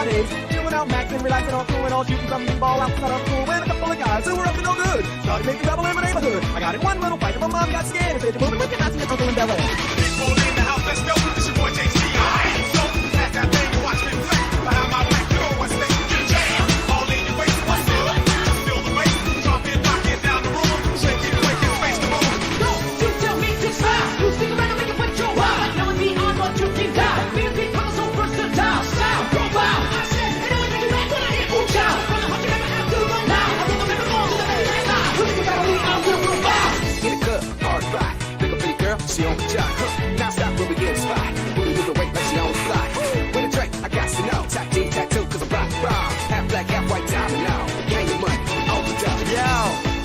nowadays. Chilling out, maxing, relaxing, all cool and all shooting some ball outside of school. And a couple of guys who were up to no good. Started making trouble in my neighborhood. I got in one little fight and my mom got scared and said, you're moving with your Nazi and uncle in Bel Air. People in the house, let's go. This your boy JC. So, pass that thing and watch me play. Behind my back, you know what's next. Get a jam. All in your waist, what's up? Just feel the bass. Drop it, knock it down the room. Shake it, quake it, face the moon. Don't you tell me to stop. You stick around and make it put your wild. Like knowing me on what you can die. Me and Pete Thomas so versatile. Style, profile. I said, anyone that you back when I hit ooh child. From the heart you never have to run now. I think I'm never going to the very last time. Look at the family, I will provide. In the club, hard rock. Big a pretty girl, she on the job. Now stop when we get a spot. Booty with the weight like she on the fly. When a drink, I got to know. Tack team, tattoo, cause I'm rock, raw. Half black, half white, diamond now. Gang of money, all the time. Yo,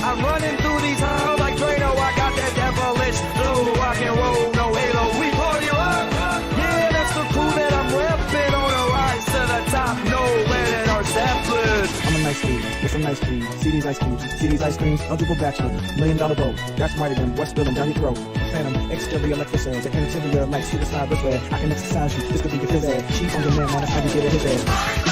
I'm running through these halls like Drano. I got that devilish blue. Rock and roll, no halo. We party up. Yeah, that's the crew that I'm repping on the rise to the top. No land in our Zeppelin. I'm a nice dude with some nice cream. See these ice cubes, see these ice creams. Eligible bachelor, $1 million boat. That's right again. West Philly, down your throat. Phantom, exterior like this the interior like suicide wristwear. I can exercise you. This could be your phys ed. Cheat on your man, that's how you get it his head.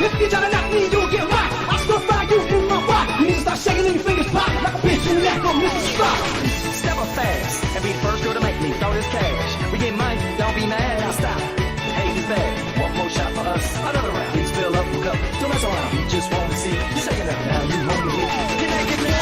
If you try to knock me, you'll get right. I'll still fry you in my rock. You need to start shaking and your fingers pop like a bitch in the neck on Mr. Spock. Step up fast and be the first girl to make me throw this cash. We get money, don't be mad, I'll stop. Hate is bad, one more shot for us. Another round, please fill up the cup. Don't mess around, we just want to see you shaking up now. You home with me. Get naked now.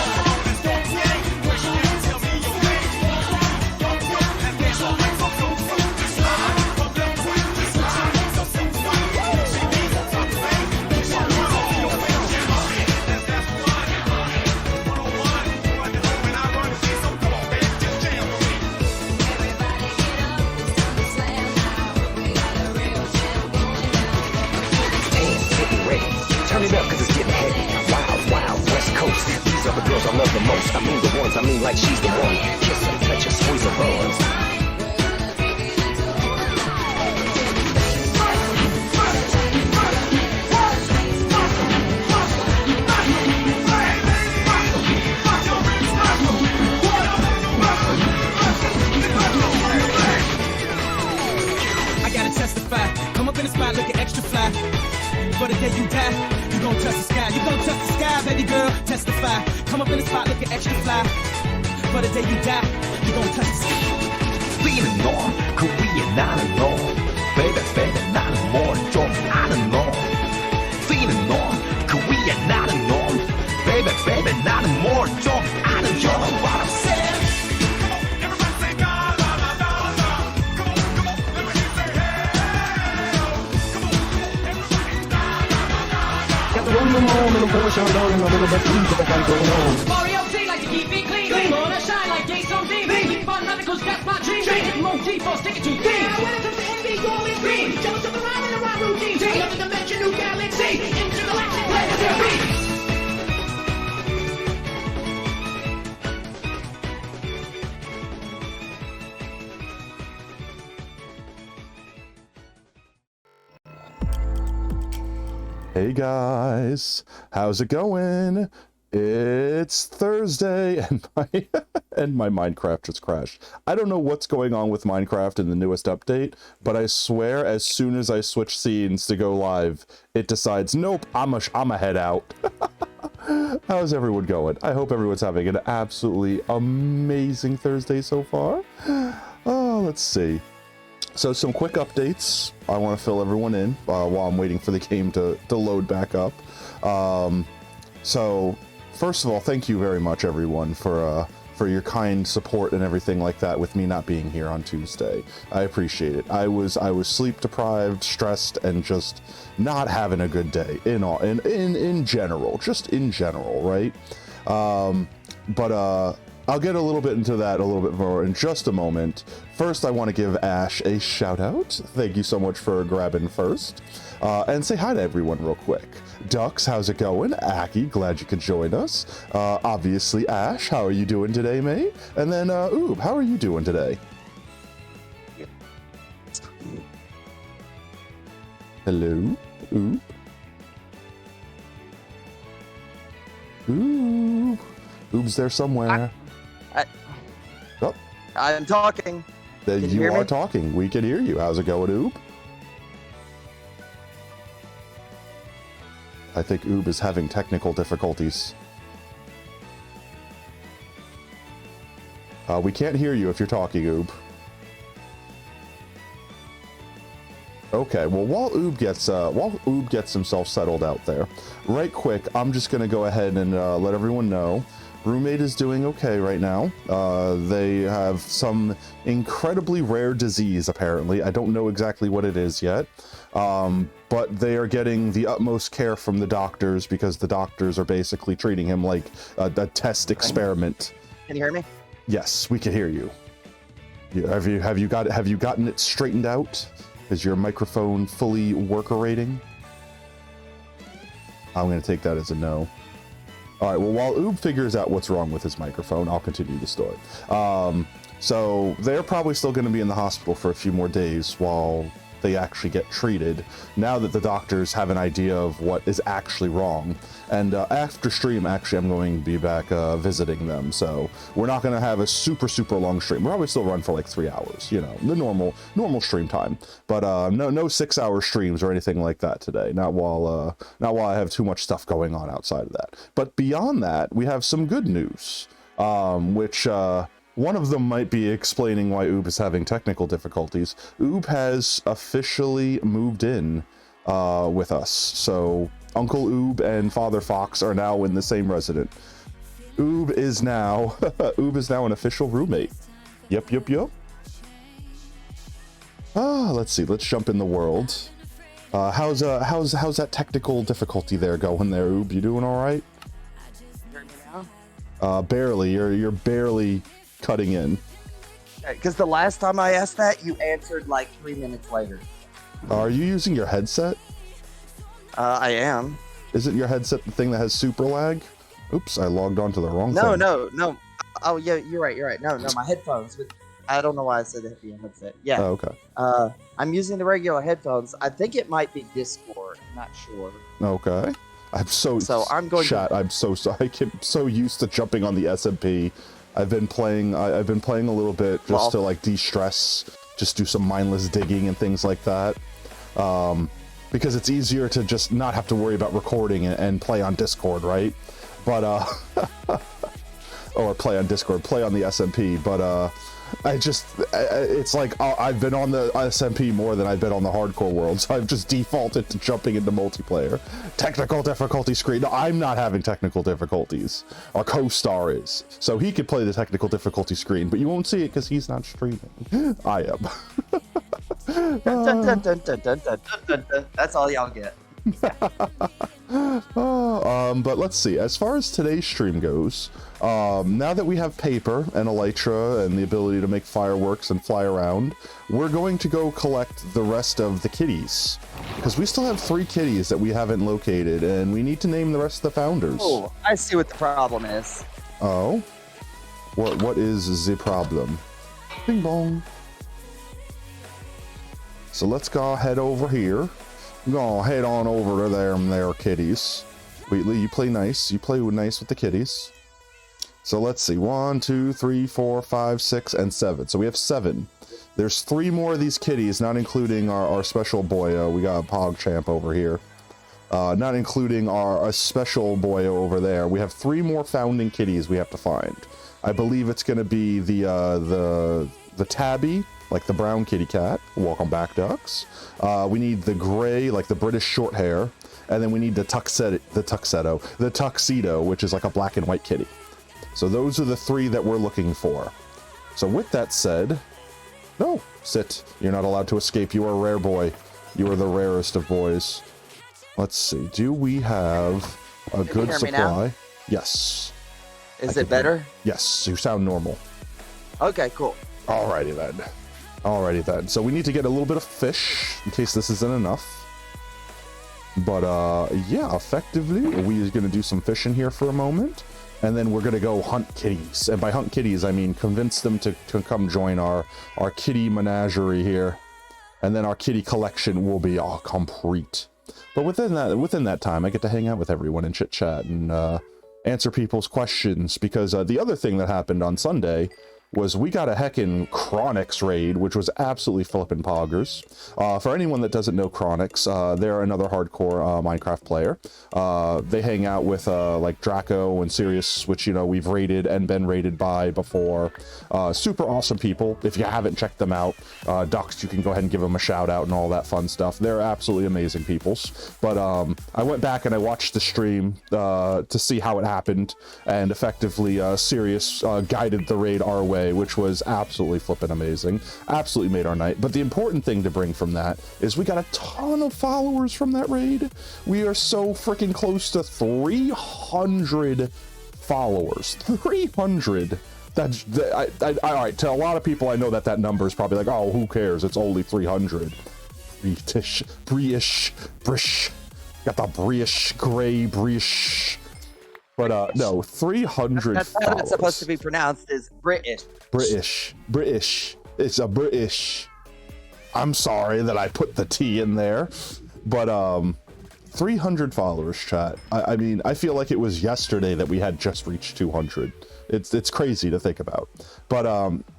Turn it up cause it's getting heavy. Wild, wild, West Coast. These are the girls I love the most. I mean the ones, I mean like she's the one. Kiss and touch her, squeeze her buns. I gotta testify. Come up in the spot looking extra fly. For the day you die, you gon' touch the sky. You gon' touch the sky, baby girl. Testify. Come up in the spot looking extra fly. For the day you die, you gon' touch the sky. Feeling on, Korea not alone. Baby, baby, not more. 좀 아는 놈. Feeling on, Korea not alone. Baby, baby, not more. 좀 아는 놈. You know what I'm saying? Rolling home in a Porsche, I'm rolling a little bit deep, but I gotta go home. Mario T like to keep it clean. Wanna shine like Gay some D. Keep on nothing cause that's my dream. Hit more deep or stick it to deep. Now when it comes to envy, gold is green. Jealous of the rhyme and the rhyme routine. Take another dimension, new galaxy. Intergalactic planetary. Hey guys, how's it going? It's Thursday and my Minecraft just crashed. I don't know what's going on with Minecraft in the newest update, but I swear as soon as I switch scenes to go live, it decides, nope, I'm a head out. How's everyone going? I hope everyone's having an absolutely amazing Thursday so far. Oh, let's see. So some quick updates. I want to fill everyone in while I'm waiting for the game to load back up. So first of all, thank you very much everyone for your kind support and everything like that with me not being here on Tuesday. I appreciate it. I was sleep deprived, stressed, and just not having a good day in general, just in general, right? But I'll get a little bit into that a little bit more in just a moment. First, I want to give Ash a shout out. Thank you so much for grabbing first. And say hi to everyone real quick. Ducks, how's it going? Aki, glad you could join us. Obviously, Ash, how are you doing today, mate? And then, Oob, how are you doing today? Hello? Oop. Oop. Oop's there somewhere. Oh, I'm talking. then Can you you hear are me? talking. We can hear you. How's it going, Oop? I think Oob is having technical difficulties. We can't hear you if you're talking, Oob. Okay, well, while Oob gets himself settled out there, right quick, I'm just gonna go ahead and let everyone know roommate is doing okay right now. They have some incredibly rare disease, apparently. I don't know exactly what it is yet, but they are getting the utmost care from the doctors because the doctors are basically treating him like a test experiment. Can you hear me? Yes, we can hear you. Have you gotten it straightened out? Is your microphone fully worker-rating? I'm going to take that as a no. All right, well, while Oob figures out what's wrong with his microphone, I'll continue the story. So they're probably still going to be in the hospital for a few more days while they actually get treated, now that the doctors have an idea of what is actually wrong. And after stream, actually, I'm going to be back visiting them, so we're not going to have a super long stream. We'll probably still run for like 3 hours, you know, the normal stream time, but no 6-hour streams or anything like that today, not while I have too much stuff going on outside of that. But beyond that, we have some good news, which one of them might be explaining why Oob is having technical difficulties. Oob has officially moved in with us. So Uncle Oob and Father Fox are now in the same resident. Oob is now an official roommate. Yep. Let's see. Let's jump in the world. How's that technical difficulty there going there, Oob? You doing all right? You hear me now? Barely. You're barely cutting in. Because the last time I asked that, you answered like 3 minutes later. Are you using your headset? I am. Isn't your headset the thing that has super lag? Oops, I logged on to the wrong thing. No. Oh, yeah, you're right. No, my headphones. But I don't know why I said that via headset. Yeah. Oh, okay. I'm using the regular headphones. I think it might be Discord. I'm not sure. Okay. I'm so I'm going chat. I'm so sorry. I'm so used to jumping on the SMP. I've been playing a little bit just to like de-stress, just do some mindless digging and things like that. Because it's easier to just not have to worry about recording and play on Discord, right? But or play on Discord, play on the SMP. But it's like I've been on the SMP more than I've been on the hardcore world, so I've just defaulted to jumping into multiplayer. Technical difficulty screen. No, I'm not having technical difficulties. Our co-star is, so he could play the technical difficulty screen, but you won't see it because he's not streaming. I am. Dun, dun, dun, dun, dun, dun, dun, dun. That's all y'all get. But let's see. As far as today's stream goes, now that we have paper and elytra and the ability to make fireworks and fly around, we're going to go collect the rest of the kitties, because we still have 3 kitties that we haven't located, and we need to name the rest of the founders. Oh, I see what the problem is. Oh, what is the problem? Bing bong. So let's go head over here. I'm gonna head on over to there kitties. Wheatley, you play nice. You play nice with the kitties. So let's see. 1, 2, 3, 4, 5, 6, and 7. So we have 7. There's 3 more of these kitties, not including our special boyo. We got a PogChamp over here. Not including our special boyo over there. We have 3 more founding kitties we have to find. I believe it's gonna be the tabby, like the brown kitty cat. Welcome back, ducks. We need the gray, like the British short hair, and then we need the tuxedo, which is like a black and white kitty. So those are the 3 that we're looking for. So with that said, no, sit. You're not allowed to escape. You are a rare boy. You are the rarest of boys. Let's see. Do we have a good hear me now? supply? Yes. Is it better? Yes, you sound normal. Okay, cool. Alrighty then. So we need to get a little bit of fish in case this isn't enough. But yeah, effectively, we're gonna do some fishing here for a moment, and then we're gonna go hunt kitties. And by hunt kitties, I mean convince them to come join our kitty menagerie here. and then our kitty collection will be all complete. But within that time, I get to hang out with everyone and chit chat and answer people's questions, because the other thing that happened on Sunday was we got a heckin' Chronix raid, which was absolutely flippin' poggers. For anyone that doesn't know Chronix, they're another hardcore Minecraft player. They hang out with like Draco and Sirius, which, you know, we've raided and been raided by before. Super awesome people. If you haven't checked them out, Dux, you can go ahead and give them a shout out and all that fun stuff. They're absolutely amazing peoples. But I went back and I watched the stream to see how it happened, and effectively Sirius guided the raid our way, which was absolutely flippin' amazing. Absolutely made our night. But the important thing to bring from that is we got a ton of followers from that raid. We are so freaking close to 300 followers. 300. That's all right. To a lot of people, I know that number is probably like, oh, who cares? It's only 300. British, got the British, gray British. But no, 300 That's how followers. it's supposed to be pronounced, is British. British. It's a British. I'm sorry that I put the T in there. But 300 followers, chat. I mean, I feel like it was yesterday that we had just reached 200. It's crazy to think about. But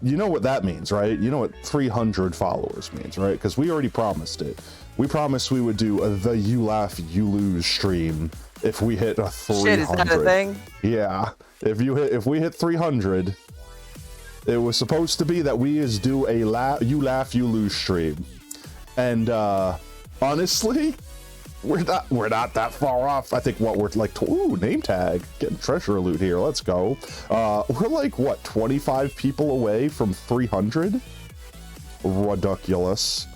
you know what that means, right? You know what 300 followers means, right? Because we already promised it. We promised we would do the You Laugh, You Lose stream if we hit a 300. Shit, is that a thing? Yeah. If we hit 300, it was supposed to be that we just do a You Laugh, You Lose stream. And honestly, we're not that far off. I think we're like, ooh, name tag, getting treasure loot here. Let's go. We're like, what, 25 people away from 300? Ridiculous.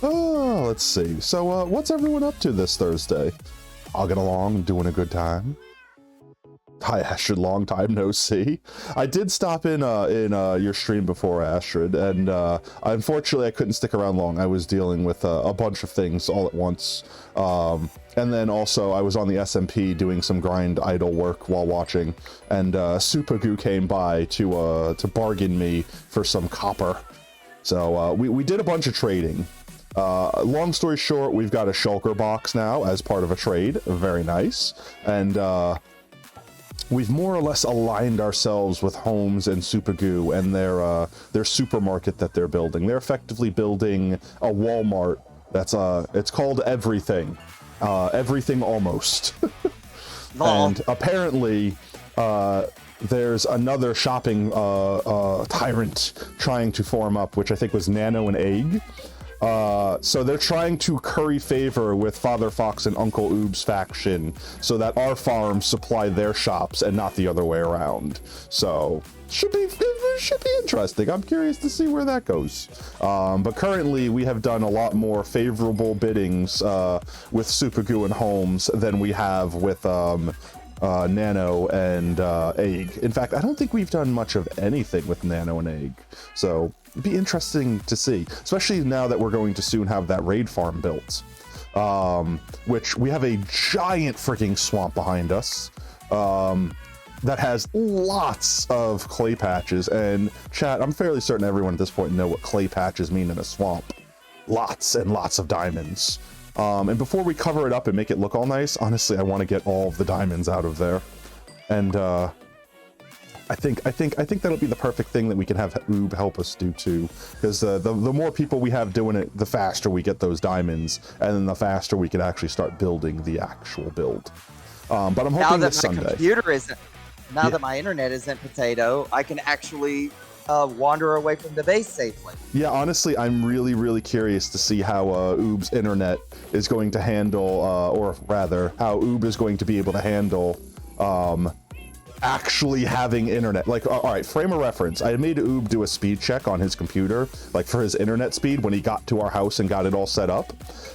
Oh, let's see. So, what's everyone up to this Thursday? Hogging along, doing a good time. Hi, Astrid. Long time no see. I did stop in your stream before, Astrid, and unfortunately I couldn't stick around long. I was dealing with a bunch of things all at once, and then also I was on the SMP doing some grind idle work while watching, and Supergoo came by to bargain me for some copper. So we did a bunch of trading. Long story short, we've got a shulker box now as part of a trade. Very nice. And we've more or less aligned ourselves with Holmes and Supergoo and their supermarket that they're building. They're effectively building a Walmart that's it's called Everything. Everything Almost. And apparently there's another shopping tyrant trying to form up, which I think was Nano and Egg. So they're trying to curry favor with Father Fox and Uncle Oob's faction so that our farms supply their shops and not the other way around. So should be interesting. I'm curious to see where that goes. But currently we have done a lot more favorable biddings with Supergoo and Holmes than we have with Nano and Egg. In fact, I don't think we've done much of anything with Nano and Egg. So it'd be interesting to see, especially now that we're going to soon have that raid farm built, which we have a giant freaking swamp behind us that has lots of clay patches. And chat, I'm fairly certain everyone at this point know what clay patches mean in a swamp. Lots and lots of diamonds. And before we cover it up and make it look all nice, honestly, I want to get all of the diamonds out of there. And I think that'll be the perfect thing that we can have Oob help us do too, because the more people we have doing it, the faster we get those diamonds, and then the faster we can actually start building the actual build. But I'm hoping this Sunday. Now that my internet isn't potato, I can actually wander away from the base safely. Yeah, honestly, I'm really curious to see how Oob's internet is going to handle, or rather, how Oob is going to be able to handle actually having internet. Like, all right, frame of reference. I made Oob do a speed check on his computer, like for his internet speed when he got to our house and got it all set up.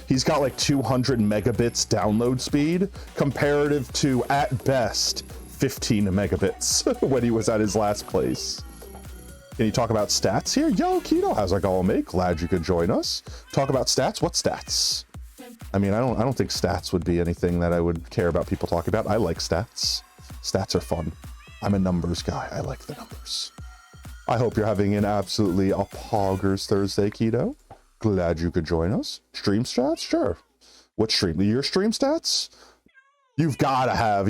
He's got like 200 megabits download speed, comparative to, at best, 15 megabits when he was at his last place. Can you talk about stats here? Yo, Keto, how's it going, mate? Glad you could join us. Talk about stats? What stats? I mean, I don't think stats would be anything that I would care about people talking about. I like stats. Stats are fun. I'm a numbers guy. I like the numbers. I hope you're having an absolutely a poggers Thursday, Keto. Glad you could join us. Stream stats? Sure. What stream? Your stream stats? You've got to have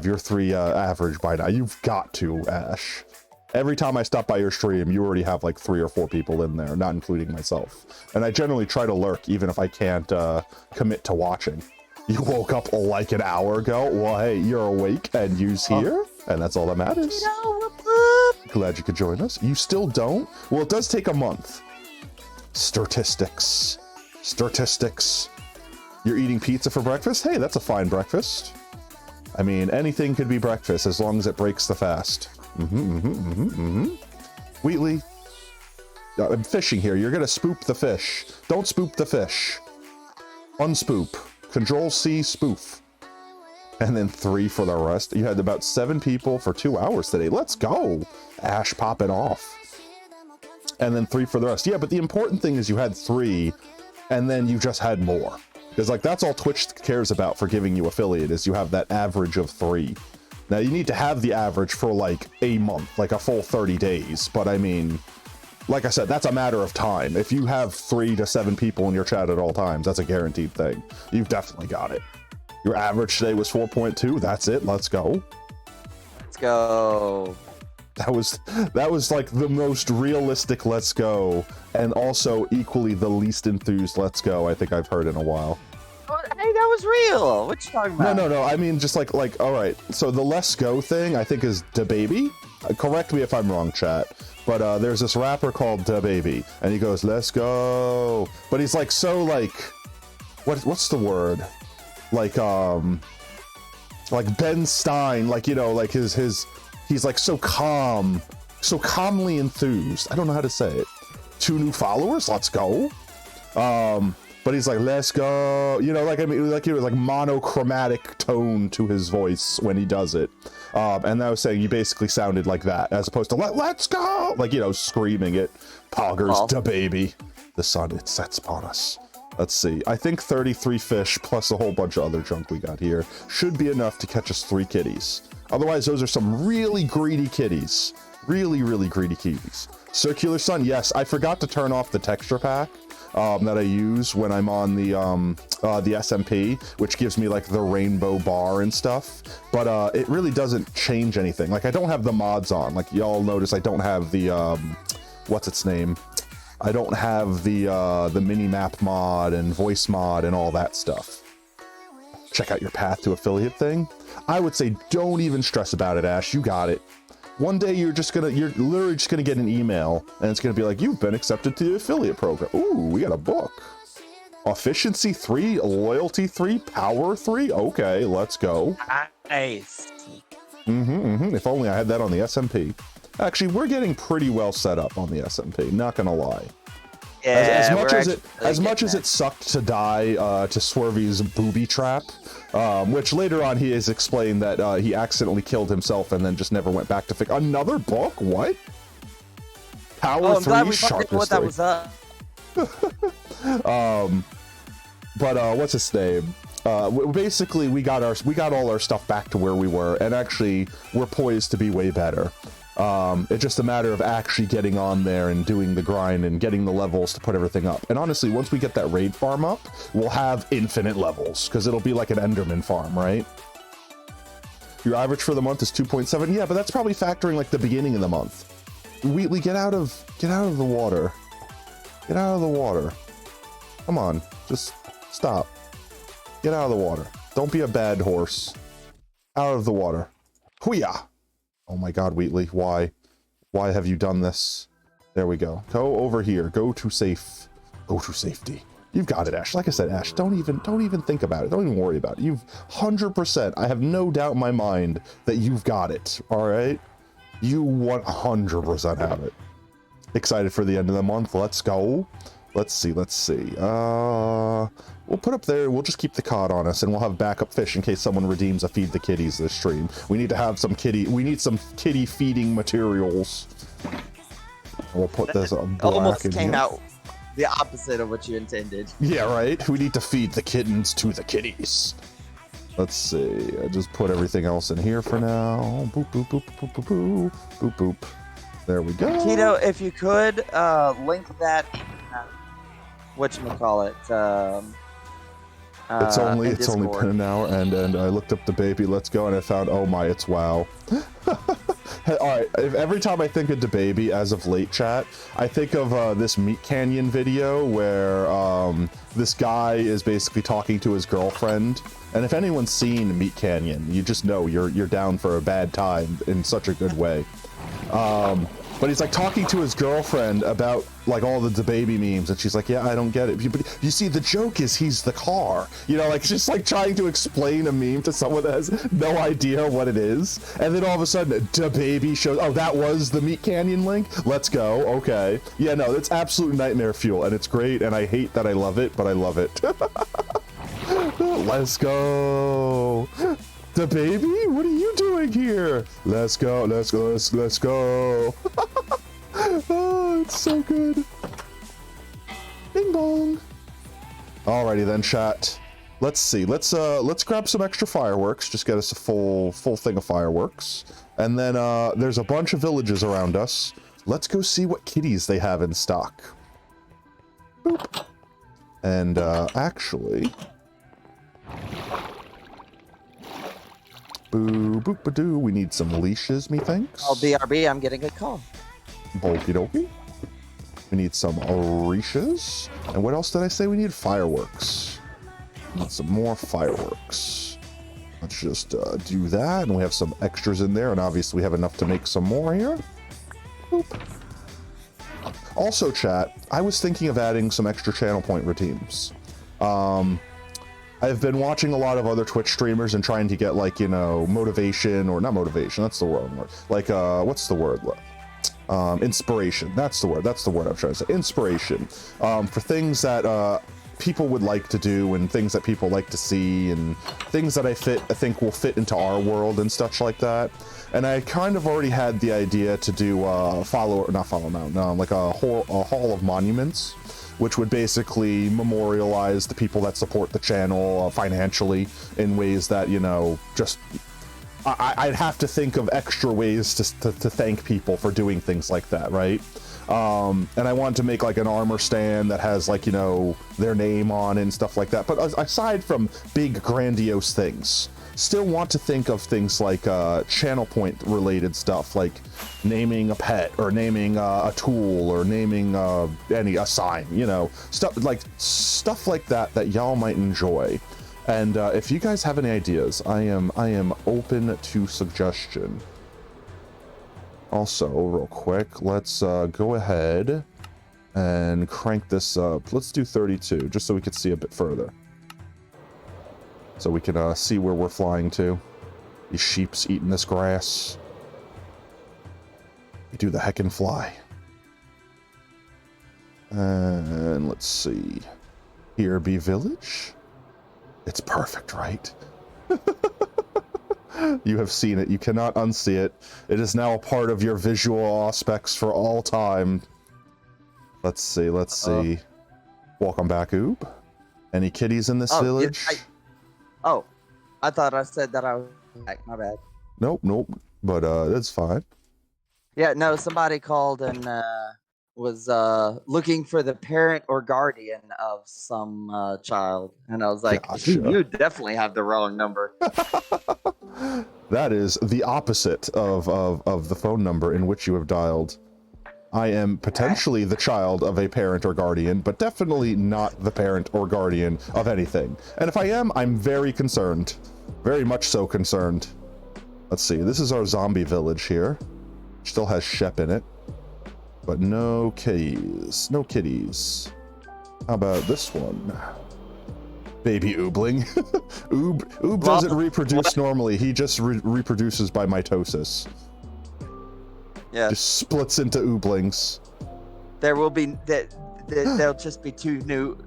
your 3 average by now. You've got to, Ash. Every time I stop by your stream, you already have like 3 or 4 people in there, not including myself. And I generally try to lurk, even if I can't commit to watching. You woke up like an hour ago? Well, hey, you're awake and you's here, and that's all that matters. Glad you could join us. You still don't? Well, it does take a month. Statistics. You're eating pizza for breakfast? Hey, that's a fine breakfast. I mean, anything could be breakfast as long as it breaks the fast. Wheatley, I'm fishing here. You're gonna spoop the fish. Don't spoop the fish. Unspoop. Control-C, spoof. And then 3 for the rest. You had about 7 people for 2 hours today. Let's go. Ash popping off. And then 3 for the rest. Yeah, but the important thing is you had 3, and then you just had more. Because, like, that's all Twitch cares about for giving you affiliate, is you have that average of 3. Now, you need to have the average for, like, a month, like a full 30 days. But, I mean, like I said, that's a matter of time. If you have 3 to 7 people in your chat at all times, that's a guaranteed thing. You've definitely got it. Your average today was 4.2. That's it. Let's go. Let's go. That was like the most realistic let's go, and also equally the least enthused let's go I think I've heard in a while. Oh, hey, that was real. What you talking about? No. I mean, just like, all right. So the let's go thing, I think, is DaBaby. Correct me if I'm wrong, chat. But there's this rapper called DaBaby, and he goes, let's go. But he's like, so like, what's the word? Like Ben Stein, like, you know, like he's like so calm, so calmly enthused. I don't know how to say it. 2 new followers, let's go. But he's like, let's go. You know, like, I mean, like, it was like monochromatic tone to his voice when he does it. And I was saying you basically sounded like that, as opposed to let's go, like, you know, screaming it. Poggers, DaBaby. The sun, it sets upon us. Let's see. I think 33 fish plus a whole bunch of other junk we got here should be enough to catch us 3 kitties. Otherwise, those are some really greedy kitties. Really, really greedy kitties. Circular sun, yes. I forgot to turn off the texture pack that I use when I'm on the SMP, which gives me like the rainbow bar and stuff. But it really doesn't change anything. Like, I don't have the mods on. Like, y'all notice I don't have the what's its name? I don't have the mini-map mod and voice mod and all that stuff. Check out your path to affiliate thing. I would say don't even stress about it, Ash. You got it. One day you're literally just gonna get an email and it's gonna be like, you've been accepted to the affiliate program. Ooh, we got a book. Efficiency 3, loyalty 3, power 3. Okay, let's go. Nice. If only I had that on the SMP. Actually, we're getting pretty well set up on the SMP, not gonna lie. Yeah, as much as it sucked to die to Swervy's booby trap, which later on he has explained that he accidentally killed himself and then just never went back to fix. Another book? What? Power 3, sharpness 3. Was up. But what's his name? Basically, we got all our stuff back to where we were, and actually we're poised to be way better. It's just a matter of actually getting on there and doing the grind and getting the levels to put everything up. And honestly, once we get that raid farm up, we'll have infinite levels, because it'll be like an Enderman farm, right? Your average for the month is 2.7. Yeah, but that's probably factoring like the beginning of the month. Wheatley, get out of the water. Get out of the water. Come on, just stop. Get out of the water. Don't be a bad horse. Out of the water. Hooyah! Oh my god, Wheatley, why? Why have you done this? There we go. Go over here. Go to safe. Go to safety. You've got it, Ash. Like I said, Ash, don't even think about it. Don't even worry about it. You've 100%. I have no doubt in my mind that you've got it. All right? You 100% have it. Excited for the end of the month. Let's go. Let's see. We'll put up there, we'll just keep the cod on us, and we'll have backup fish in case someone redeems a Feed the Kitties this stream. We need to have some kitty feeding materials. We'll put this on black. Almost in came here. out the opposite of what you intended. Yeah, right? We need to feed the kittens to the kitties. Let's see, I just put everything else in here for now. Boop, boop, boop, boop, boop, boop, boop, boop. There we go. Tito, if you could link that in whatchamacallit, It's only in it's only Discord. been an hour, and I looked up the baby let's go, and I found, oh my, it's WoW. All right, every time I think of the baby as of late, chat, I think of this Meat Canyon video where this guy is basically talking to his girlfriend, and if anyone's seen Meat Canyon, you just know you're down for a bad time in such a good way. But he's like talking to his girlfriend about like all the baby memes, and she's like, yeah, I don't get it. But you see, the joke is he's the car, you know, like just like trying to explain a meme to someone that has no idea what it is. And then all of a sudden, the baby shows, oh, that was the Meat Canyon link? Let's go, okay. Yeah, no, that's absolute nightmare fuel, and it's great, and I hate that I love it, but I love it. Let's go. The baby? What are you doing here? Let's go, let's go, let's go. Oh, it's so good. Bing bong. Alrighty then, chat. Let's see. Let's grab some extra fireworks. Just get us a full thing of fireworks. And then there's a bunch of villages around us. Let's go see what kitties they have in stock. Boop. And actually, boo boop ba doo. We need some leashes, methinks. Oh, BRB, I'm getting a call. Okie dokie. We need some leashes. And what else did I say? We need fireworks. Need some more fireworks. Let's just do that. And we have some extras in there. And obviously we have enough to make some more here. Boop. Also, chat, I was thinking of adding some extra channel point redeems. I've been watching a lot of other Twitch streamers and trying to get, like, you know, motivation, or not motivation, that's the wrong word. Like, what's the word? Inspiration. That's the word I'm trying to say. Inspiration. For things that people would like to do, and things that people like to see, and things that I think will fit into our world and such like that. And I kind of already had the idea to do like a hall of monuments, which would basically memorialize the people that support the channel financially in ways that, you know, just I'd have to think of extra ways to thank people for doing things like that, right? And I wanted to make like an armor stand that has, like, you know, their name on it and stuff like that. But aside from big grandiose things, still want to think of things like channel point related stuff, like naming a pet, or naming a tool, or naming a sign, you know, stuff like that y'all might enjoy. And if you guys have any ideas, I am open to suggestion. Also, real quick, let's go ahead and crank this up. Let's do 32, just so we can see a bit further. So we can see where we're flying to. These sheep's eating this grass. We do the heckin' fly. And let's see. Here be village. It's perfect, right? You have seen it. You cannot unsee it. It is now a part of your visual aspects for all time. Let's see. Let's see. Welcome back, Oob. Any kitties in this village? I thought I said that I was back. My bad. Nope. But that's fine. Yeah, no, somebody called and was looking for the parent or guardian of some child. And I was like, Gotcha. You definitely have the wrong number. That is the opposite of the phone number in which you have dialed. I am potentially the child of a parent or guardian, but definitely not the parent or guardian of anything. And if I am, I'm very concerned. Very much so concerned. Let's see, this is our zombie village here. Still has Shep in it. But no kitties. No kitties. How about this one? Baby Oobling. Oob doesn't reproduce normally. He just reproduces by mitosis. Yeah. Just splits into Ooblings. There will be there'll just be two new.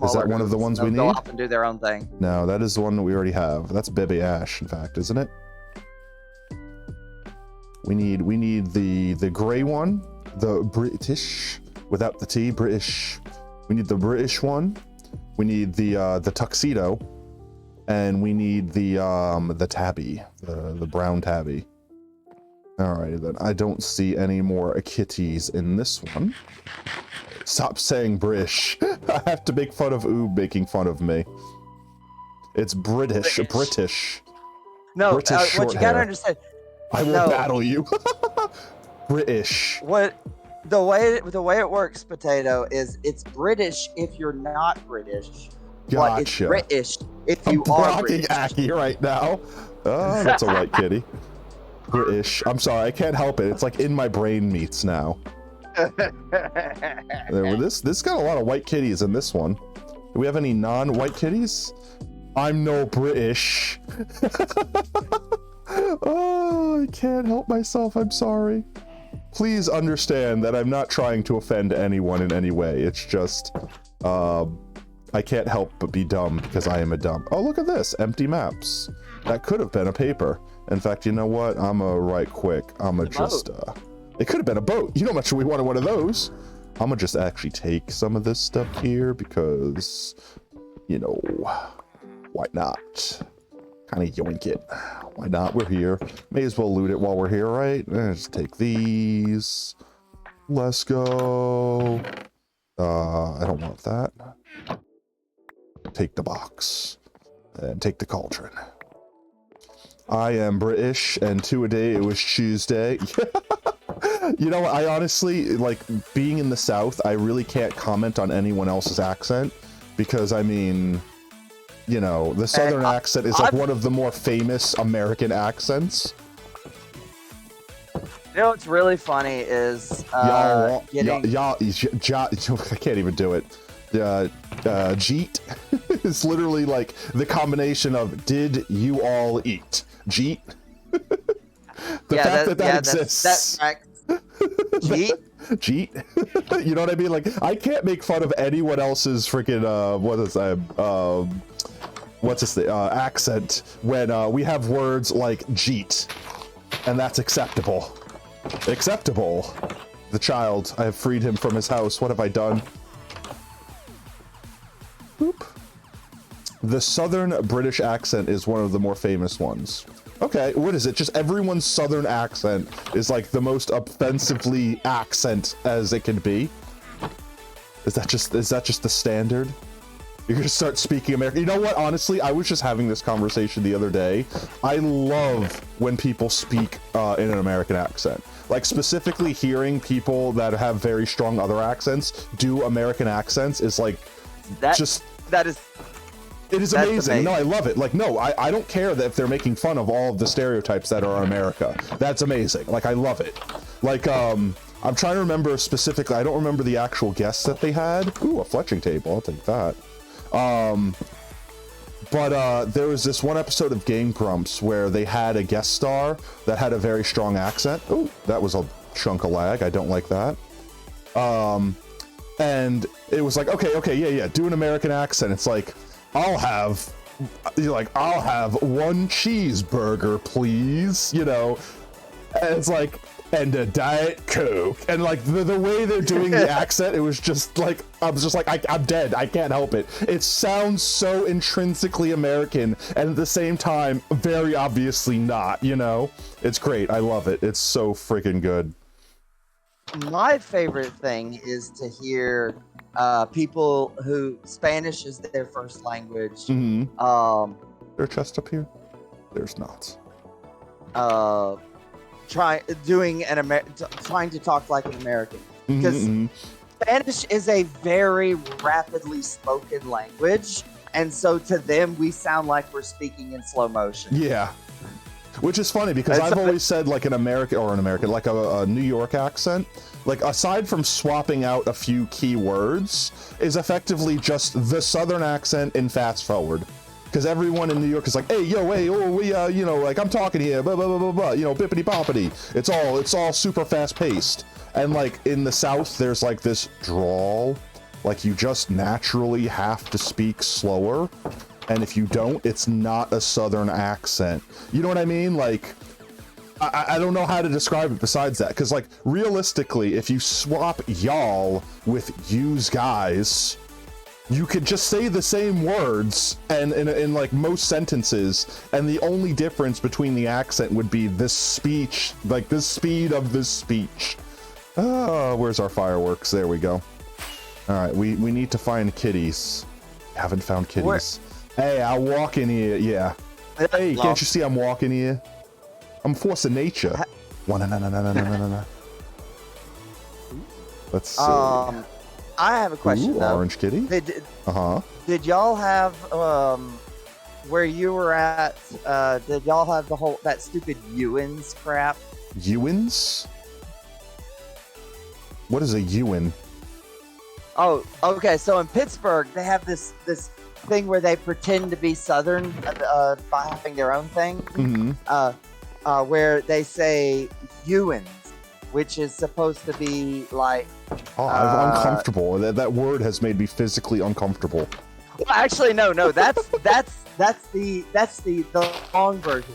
Is that one of the ones we need? They'll go off and do their own thing. No, that is the one that we already have. That's Baby Ash, in fact, isn't it? We need the gray one, the British, without the T, British. We need the British one. We need the tuxedo, and we need the tabby, the brown tabby. Alrighty then. I don't see any more kitties in this one. Stop saying British. I have to make fun of Oob making fun of me. It's British. British. No, British what short you gotta hair. understand. I will No. battle you. British. What the way it works, Potato, is it's British if you're not British. But it's Gotcha. British if I'm you are blocking British. Aki right now. Oh, that's a white kitty. British. I'm sorry, I can't help it. It's like in my brain meats now. This got a lot of white kitties in this one. Do we have any non-white kitties? I'm no British. Oh, I can't help myself. I'm sorry. Please understand that I'm not trying to offend anyone in any way. It's just, I can't help but be dumb because I am a dumb. Oh, look at this. Empty maps. That could have been a paper. In fact, you know what? I'ma right quick. I'ma just, it could have been a boat. You know how much we wanted one of those. I'ma just actually take some of this stuff here because, you know, why not? Kind of yoink it. Why not? We're here. May as well loot it while we're here, right? Just take these. Let's go. I don't want that. Take the box. And take the cauldron. I am British, and two-a-day it was Tuesday. You know, I honestly, like, being in the South, I really can't comment on anyone else's accent, because, I mean, you know, the Southern accent is, like, one of the more famous American accents. You know what's really funny is Y'all, getting... I can't even do it. Jeet is literally, like, the combination of, did you all eat? Jeet? The fact that exists. Jeet? Jeet? You know what I mean? Like, I can't make fun of anyone else's freaking, accent when we have words like Jeet. And that's acceptable. Acceptable. The child, I have freed him from his house. What have I done? Boop. The Southern British accent is one of the more famous ones. Okay, what is it? Just everyone's Southern accent is like the most offensively accent as it can be. Is that just the standard? You're gonna start speaking American. You know what? Honestly, I was just having this conversation the other day. I love when people speak in an American accent. Like, specifically hearing people that have very strong other accents do American accents is like It is amazing. No, I love it. Like, no, I don't care that if they're making fun of all of the stereotypes that are America. That's amazing. Like, I love it. Like, I'm trying to remember specifically. I don't remember the actual guests that they had. Ooh, a fletching table. I'll take that. But there was this one episode of Game Grumps where they had a guest star that had a very strong accent. Ooh, that was a chunk of lag. I don't like that. And it was like, okay, yeah, do an American accent. It's like, I'll have one cheeseburger, please, you know. And it's like, and a Diet Coke. And like the way they're doing the accent, it was just like, I was just like, I'm dead. I can't help it. It sounds so intrinsically American and at the same time, very obviously not, you know? It's great. I love it. It's so freaking good. My favorite thing is to hear people who Spanish is their first language. Mm-hmm. There a chest up here? There's not. Trying to talk like an American, because Spanish is a very rapidly spoken language, and so to them we sound like we're speaking in slow motion. Yeah. Which is funny because I've always said like an American, like a New York accent, like aside from swapping out a few key words, is effectively just the Southern accent in fast forward. Because everyone in New York is like, hey, yo, hey, oh, we, you know, like I'm talking here, blah, blah, blah, blah, blah, you know, bippity boppity. It's all super fast paced. And like in the South, there's like this drawl, like you just naturally have to speak slower. And if you don't, it's not a Southern accent. You know what I mean? Like, I don't know how to describe it besides that. Because, like, realistically, if you swap y'all with yous guys, You could just say the same words and in like most sentences, and the only difference between the accent would be this speech, like the speed of this speech. Oh, where's our fireworks? There we go. All right, we need to find kitties. Haven't found kitties. Hey, I walk in here. Yeah. Hey, can't you see I'm walking here? I'm a force of nature. No. Let's see. I have a question though. Orange kitty. Did y'all have where you were at? Did y'all have the whole that stupid Ewins crap? Ewins? What is a Ewan? Oh, okay. So in Pittsburgh, they have this thing where they pretend to be Southern by having their own thing. Where they say Ewins, which is supposed to be like. Oh, I'm uncomfortable. That word has made me physically uncomfortable. Well, actually, no. That's the long version.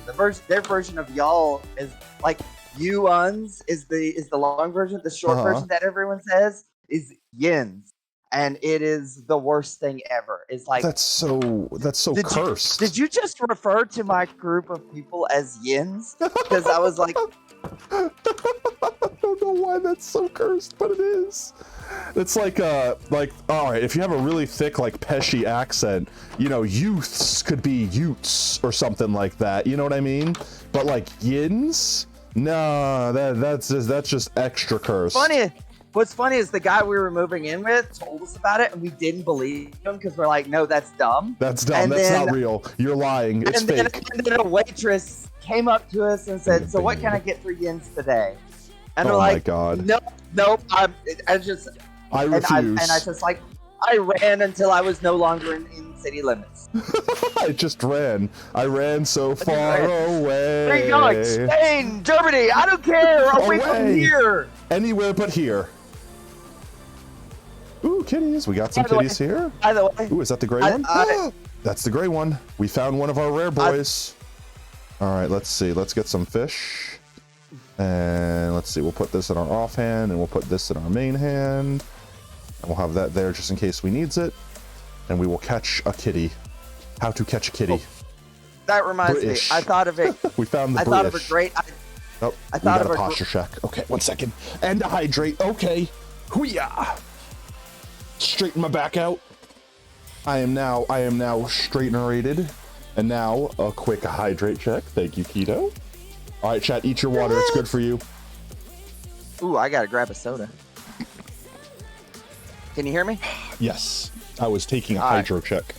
Their version of y'all is like you-uns is the long version. The short version that everyone says is yins, and it is the worst thing ever. It's like that's so cursed. Did you just refer to my group of people as yins? Because I was like. I don't know why that's so cursed, but it is. It's like all right, if you have a really thick like Pesci accent, you know, youths could be utes or something like that. You know what I mean? But like yins, no, that's just extra cursed. What's funny is the guy we were moving in with told us about it, and we didn't believe him because we're like, no, that's dumb. That's dumb. And that's then, not real. You're lying. It's fake. And then a waitress came up to us and said, "So what can I get for yins today?" And we're like, my God. Nope. I refuse. And I just like, I ran until I was no longer in city limits. I just ran. I ran so far away. Where are you going? Spain, Germany, I don't care. Away from here. Anywhere but here. Ooh, kitties. We got some kitties here. By the way. Ooh, is that the gray one? That's the gray one. We found one of our rare boys. All right, let's see. Let's get some fish. And let's see. We'll put this in our offhand, and we'll put this in our main hand. And we'll have that there just in case we needs it. And we will catch a kitty. How to catch a kitty. Oh, that reminds British. me. I thought of it. We found the I British. thought of a great. I thought of a posture check. Okay, 1 second. And to hydrate. Okay. Hoo-yah. Straighten my back out. I am now straighterated. And now a quick hydrate check. Thank you, Keto. All right, chat, eat your water. It's good for you. Ooh, I gotta grab a soda. Can you hear me? Yes, I was taking a hydro check.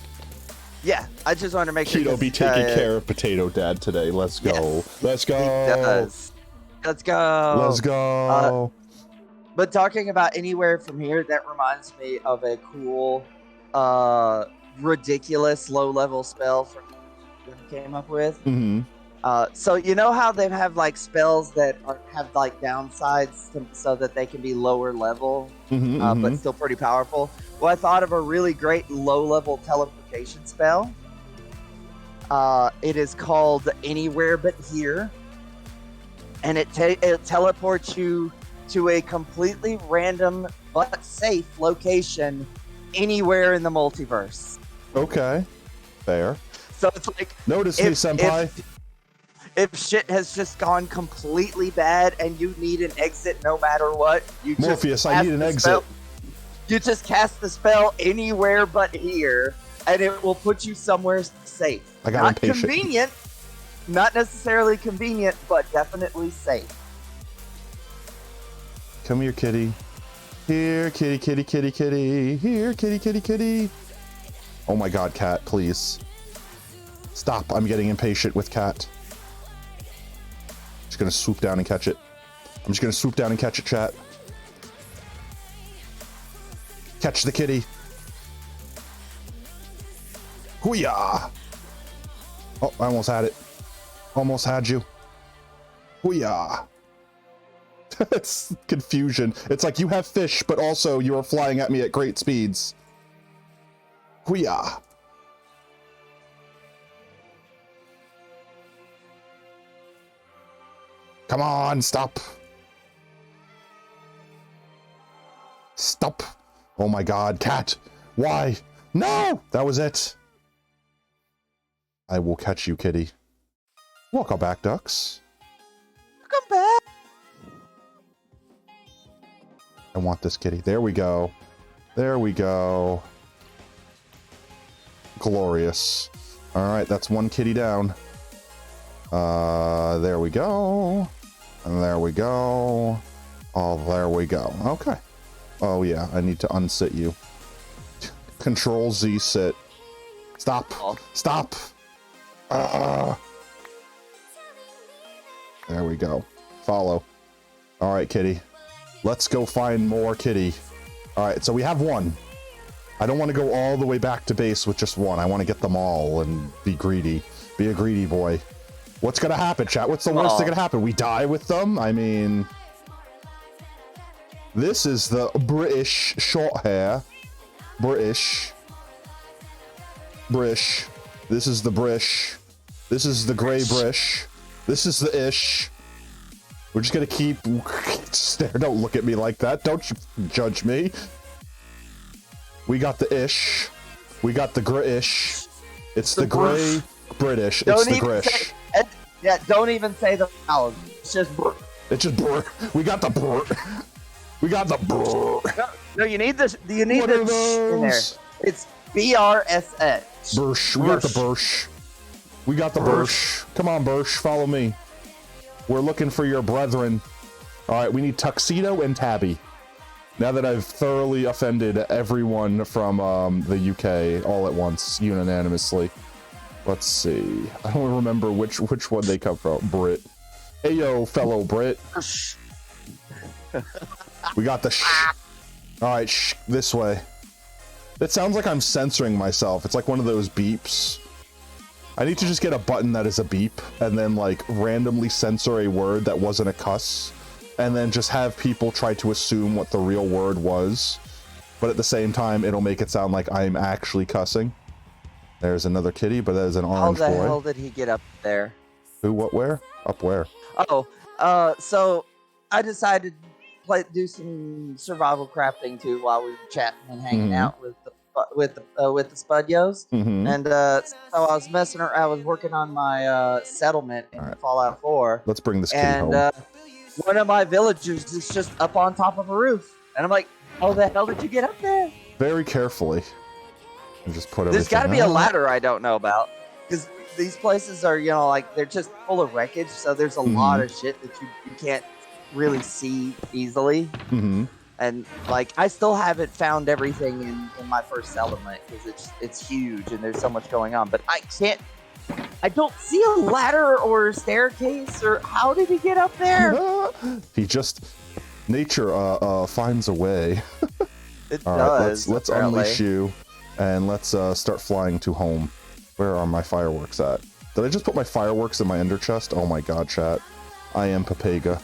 Yeah, I just wanted to make sure. Keto be taking care of Potato Dad today. Let's go. Yes, Let's go. He does. Let's go. Let's go. But talking about anywhere from here, that reminds me of a cool, ridiculous low-level spell from came up with. Mm-hmm. So you know how they have like spells that have like downsides so that they can be lower level, but still pretty powerful. Well, I thought of a really great low-level teleportation spell. It is called Anywhere But Here, and it teleports you to a completely random but safe location anywhere in the multiverse. Okay, fair. So it's like, notice me, senpai. If shit has just gone completely bad and you need an exit no matter what, Morpheus, I need an exit. You just cast the spell anywhere but here, and it will put you somewhere safe. I got Not impatient. Convenient, not necessarily convenient, but definitely safe. Come here, kitty. Here, kitty, kitty, kitty, kitty. Here, kitty, kitty, kitty. Oh my God, cat, please. Stop, I'm getting impatient with cat. Just gonna swoop down and catch it. I'm just gonna swoop down and catch it, chat. Catch the kitty. Hoo-yah! Oh, I almost had it. Almost had you. Hoo-yah! It's confusion. It's like you have fish, but also you are flying at me at great speeds. Hoo-yah! Come on, stop. Stop. Oh my God, cat. Why? No! That was it. I will catch you, kitty. Welcome back, ducks. Come back. I want this kitty. There we go. There we go. Glorious. All right, that's one kitty down. There we go. And there we go. Oh, there we go. Okay. Oh, yeah, I need to unsit you. Control Z sit. Stop. Stop. There we go. Follow. All right, kitty. Let's go find more kitty. All right, so we have one. I don't want to go all the way back to base with just one. I want to get them all and be greedy. Be a greedy boy. What's going to happen, chat? What's the worst that could happen? We die with them? I mean... This is the British short hair. British. Brish. This is the Brish. This is the gray Brish. This is the ish. We're just gonna keep stare. Don't look at me like that. Don't you judge me. We got the ish. We got the Gritish. It's the gray British. It's the Grish. Yeah, don't even say the vowels. It's just brr. It's just brr. We got the brr. We got the brr. No, you need this. You need What the are sh in there. those? It's BRSS. Bursh. We got the Bursh. We got the Bursh. Come on, Bursh. Follow me. We're looking for your brethren. All right, we need Tuxedo and Tabby. Now that I've thoroughly offended everyone from the UK all at once, unanimously. Let's see. I don't remember which one they come from. Brit. Ayo, fellow Brit. We got the sh. All right, shh, this way. It sounds like I'm censoring myself. It's like one of those beeps. I need to just get a button that is a beep and then like randomly censor a word that wasn't a cuss and then just have people try to assume what the real word was. But at the same time, it'll make it sound like I'm actually cussing. There's another kitty, but that is an orange boy. How the hell did he get up there? Who, what, where? Up where? Oh, so I decided to do some survival crafting too while we were chatting and hanging out with the Spudios. And so I was messing around. I was working on my settlement in Fallout 4. Let's bring this kitty and home. One of my villagers is just up on top of a roof, and I'm like, "How the hell did you get up there?" Very carefully. And just put There's got to be a out. ladder I don't know about, because these places are, you know, like they're just full of wreckage. So there's a lot of shit that you can't really see easily. And like I still haven't found everything in my first settlement because it's huge and there's so much going on. But I don't see a ladder or a staircase, or how did he get up there? He just nature finds a way. It All does. right, let's apparently. unleash you and let's start flying to home. Where are my fireworks at? Did I just put my fireworks in my ender chest? Oh my god, chat. I am Papega.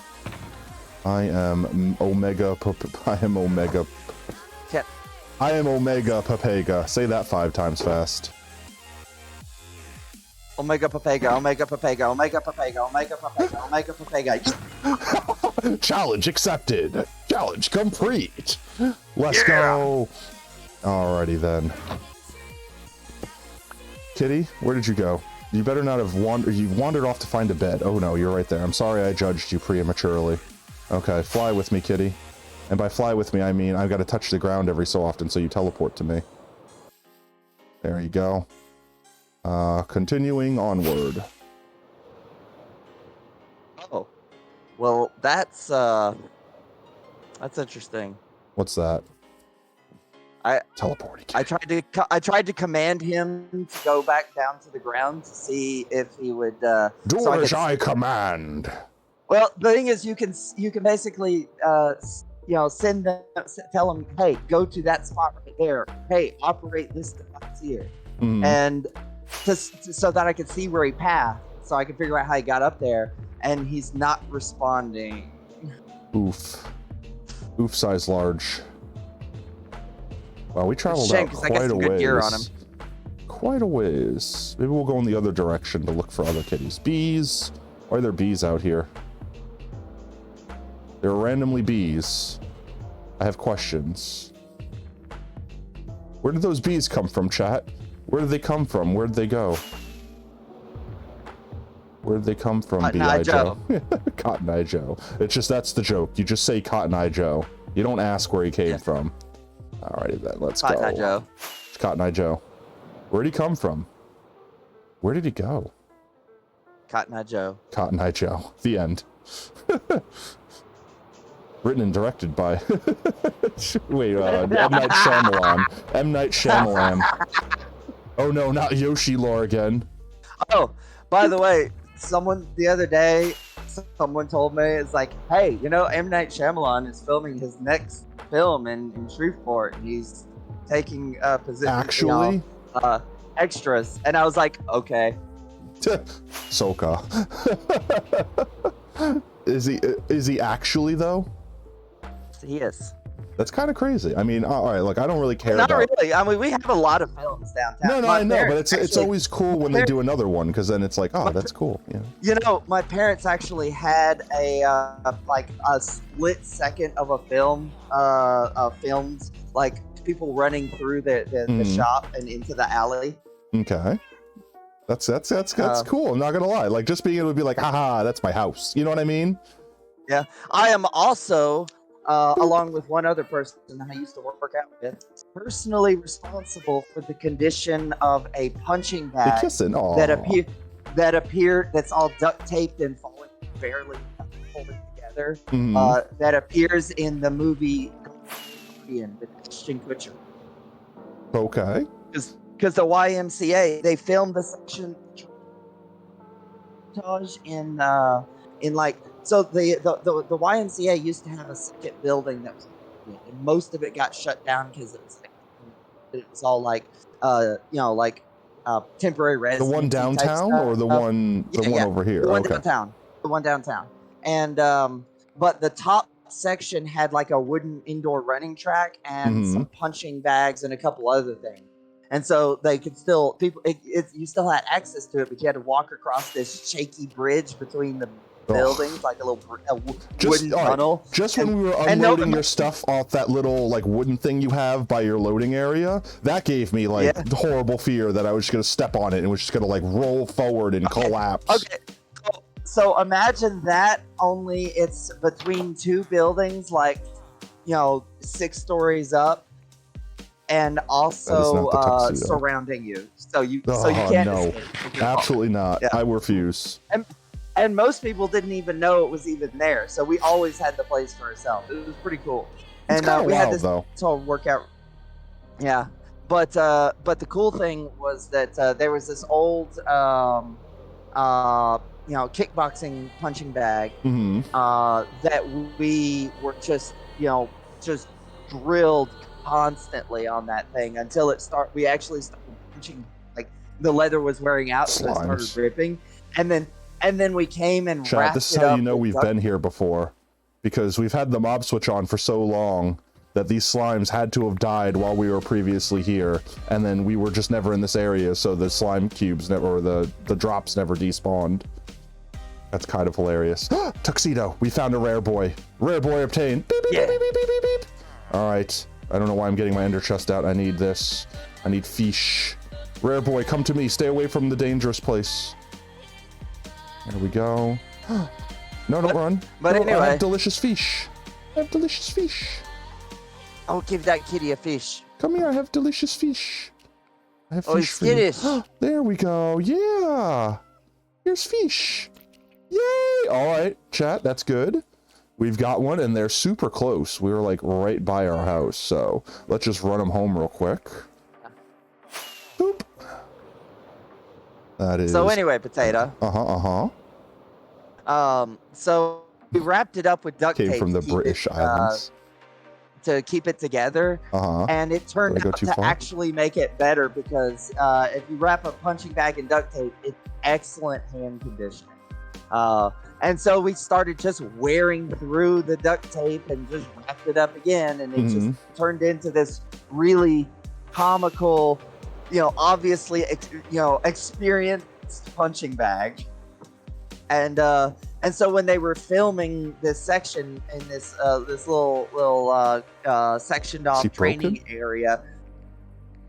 I am Omega. I am Omega. Cat. I am Omega Papega. Say that 5 times fast. Omega Papega, Omega Papega, Omega Papega, Omega Papega, Omega Papega. Challenge accepted. Challenge complete. Let's go. Alrighty then. Kitty, where did you go? You better not have wandered. You wandered off to find a bed. Oh no, you're right there. I'm sorry I judged you prematurely. Okay, fly with me, kitty. And by fly with me, I mean I've got to touch the ground every so often so you teleport to me. There you go. Continuing onward. Oh, well, that's interesting. What's that? Teleporting. I tried to command him to go back down to the ground to see if he would. Do so as I command. Well, the thing is, you can basically send them, tell them, hey, go to that spot right there. Hey, operate this device here, and so that I could see where he passed, so I could figure out how he got up there, and he's not responding. Oof. Oof size large. Wow, we traveled out quite a ways. Gear on him. Quite a ways. Maybe we'll go in the other direction to look for other kitties. Bees. Why are there bees out here? There are randomly bees. I have questions. Where did those bees come from, chat? Where did they come from? Where did they go? Where did they come from, Cotton Eye B.I. Joe? Cotton Eye Joe. It's just, that's the joke. You just say Cotton Eye Joe. You don't ask where he came from. Alrighty then, let's go. Cotton Eye Joe. It's Cotton Eye Joe. Where'd he come from? Where did he go? Cotton Eye Joe. Cotton Eye Joe. The end. Written and directed by wait, M. Night Shyamalan. M. Night Shyamalan. Oh no, not Yoshi lore again. Oh, by the way, someone the other day, someone told me, it's like, hey, you know, M. Night Shyamalan is filming his next film in Shreveport, and he's taking position, Actually? extras, and I was like, okay. Soka. Is he actually though? He is. That's kind of crazy. I mean, all right, look, I don't really care Not about. really. I mean, we have a lot of films downtown. No, My I know, but parents it's actually- always cool when they do another one because then it's like, oh, that's cool. Yeah. You know, my parents actually had like a split second of a film, filmed like people running through the shop and into the alley. Okay. That's cool. I'm not gonna lie. Like just being able to be like, haha, that's my house. You know what I mean? Yeah, I am also, along with one other person I used to work out with, personally responsible for the condition of a punching They're bag kissing. Oh. that appeared that's all duct taped and falling barely holding together. Mhm. That appears in the movie Guardian with Ashton Kutcher. Okay. Because the YMCA, they filmed the section in like, so the YMCA used to have a second building that was, and most of it got shut down because it was all like temporary The residency one type downtown stuff. or the one over here? The one Okay. downtown. The one downtown. And but the top section had like a wooden indoor running track and some punching bags and a couple other things. And so they could still you still had access to it, but you had to walk across this shaky bridge between the buildings, like a little wooden tunnel. Just when we were unloading your stuff off that little like wooden thing you have by your loading area, that gave me like horrible fear that I was just gonna step on it and it was just gonna like roll forward and collapse. Okay. So imagine that, only it's between two buildings, like 6 stories up, and also surrounding you. So you can't escape. Absolutely not. Yeah. I refuse. And most people didn't even know it was even there. So we always had the place to ourselves. It was pretty cool. It's And kinda we had wild, this though. whole workout. Yeah. But the cool thing was that there was this old kickboxing punching bag that we were just drilled constantly on that thing until we actually started punching, like the leather was wearing out, so it started ripping, and then we came and Chat, wrapped this is it how up you know with we've duct- been here before, because we've had the mob switch on for so long that these slimes had to have died while we were previously here, and then we were just never in this area, so the slime cubes never, or the drops never despawned. That's kind of hilarious. Tuxedo, we found a rare boy. Rare boy obtained. Beep, beep, Yeah. beep, beep, beep, beep, beep. All right, I don't know why I'm getting my ender chest out. I need this. I need fish. Rare boy, come to me. Stay away from the dangerous place. There we go. No, don't run. but No, I anyway. have delicious fish. I have delicious fish. I'll give that kitty a fish. Come here, I have delicious fish. I have Oh, fish he's for you. skittish. There we go. Yeah. Here's fish. Yay. All right, chat, that's good. We've got one, and they're super close. We were like right by our house, so let's just run them home real quick. Boop. That is. So anyway, Potato. So we wrapped it up with duct Came tape from the to keep British it, Islands. to keep it together. And it turned Did I go out too to far? actually make it better because if you wrap a punching bag in duct tape, it's excellent hand conditioning. And so we started just wearing through the duct tape and just wrapped it up again, and it just turned into this really comical, obviously, experienced punching bag. And so when they were filming this section in this little sectioned off he training broken? area,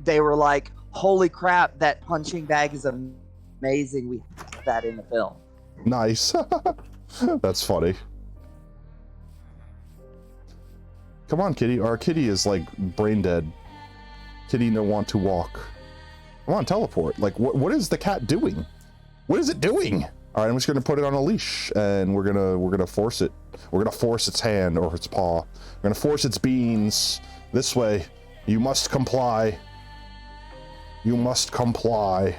they were like, holy crap, that punching bag is amazing. We have that in the film. Nice. That's funny. Come on, kitty. Our kitty is like brain dead. Kitty no want to walk. Come on, teleport. Like, what is the cat doing? What is it doing? All right, I'm just gonna put it on a leash, and we're gonna force it. We're gonna force its hand or its paw. We're gonna force its beans this way. You must comply. You must comply.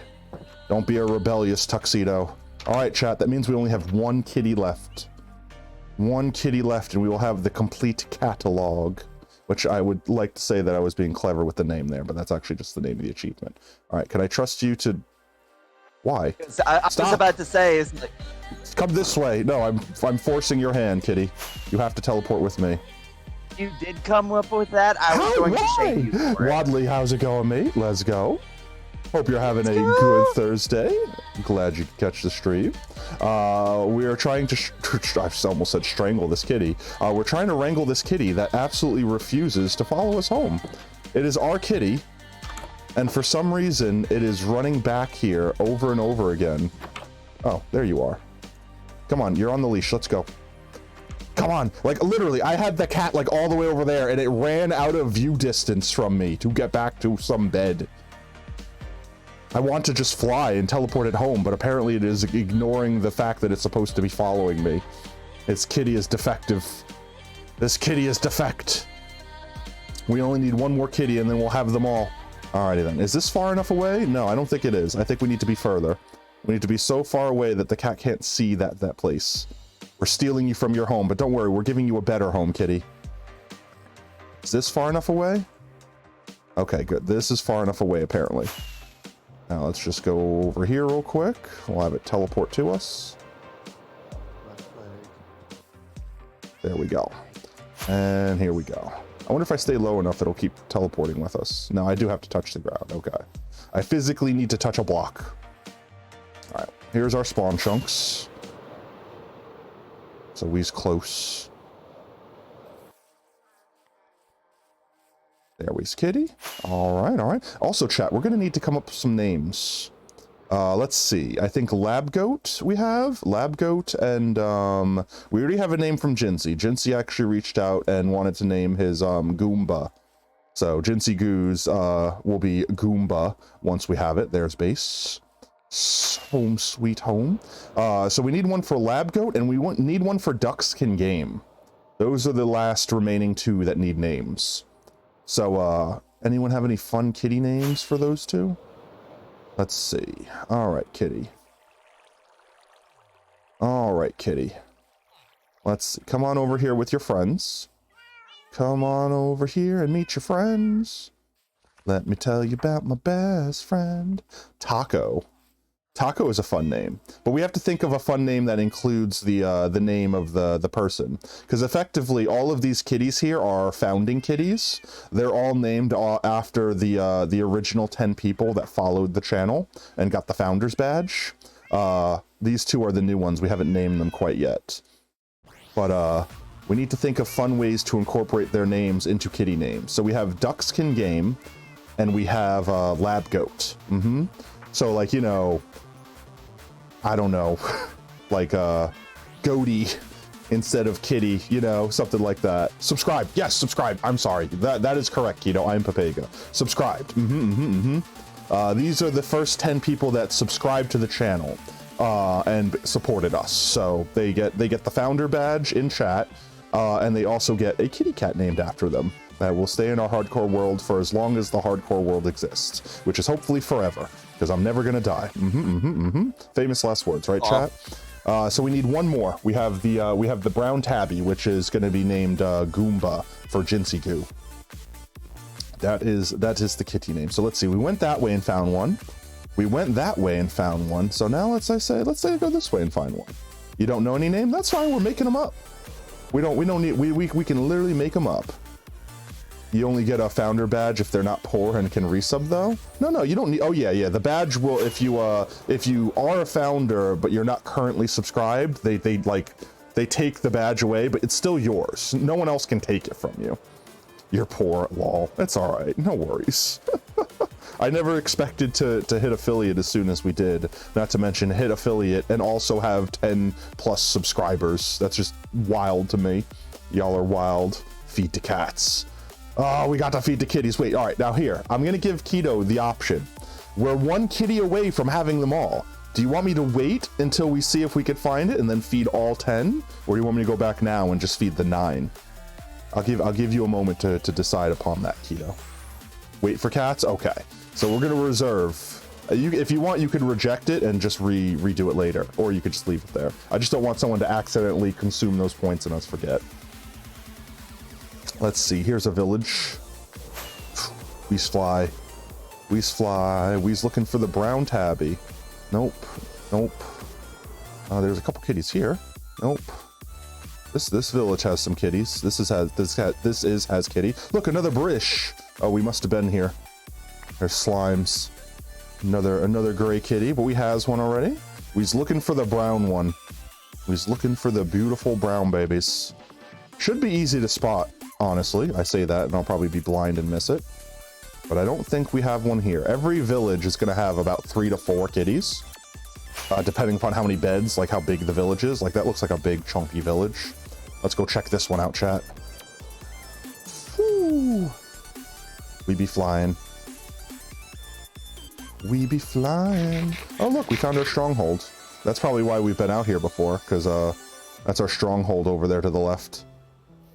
Don't be a rebellious tuxedo. All right, chat. That means we only have one kitty left. One kitty left, and we will have the complete catalog. Which I would like to say that I was being clever with the name there, but that's actually just the name of the achievement. All right, can I trust you to? Why? I was about to say, is like, come this way. No, I'm forcing your hand, kitty. You have to teleport with me. you did come up with that. I was going to shame you for it. Wadley, how's it going, mate? Let's go. Hope you're having a good Thursday. Glad you could catch the stream. We are trying to, I almost said strangle this kitty. We're trying to wrangle this kitty that absolutely refuses to follow us home. It is our kitty, and for some reason, it is running back here over and over again. Oh, there you are. Come on, you're on the leash. Let's go. Come on. Like, literally, I had the cat, like, all the way over there, and it ran out of view distance from me to get back to some bed. I want to just fly and teleport it home, but apparently it is ignoring the fact that it's supposed to be following me. This kitty is defective. This kitty is defect. We only need one more kitty and then we'll have them all. Alrighty then. Is this far enough away? No, I don't think it is. I think we need to be further. We need to be so far away that the cat can't see that place. We're stealing you from your home, but don't worry, we're giving you a better home, kitty. Is this far enough away? Okay, good. This is far enough away, apparently. Now let's just go over here real quick. We'll have it teleport to us. There we go. And here we go. I wonder if I stay low enough it'll keep teleporting with us. No, I do have to touch the ground. Okay. I physically need to touch a block. All right, here's our spawn chunks. So we's close. There we's kitty. All right, all right. Also, chat, we're gonna need to come up with some names. Let's see. I think Lab Goat we have. Lab Goat, and we already have a name from Jinsey. Jinsey actually reached out and wanted to name his Goomba. So Jinsey Goose will be Goomba once we have it. There's base. Home sweet home. So we need one for Lab Goat, and we need one for Duckskin Game. Those are the last remaining two that need names. So, anyone have any fun kitty names for those two? Let's see. All right, kitty. All right, kitty. Let's see. Come on over here with your friends. Come on over here and meet your friends. Let me tell you about my best friend. Taco. Taco is a fun name, but we have to think of a fun name that includes the name of the person, because effectively all of these kitties here are founding kitties. They're all named after the original 10 people that followed the channel and got the founders badge. These two are the new ones. We haven't named them quite yet, but we need to think of fun ways to incorporate their names into kitty names. So we have Duckskin Game, and we have Lab Goat. So, like, you know, I don't know, like Goaty instead of Kitty, you know, something like that. Subscribe. Yes, subscribe. I'm sorry. That is correct, Keto. I'm Papega. Subscribed. These are the first 10 people that subscribed to the channel and supported us. So they get the founder badge in chat, and they also get a kitty cat named after them that will stay in our hardcore world for as long as the hardcore world exists, which is hopefully forever, because I'm never gonna die. Famous last words, right, chat? So we need one more. We have the brown tabby, which is gonna be named Goomba for Jinsey Goo. That is the kitty name. So let's see. We went that way and found one. We went that way and found one. So now let's say I go this way and find one. You don't know any name? That's fine. We're making them up. We can literally make them up. You only get a founder badge if they're not poor and can resub though. No, you don't need. Oh yeah. The badge will, if you are a founder but you're not currently subscribed, they take the badge away, but it's still yours. No one else can take it from you. You're poor, lol. It's all right. No worries. I never expected to hit affiliate as soon as we did. Not to mention hit affiliate and also have 10 plus subscribers. That's just wild to me. Y'all are wild. Feed the cats. Oh, we got to feed the kitties. Wait, all right, now here. I'm gonna give Keto the option. We're one kitty away from having them all. Do you want me to wait until we see if we could find it and then feed all 10? Or do you want me to go back now and just feed the 9? I'll give you a moment to decide upon that, Keto. Wait for cats? Okay. So we're gonna reserve. If you want, you could reject it and just redo it later, or you could just leave it there. I just don't want someone to accidentally consume those points and us forget. Let's see, here's a village. We's fly. We's fly. We's looking for the brown tabby. Nope. Nope. There's a couple kitties here. Nope. This village has some kitties. This has kitty. Look, another Brish. Oh, we must have been here. There's slimes. Another gray kitty, but we has one already. We's looking for the brown one. We's looking for the beautiful brown babies. Should be easy to spot, honestly. I say that and I'll probably be blind and miss it. But I don't think we have one here. Every village is going to have about 3 to 4 kitties. Depending upon how many beds, like how big the village is. Like that looks like a big chunky village. Let's go check this one out, chat. Woo. We be flying. We be flying. Oh look, we found our stronghold. That's probably why we've been out here before, because that's our stronghold over there to the left.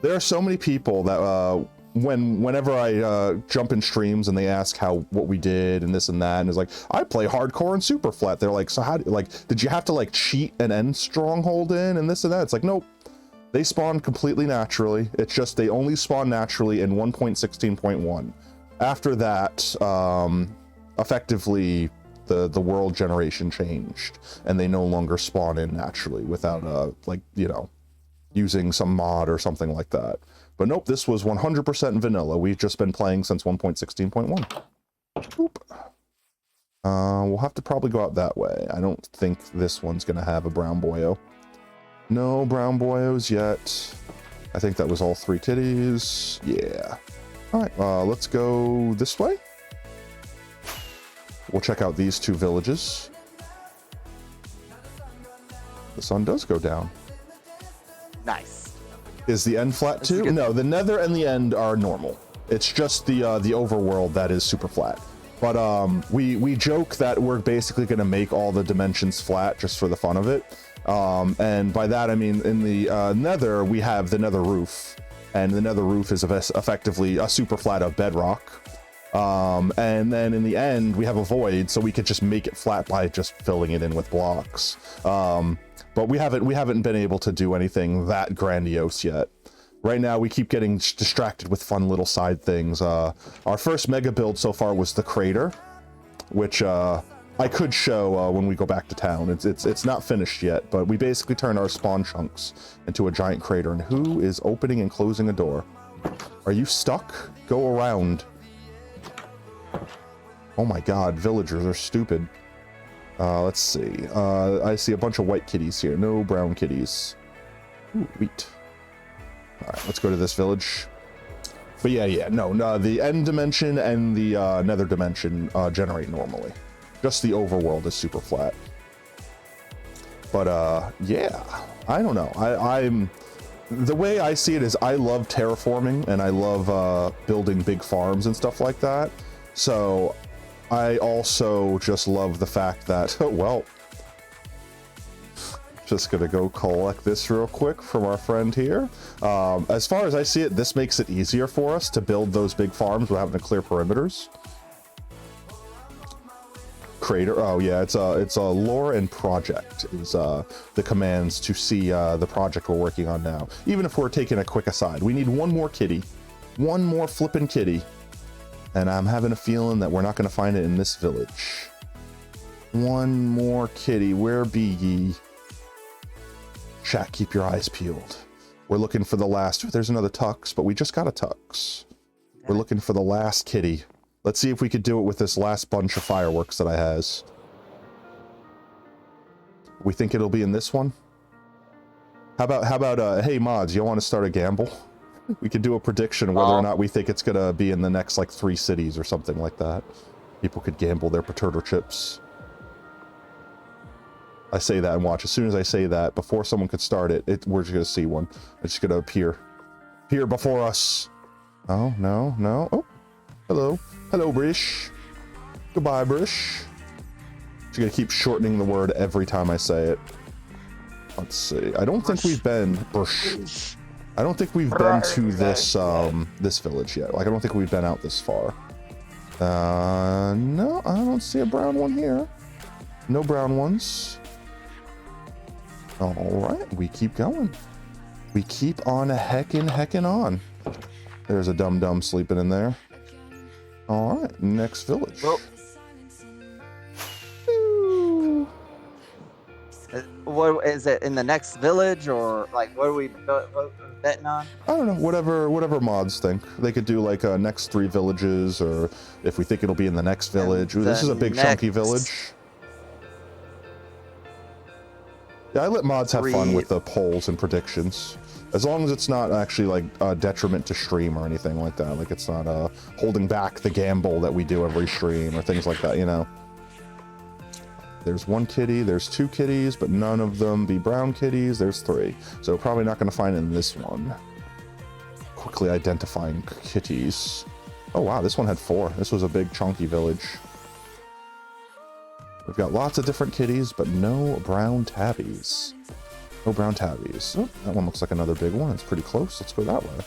There are so many people that whenever I jump in streams and they ask what we did and this and that, and it's like, I play hardcore and Superflat. They're like, so how did you have to like cheat and end stronghold in and this and that? It's like, nope. They spawn completely naturally. It's just they only spawn naturally in 1.16.1. After that, effectively the world generation changed and they no longer spawn in naturally without like, you know, using some mod or something like that. But nope, this was 100% vanilla. We've just been playing since 1.16.1. We'll have to probably go out that way. I don't think this one's gonna have a brown boyo. No brown boyos yet. I think that was all 3 kitties. Yeah. All right, let's go this way. We'll check out these 2 villages. The sun does go down. Nice. Is the end flat too? No, the nether and the end are normal. It's just the overworld that is super flat. But we joke that we're basically going to make all the dimensions flat just for the fun of it. And by that I mean in the nether we have the nether roof, and the nether roof is effectively a super flat of bedrock. And then in the end we have a void, so we could just make it flat by just filling it in with blocks. But we haven't been able to do anything that grandiose yet. Right now we keep getting distracted with fun little side things. Our first mega build so far was the crater, which I could show when we go back to town. It's not finished yet, but we basically turn our spawn chunks into a giant crater. And who is opening and closing a door? Are you stuck? Go around. Oh my god, villagers are stupid. Let's see. I see a bunch of white kitties here. No brown kitties. Ooh, wheat. Alright, let's go to this village. But yeah, no, the end dimension and the nether dimension generate normally. Just the overworld is super flat. But yeah, I don't know. I'm the way I see it is I love terraforming and I love building big farms and stuff like that. So I also just love the fact that, well, just gonna go collect this real quick from our friend here. As far as I see it, this makes it easier for us to build those big farms without having to clear perimeters. Crater, oh yeah, it's a lore and project is the commands to see the project we're working on now. Even if we're taking a quick aside, we need one more kitty, one more flippin' kitty. And I'm having a feeling that we're not going to find it in this village. One more kitty. Where be ye? Chat, keep your eyes peeled. We're looking for the last. There's another tux, but we just got a tux. We're looking for the last kitty. Let's see if we could do it with this last bunch of fireworks that I has. We think it'll be in this one? How about hey mods, you want to start a gamble? We could do a prediction whether or not we think it's gonna be in the next like 3 cities or something like that. People could gamble their potato chips. I say that and watch. As soon as I say that, before someone could start it, we're just gonna see one. It's just gonna appear before us. Oh no, no. Oh, hello, hello, Brish. Goodbye, Brish. Just gonna keep shortening the word every time I say it. Let's see. I don't think we've been. Brish. I don't think we've been to this this village yet. Like I don't think we've been out this far. No, I don't see a brown one here. No brown ones. All right, we keep going. We keep on heckin' on. There's a dum-dum sleeping in there. All right, next village. Well, what is it in the next village, or like what are we betting on? I don't know, whatever mods think. They could do like next 3 villages, or if we think it'll be in the next village. Ooh, this is a big chunky village. Yeah, I let mods have fun with the polls and predictions. As long as it's not actually like a detriment to stream or anything like that. Like it's not holding back the gamble that we do every stream or things like that, you know. There's 1 kitty, there's 2 kitties, but none of them be brown kitties. There's 3. So probably not gonna find it in this one. Quickly identifying kitties. Oh wow, this one had 4. This was a big chunky village. We've got lots of different kitties, but no brown tabbies. No brown tabbies. Oh, that one looks like another big one. It's pretty close. Let's go that way.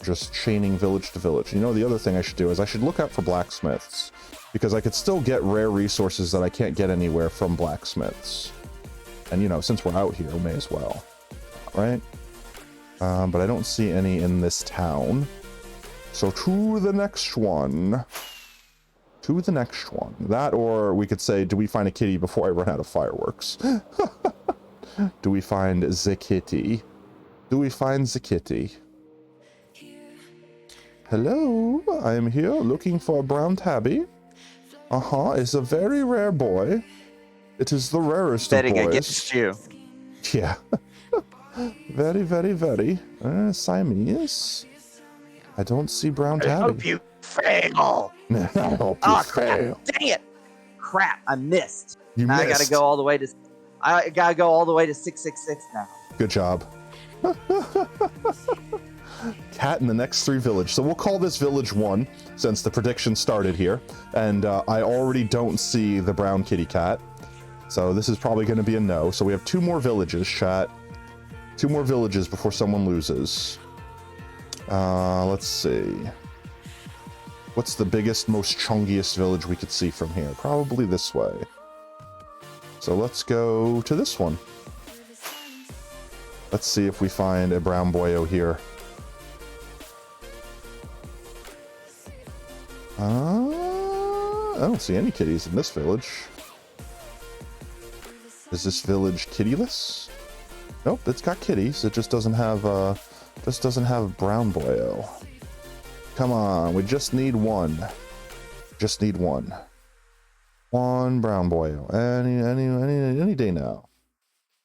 Just chaining village to village. You know, the other thing I should do is I should look out for blacksmiths, because I could still get rare resources that I can't get anywhere from blacksmiths. And, you know, since we're out here, we may as well. Right? But I don't see any in this town. So to the next one. To the next one. That, or we could say, do we find a kitty before I run out of fireworks? Do we find the kitty? Do we find the kitty? Hello, I am here looking for a brown tabby. It's a very rare boy. It is the rarest of boys. Betting against you. Yeah. Very, very, very. Siamese. I don't see brown tabby. I hope you fail. I hope you fail. Dang it! Crap, I missed. You now missed. I gotta go all the way to. I gotta go all the way to 666 now. Good job. Cat in the next 3 village. So we'll call this village 1 since the prediction started here. And I already don't see the brown kitty cat. So this is probably going to be a no. So we have 2 more villages, chat. 2 more villages before someone loses. Let's see. What's the biggest, most chungiest village we could see from here? Probably this way. So let's go to this one. Let's see if we find a brown boyo here. I don't see any kitties in this village. Is this village kittyless? Nope, it's got kitties. It just doesn't have brown boyo. Come on, we just need 1. Just need 1. 1 brown boyo. Any day now.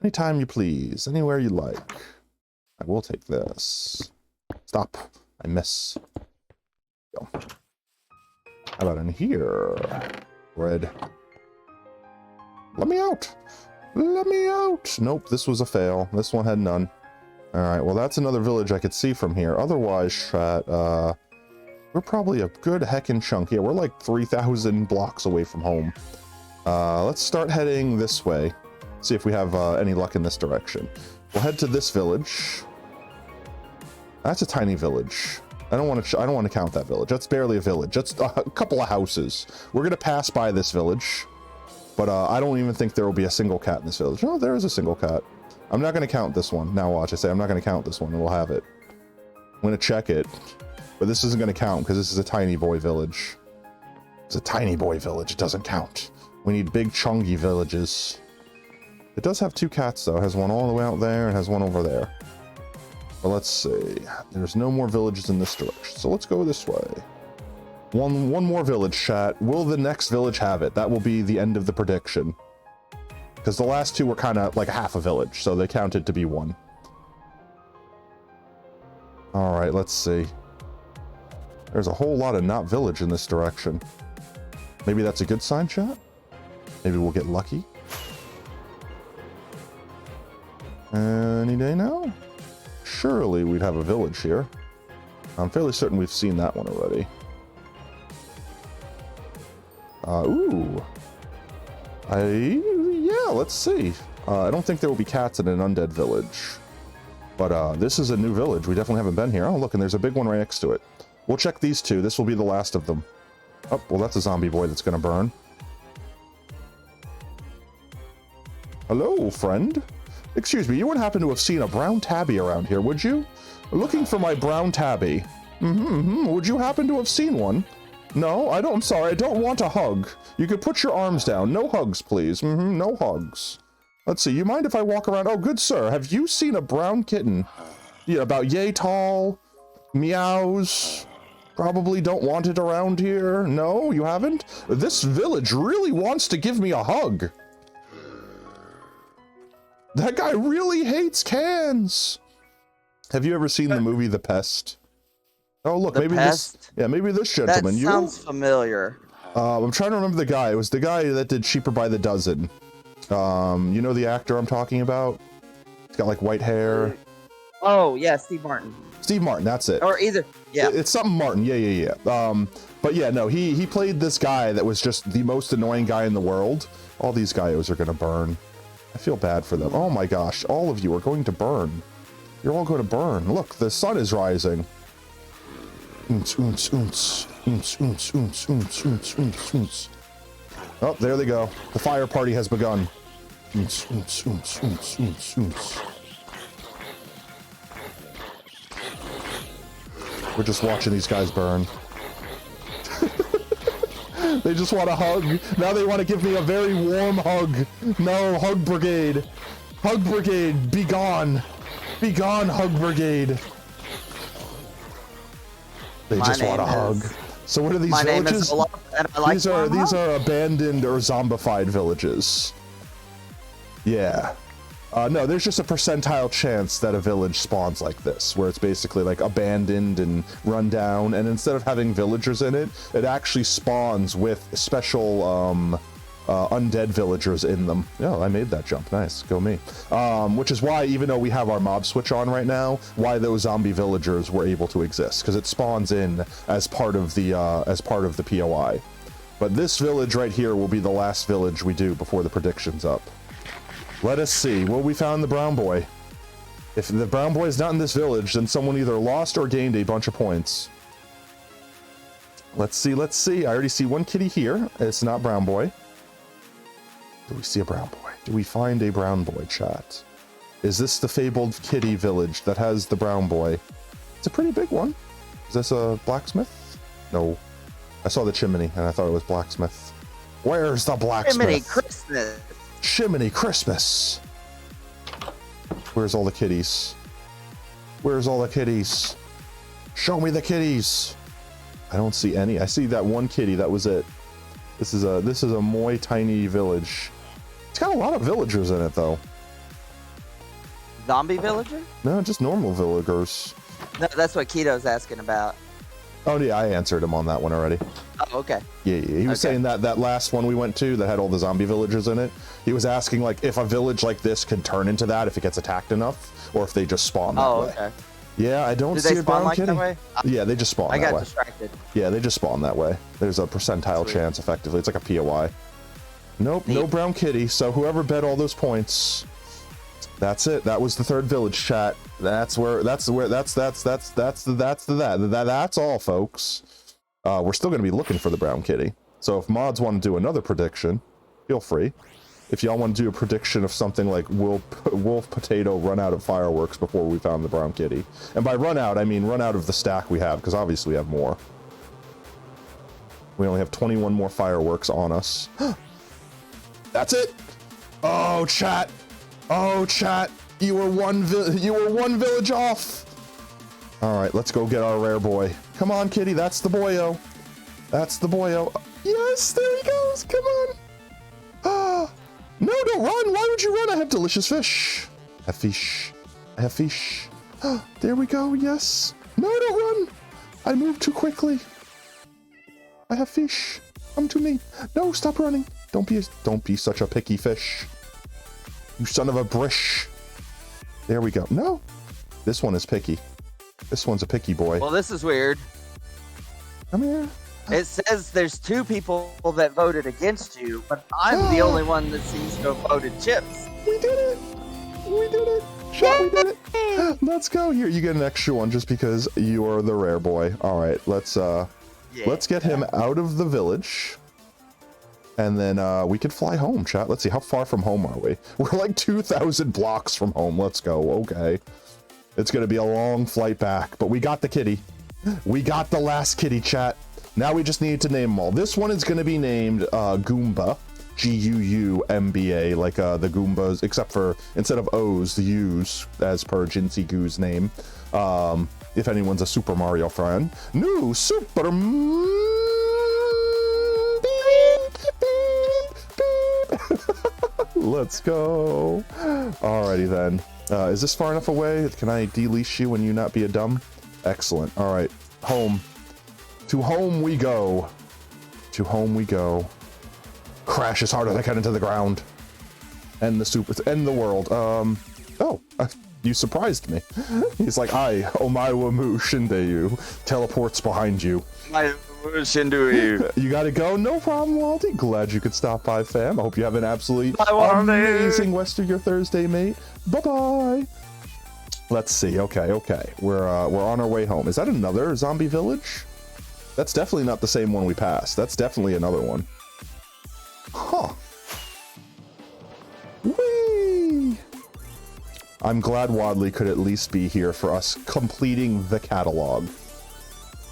Anytime you please. Anywhere you like. I will take this. Stop. I miss. Go. How about in here? Red. Let me out. Let me out. Nope, this was a fail. This one had none. Alright, well that's another village I could see from here. Otherwise, chat, we're probably a good heckin' chunk. Yeah, we're like 3,000 blocks away from home. Let's start heading this way. See if we have any luck in this direction. We'll head to this village. That's a tiny village. I don't want to count that village. That's barely a village. That's a couple of houses. We're gonna pass by this village, but I don't even think there will be a single cat in this village. No, there is a single cat. I'm not gonna count this one. Now watch, I say I'm not gonna count this one, and we'll have it. I'm gonna check it, but this isn't gonna count because this is a tiny boy village. It's a tiny boy village. It doesn't count. We need big chungy villages. It does have 2 cats though. It has one all the way out there and has one over there. But let's see. There's no more villages in this direction, so let's go this way. One more village, chat. Will the next village have it? That will be the end of the prediction. Because the last 2 were kind of like half a village, so they counted to be 1. All right, let's see. There's a whole lot of not village in this direction. Maybe that's a good sign, chat? Maybe we'll get lucky. Any day now? Surely we'd have a village here. I'm fairly certain we've seen that one already. Ooh. Yeah, let's see. I don't think there will be cats in an undead village. But this is a new village. We definitely haven't been here. Oh, look, and there's a big one right next to it. We'll check these two. This will be the last of them. Oh, well, that's a zombie boy that's gonna burn. Hello, friend. Excuse me, you wouldn't happen to have seen a brown tabby around here, would you? Looking for my brown tabby. Would you happen to have seen one? No, I don't. I'm sorry, I don't want a hug. You could put your arms down. No hugs, please. No hugs. Let's see, you mind if I walk around? Oh, good sir, have you seen a brown kitten? Yeah, about yay tall, meows. Probably don't want it around here. No, you haven't? This village really wants to give me a hug. That guy really hates cans. Have you ever seen the movie The Pest? Oh, look, maybe this. Yeah, maybe this gentleman. That sounds familiar. I'm trying to remember the guy. It was the guy that did Cheaper by the Dozen. You know the actor I'm talking about? He's got like white hair. Oh yeah, Steve Martin. Steve Martin, that's it. Or either, yeah. It's something Martin. Yeah. But yeah, no, he played this guy that was just the most annoying guy in the world. All these guys are gonna burn. I feel bad for them. Oh my gosh, all of you are going to burn. You're all going to burn. Look, the sun is rising. Oh, there they go. The fire party has begun. We're just watching these guys burn. They just want a hug. Now they want to give me a very warm hug. No, hug brigade. Hug brigade, be gone. Be gone, hug brigade. They just want a hug. So what are these my villages? name is Olaf, and I like these are abandoned or zombified villages. Yeah. No, there's just a percentile chance that a village spawns like this, where it's basically like abandoned and run down, and instead of having villagers in it, it actually spawns with special undead villagers in them. Yeah, I made that jump. Nice, go me. Which is why, even though we have our mob switch on right now, why those zombie villagers were able to exist, because it spawns in as part of the POI. But this village right here will be the last village we do before the prediction's up. Let us see. Well, we found the brown boy. If the brown boy is not in this village, then someone either lost or gained a bunch of points. Let's see, let's see. I already see one kitty here. It's not brown boy. Do we see a brown boy? Do we find a brown boy, chat? Is this the fabled kitty village that has the brown boy? It's a pretty big one. Is this a blacksmith? No. I saw the chimney and I thought it was blacksmith. Where's the blacksmith? Chimney Christmas. Chimney Christmas. Where's all the kitties? Where's all the kitties? Show me the kitties. I don't see any. I see that one kitty. That was it. This is a moy tiny village. It's got a lot of villagers in it though. Zombie villager? No, just normal villagers. No, that's what Keto's asking about. Oh yeah, I answered him on that one already. Oh, okay. Yeah. He was saying that last one we went to that had all the zombie villagers in it. He was asking like if a village like this can turn into that if it gets attacked enough, or if they just spawn that way. Okay. Yeah, I don't Do see they a spawn brown like kitty. that way? Yeah, they just spawn I that got way. distracted. Yeah, they just spawn that way. There's a percentile Sweet. chance, effectively. It's like a POI. Nope, no brown kitty. So whoever bet all those points, that's it. That was the third village, chat. That's all, folks. We're still gonna be looking for the brown kitty. So if mods want to do another prediction, feel free. If y'all want to do a prediction of something like Wolf Potato run out of fireworks before we found the brown kitty. And by run out, I mean run out of the stack we have, because obviously we have more. We only have 21 more fireworks on us. That's it. Oh, chat. Oh, chat. You were one village off. All right, let's go get our rare boy. Come on, kitty. That's the boyo. That's the boyo. Yes, there he goes. Come on. Ah. No, don't run. Why would you run? I have delicious fish. I have fish. I have fish. There we go. Yes. No, don't run. I moved too quickly. I have fish. Come to me. No, stop running. Don't be such a picky fish. You son of a brish. There we go. No, this one is picky. This one's a picky boy. Well, this is weird. Come here. It says there's 2 people that voted against you, but I'm the only one that seems to have voted Chips. We did it. We did it. Chat, we did it. Let's go. Here, you get an extra one just because you are the rare boy. All right, let's get him out of the village. And then we could fly home, chat. Let's see, how far from home are we? We're like 2,000 blocks from home. Let's go. Okay. It's going to be a long flight back, but we got the kitty. We got the last kitty, chat. Now we just need to name them all. This one is going to be named Goomba. G-U-U-M-B-A, like the Goombas, except for instead of O's, the U's, as per Jinsey Goo's name. If anyone's a Super Mario fan. New Super... Let's go. Alrighty then. Is this far enough away? Can I de-leash you and you not be a dumb? Excellent. Alright. Home. To home we go. To home we go. Crash as hard as I can into the ground. End the world. You surprised me. He's like, I, Omaiwa Mu Shindeyu, teleports behind you. You gotta go? No problem, Waldy. Glad you could stop by, fam. I hope you have an absolutely amazing rest of your Thursday, mate. Bye-bye. Let's see. Okay. We're on our way home. Is that another zombie village? That's definitely not the same one we passed. That's definitely another one. Huh. Whee! I'm glad Wadley could at least be here for us completing the catalog.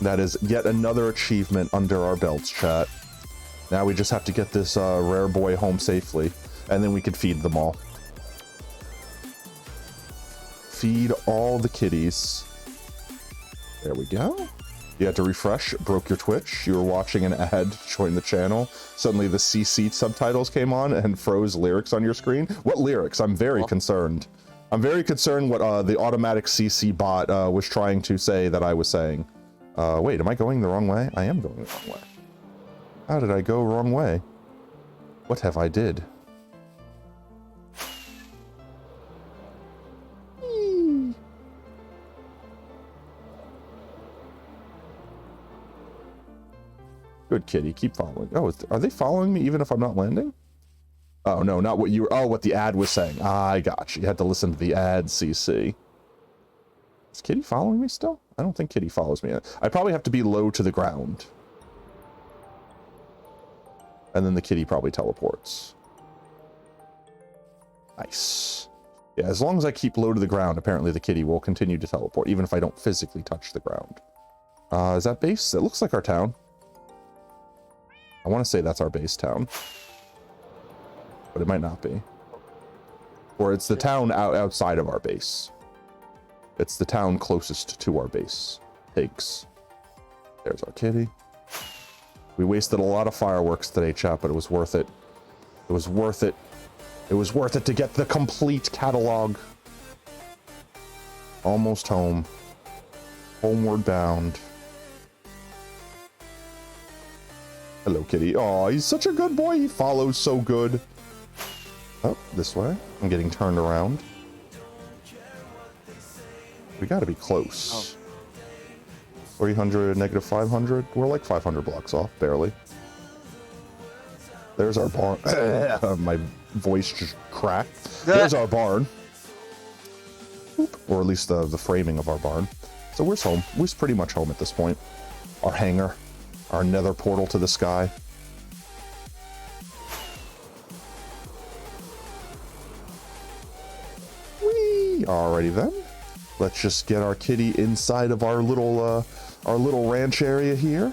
That is yet another achievement under our belts, chat. Now we just have to get this rare boy home safely, and then we can feed them all. Feed all the kitties. There we go. You had to refresh, broke your Twitch, you were watching an ad, joined the channel, suddenly the CC subtitles came on and froze lyrics on your screen. What lyrics? I'm very concerned. I'm very concerned what the automatic CC bot was trying to say that I was saying. Wait, am I going the wrong way? I am going the wrong way. How did I go wrong way? What have I did? Good kitty, keep following. Oh, are they following me even if I'm not landing? Oh, no, not what you were... Oh, what the ad was saying. I got you. You had to listen to the ad, CC. Is Kitty following me still? I don't think Kitty follows me. I probably have to be low to the ground. And then the kitty probably teleports. Nice. Yeah, as long as I keep low to the ground, apparently the kitty will continue to teleport, even if I don't physically touch the ground. Is that base? It looks like our town. I want to say that's our base town. But it might not be. Or it's the town outside of our base. It's the town closest to our base. Pigs. There's our kitty. We wasted a lot of fireworks today, chat, but it was worth it. It was worth it. It was worth it to get the complete catalog. Almost home. Homeward bound. Hello, kitty. Oh, he's such a good boy. He follows so good. Oh, this way. I'm getting turned around. We gotta be close. 300, negative 500. We're like 500 blocks off, barely. There's our barn. My voice just cracked. There's our barn. Or at least the framing of our barn. So where's home? We're pretty much home at this point. Our hangar. Our nether portal to the sky. Whee! Alrighty then. Let's just get our kitty inside of our little ranch area here.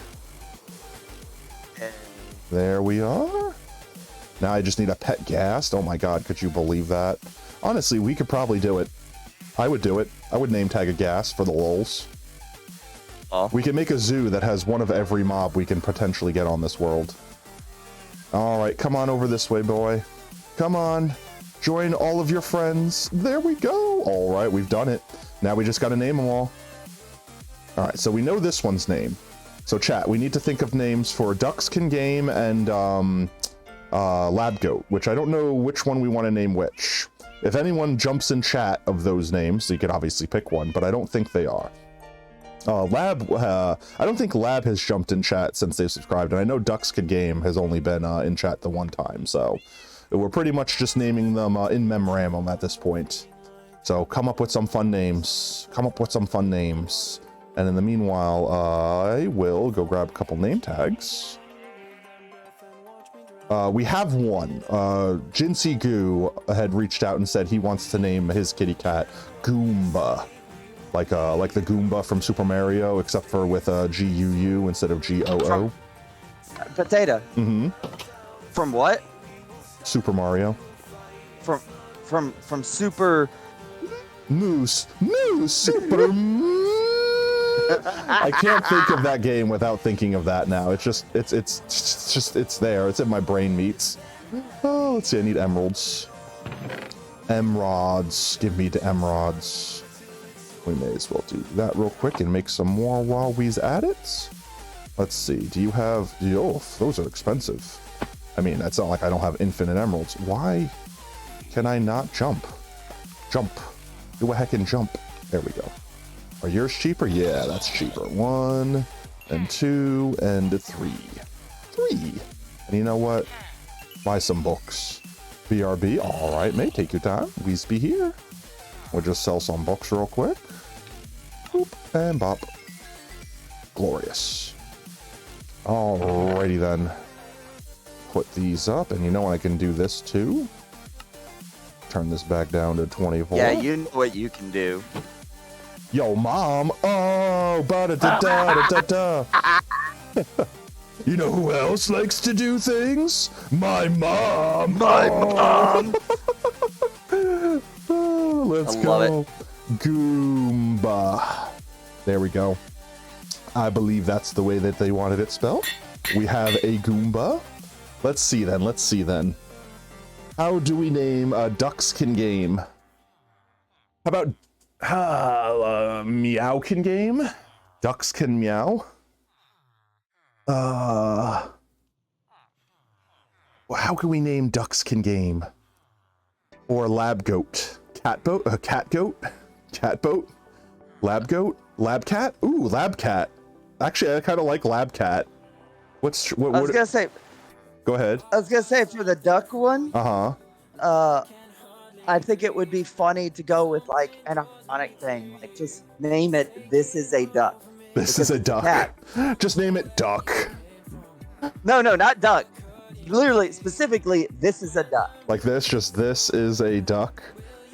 There we are. Now I just need a pet ghast. Oh my god, could you believe that? Honestly, we could probably do it. I would do it. I would name tag a ghast for the lulz. Oh. We can make a zoo that has one of every mob we can potentially get on this world. Alright, come on over this way, boy. Come on. Join all of your friends. There we go. Alright, we've done it. Now we just gotta name them all. All right, so we know this one's name. So chat, we need to think of names for Duckskin Game and Lab Goat, which I don't know which one we want to name which. If anyone jumps in chat of those names, you could obviously pick one, but I don't think they are. I don't think Lab has jumped in chat since they've subscribed, and I know Duckskin Game has only been in chat the one time, so we're pretty much just naming them in memorandum at this point. So come up with some fun names. Come up with some fun names. And in the meanwhile, I will go grab a couple name tags. We have one. Jinsey Goo had reached out and said he wants to name his kitty cat Goomba. Like the Goomba from Super Mario, except for with G-U-U instead of G-O-O. Potato. Mm-hmm. From what? Super Mario. From Super... Super. I can't think of that game without thinking of that now. It's there. It's in my brain meats. Oh, let's see. I need emeralds. Emeralds. Give me the emeralds. We may as well do that real quick and make some more while we's at it. Let's see. Do you have? Oh, those are expensive. I mean, it's not like I don't have infinite emeralds. Why can I not jump? Jump. Do a heckin' jump. There we go. Are yours cheaper? Yeah, that's cheaper. 1 and 2 and 3. 3. And you know what? Buy some books. BRB. All right, mate. Take your time. We's be here. We'll just sell some books real quick. Boop and bop. Glorious. Alrighty then. Put these up, and you know I can do this too. Turn this back down to 24. Yeah, you know what you can do. Yo, mom. Oh, ba-da-da-da-da-da-da. You know who else likes to do things? My mom. My mom. Oh, let's I go. love Goomba. There we go. I believe that's the way that they wanted it spelled. We have a Goomba. Let's see then. How do we name a Duckskin Game? How about Meowkin Game? Duckskin Meow? How can we name Duckskin Game? Or Lab Goat? Cat Boat? Cat Goat? Cat Boat? Lab Goat? Lab Cat? Ooh, Lab Cat. Actually, I kind of like Lab Cat. I was gonna say. Go ahead. I was gonna say for the duck one. Uh-huh. I think it would be funny to go with like an ironic thing, like just name it "This is a duck." This is a duck. Just name it Duck. No, not duck. Literally, specifically, this is a duck. Like this, just this is a duck.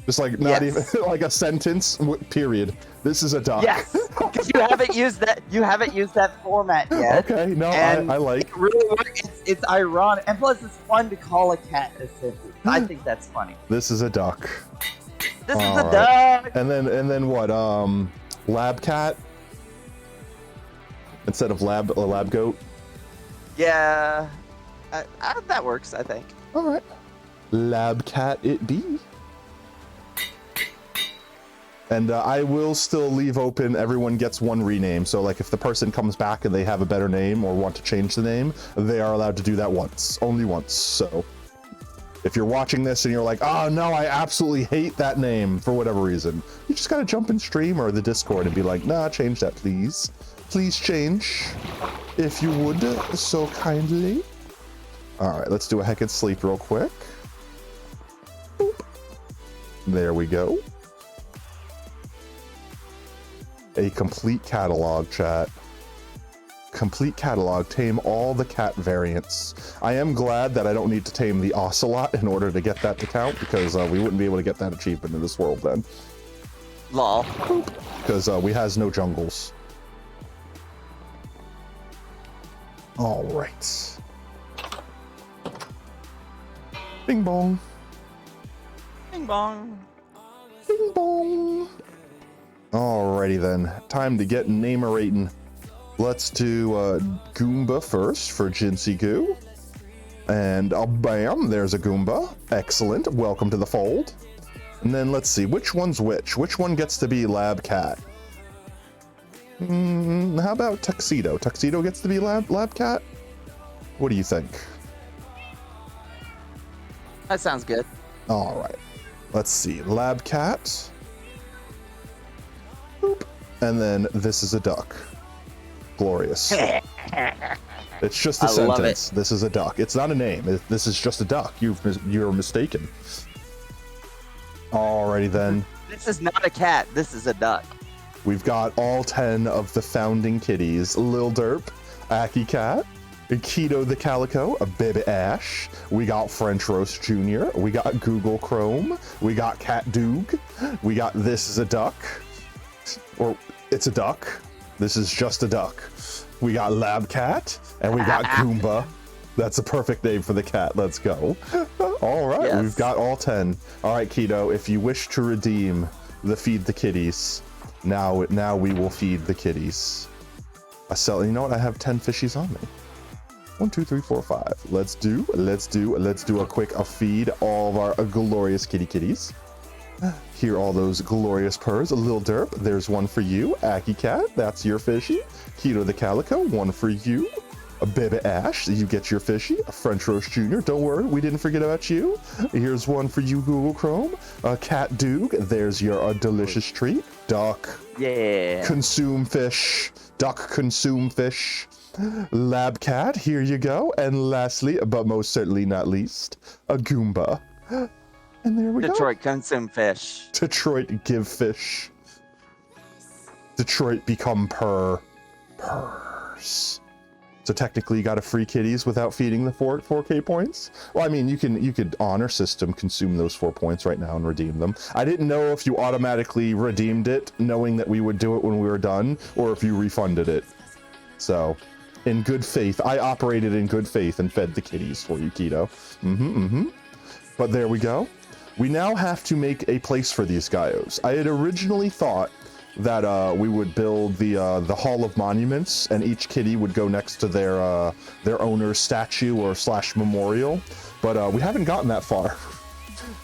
Just like not even like a sentence. Period. This is a duck. Yes, because you haven't used that. You haven't used that format yet. Okay, no, and I like. It really works. It's ironic, and plus it's fun to call a cat a sentence. I think that's funny. This is a duck. This is a duck. And then what? Lab Cat instead of lab goat. Yeah, that works. I think. All right. Lab Cat it be. And I will still leave open, everyone gets one rename. So like if the person comes back and they have a better name or want to change the name, they are allowed to do that once, only once. So if you're watching this and you're like, oh no, I absolutely hate that name for whatever reason, you just gotta jump in stream or the Discord and be like, nah, change that please. Please change, if you would, so kindly. All right, let's do a heckin' sleep real quick. Boop. There we go. A complete catalog, chat. Complete catalog. Tame all the cat variants. I am glad that I don't need to tame the ocelot in order to get that to count, because we wouldn't be able to get that achievement in this world then. Lol. Because we has no jungles. All right. Bing bong. Bing bong. Bing bong. Alrighty then, time to get namerating. Let's do Goomba first for Jinsey Goo. And bam, there's a Goomba. Excellent, welcome to the fold. And then let's see, which one's which? Which one gets to be Lab Cat? How about Tuxedo? Tuxedo gets to be lab cat? What do you think? That sounds good. All right. Let's see. Lab cat. Boop. And then this is a duck. Glorious. It's just a I love sentence. This is a duck. It's not a name. This is just a duck. You're mistaken. Alrighty then. This is not a cat. This is a duck. We've got all 10 of the founding kitties. Lil Derp, Aki Cat, Keto the Calico, a Baby Ash. We got French Roast Jr. We got Google Chrome. We got Cat Doog. We got This is a Duck. Or it's a duck. This is just a duck. We got Lab Cat, and we got Goomba. That's a perfect name for the cat. Let's go. All right, Yes. We've got all 10. All right, Keto, if you wish to redeem the Feed the Kitties, now we will feed the kitties. You know what? I have 10 fishies on me. 1, 2, 3, 4, 5. Let's do a quick feed all of our glorious kitties. Hear all those glorious purrs. A Lil Derp, there's one for you. Aki Cat, that's your fishy. Keto the Calico, one for you. A Baby Ash, you get your fishy. A French Roast Jr., don't worry, we didn't forget about you. Here's one for you, Google Chrome. A Cat Doog, there's your delicious treat. Duck, Yeah. consume fish. Duck, consume fish. Lab Cat, here you go. And lastly, but most certainly not least, a Goomba. And there we go. Detroit consume fish. Detroit give fish. Detroit become purrs. So technically you got a free kitties without feeding the 4K points? Well, I mean, you could honor system consume those 4 points right now and redeem them. I didn't know if you automatically redeemed it knowing that we would do it when we were done, or if you refunded it. So, in good faith, I operated in good faith and fed the kitties for you, Keto. But there we go. We now have to make a place for these Gaios. I had originally thought that we would build the Hall of Monuments, and each kitty would go next to their owner's statue or / memorial, but we haven't gotten that far.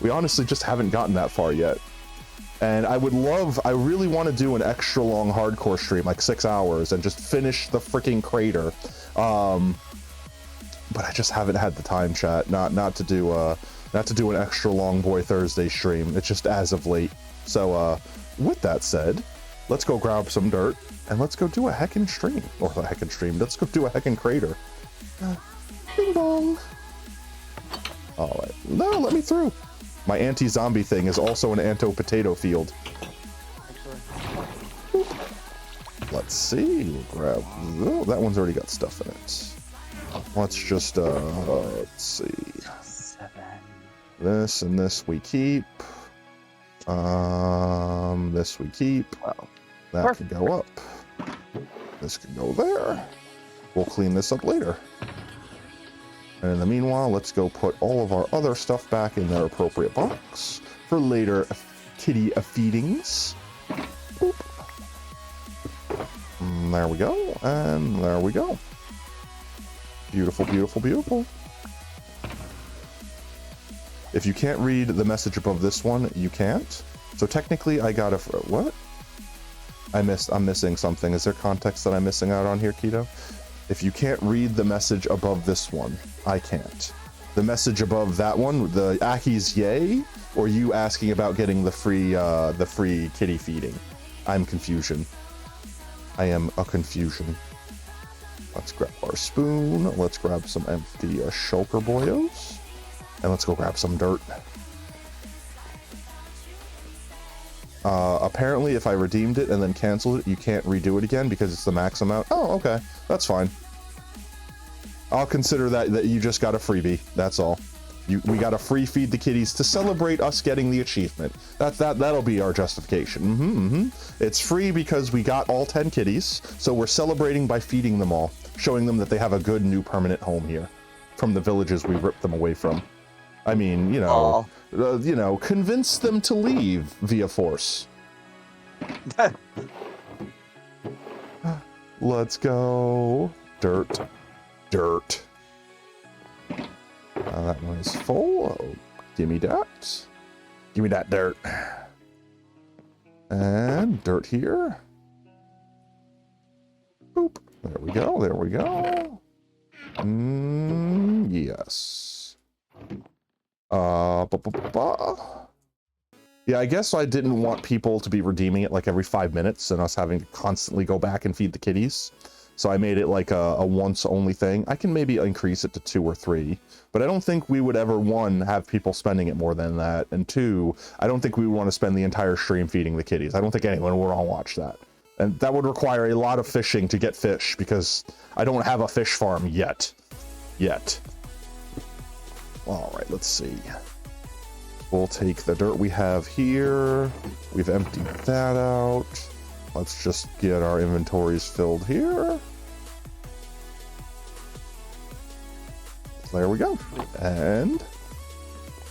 We honestly just haven't gotten that far yet. And I really want to do an extra long hardcore stream, like 6 hours, and just finish the freaking crater. But I just haven't had the time, chat, not to do an extra long boy Thursday stream. It's just as of late. So with that said, let's go grab some dirt and let's go do a heckin' stream. Or a heckin' stream. Let's go do a heckin' crater. Bing bong. Alright. No, let me through. My anti-zombie thing is also an anto-potato field. Let's see. We'll grab. Oh, that one's already got stuff in it. Let's just let's see. 7. This and this we keep. This we keep. That Perfect. can go up. This can go there. We'll clean this up later. And in the meanwhile, let's go put all of our other stuff back in their appropriate box for later kitty feedings. Boop. And there we go. And there we go. Beautiful, beautiful, beautiful. If you can't read the message above this one, you can't. So technically I gotta, what? I'm missing something. Is there context that I'm missing out on here, Keto? If you can't read the message above this one, I can't. The message above that one, the Aki's yay, or you asking about getting the free kitty feeding? I'm confusion. I am a confusion. Let's grab our spoon. Let's grab some empty shulker boyos. And let's go grab some dirt. Apparently, if I redeemed it and then canceled it, you can't redo it again because it's the max amount. Oh, okay. That's fine. I'll consider that you just got a freebie. That's all. We got a free feed the kitties to celebrate us getting the achievement. That'll be our justification. It's free because we got all 10 kitties, so we're celebrating by feeding them all, showing them that they have a good new permanent home here from the villages we ripped them away from. I mean, convince them to leave via force. Let's go. Dirt. That one is full. Oh, give me that. Give me that dirt. And dirt here. There we go. There we go. Yes. Yeah, I guess I didn't want people to be redeeming it like every 5 minutes and us having to constantly go back and feed the kitties. So I made it like a once only thing. I can maybe increase it to 2 or 3, but I don't think we would ever, 1, have people spending it more than that, and 2, I don't think we would want to spend the entire stream feeding the kitties. I don't think anyone would all watch that. And that would require a lot of fishing to get fish, because I don't have a fish farm yet. All right, let's see. We'll take the dirt we have here. We've emptied that out. Let's just get our inventories filled here. There we go. And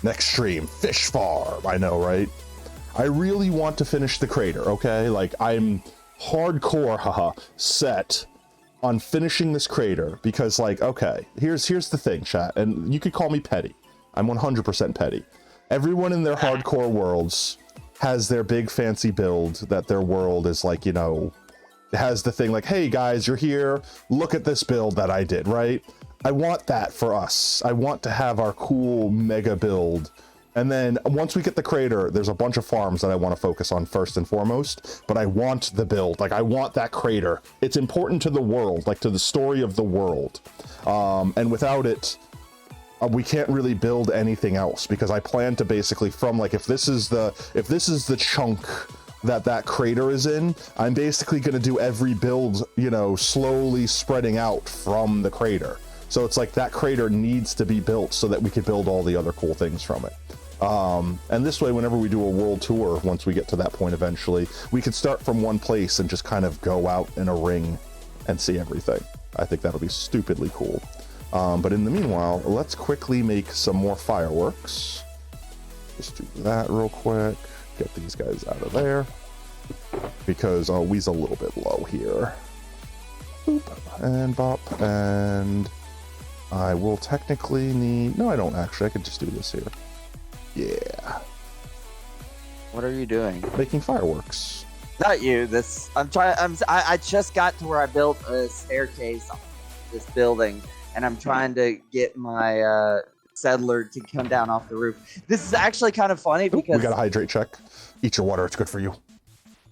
next stream, fish farm. I know, right? I really want to finish the crater, okay? Like, I'm hardcore, haha, set on finishing this crater because, like, okay, here's the thing, chat, and you could call me petty. I'm 100% petty. Everyone in their hardcore worlds has their big fancy build that their world is like, you know, has the thing like, hey guys, you're here, look at this build that I did, right? I want that for us. I want to have our cool mega build. And then once we get the crater, there's a bunch of farms that I want to focus on first and foremost, but I want the build, like I want that crater. It's important to the world, like to the story of the world. And without it, we can't really build anything else, because I plan to basically from like, if this is the chunk that crater is in, I'm basically going to do every build, you know, slowly spreading out from the crater. So it's like that crater needs to be built so that we could build all the other cool things from it. And this way, whenever we do a world tour, once we get to that point eventually, we could start from one place and just kind of go out in a ring and see everything. I think that'll be stupidly cool. But in the meanwhile, let's quickly make some more fireworks. Just do that real quick. Get these guys out of there. Because we's a little bit low here. Boop. And bop. And I will technically need... No, I don't actually. I could just do this here. Yeah. What are you doing? Making fireworks. Not you. This. I just got to where I built a staircase on this building, and I'm trying to get my settler to come down off the roof. This is actually kind of funny because we got a hydrate check. Eat your water. It's good for you.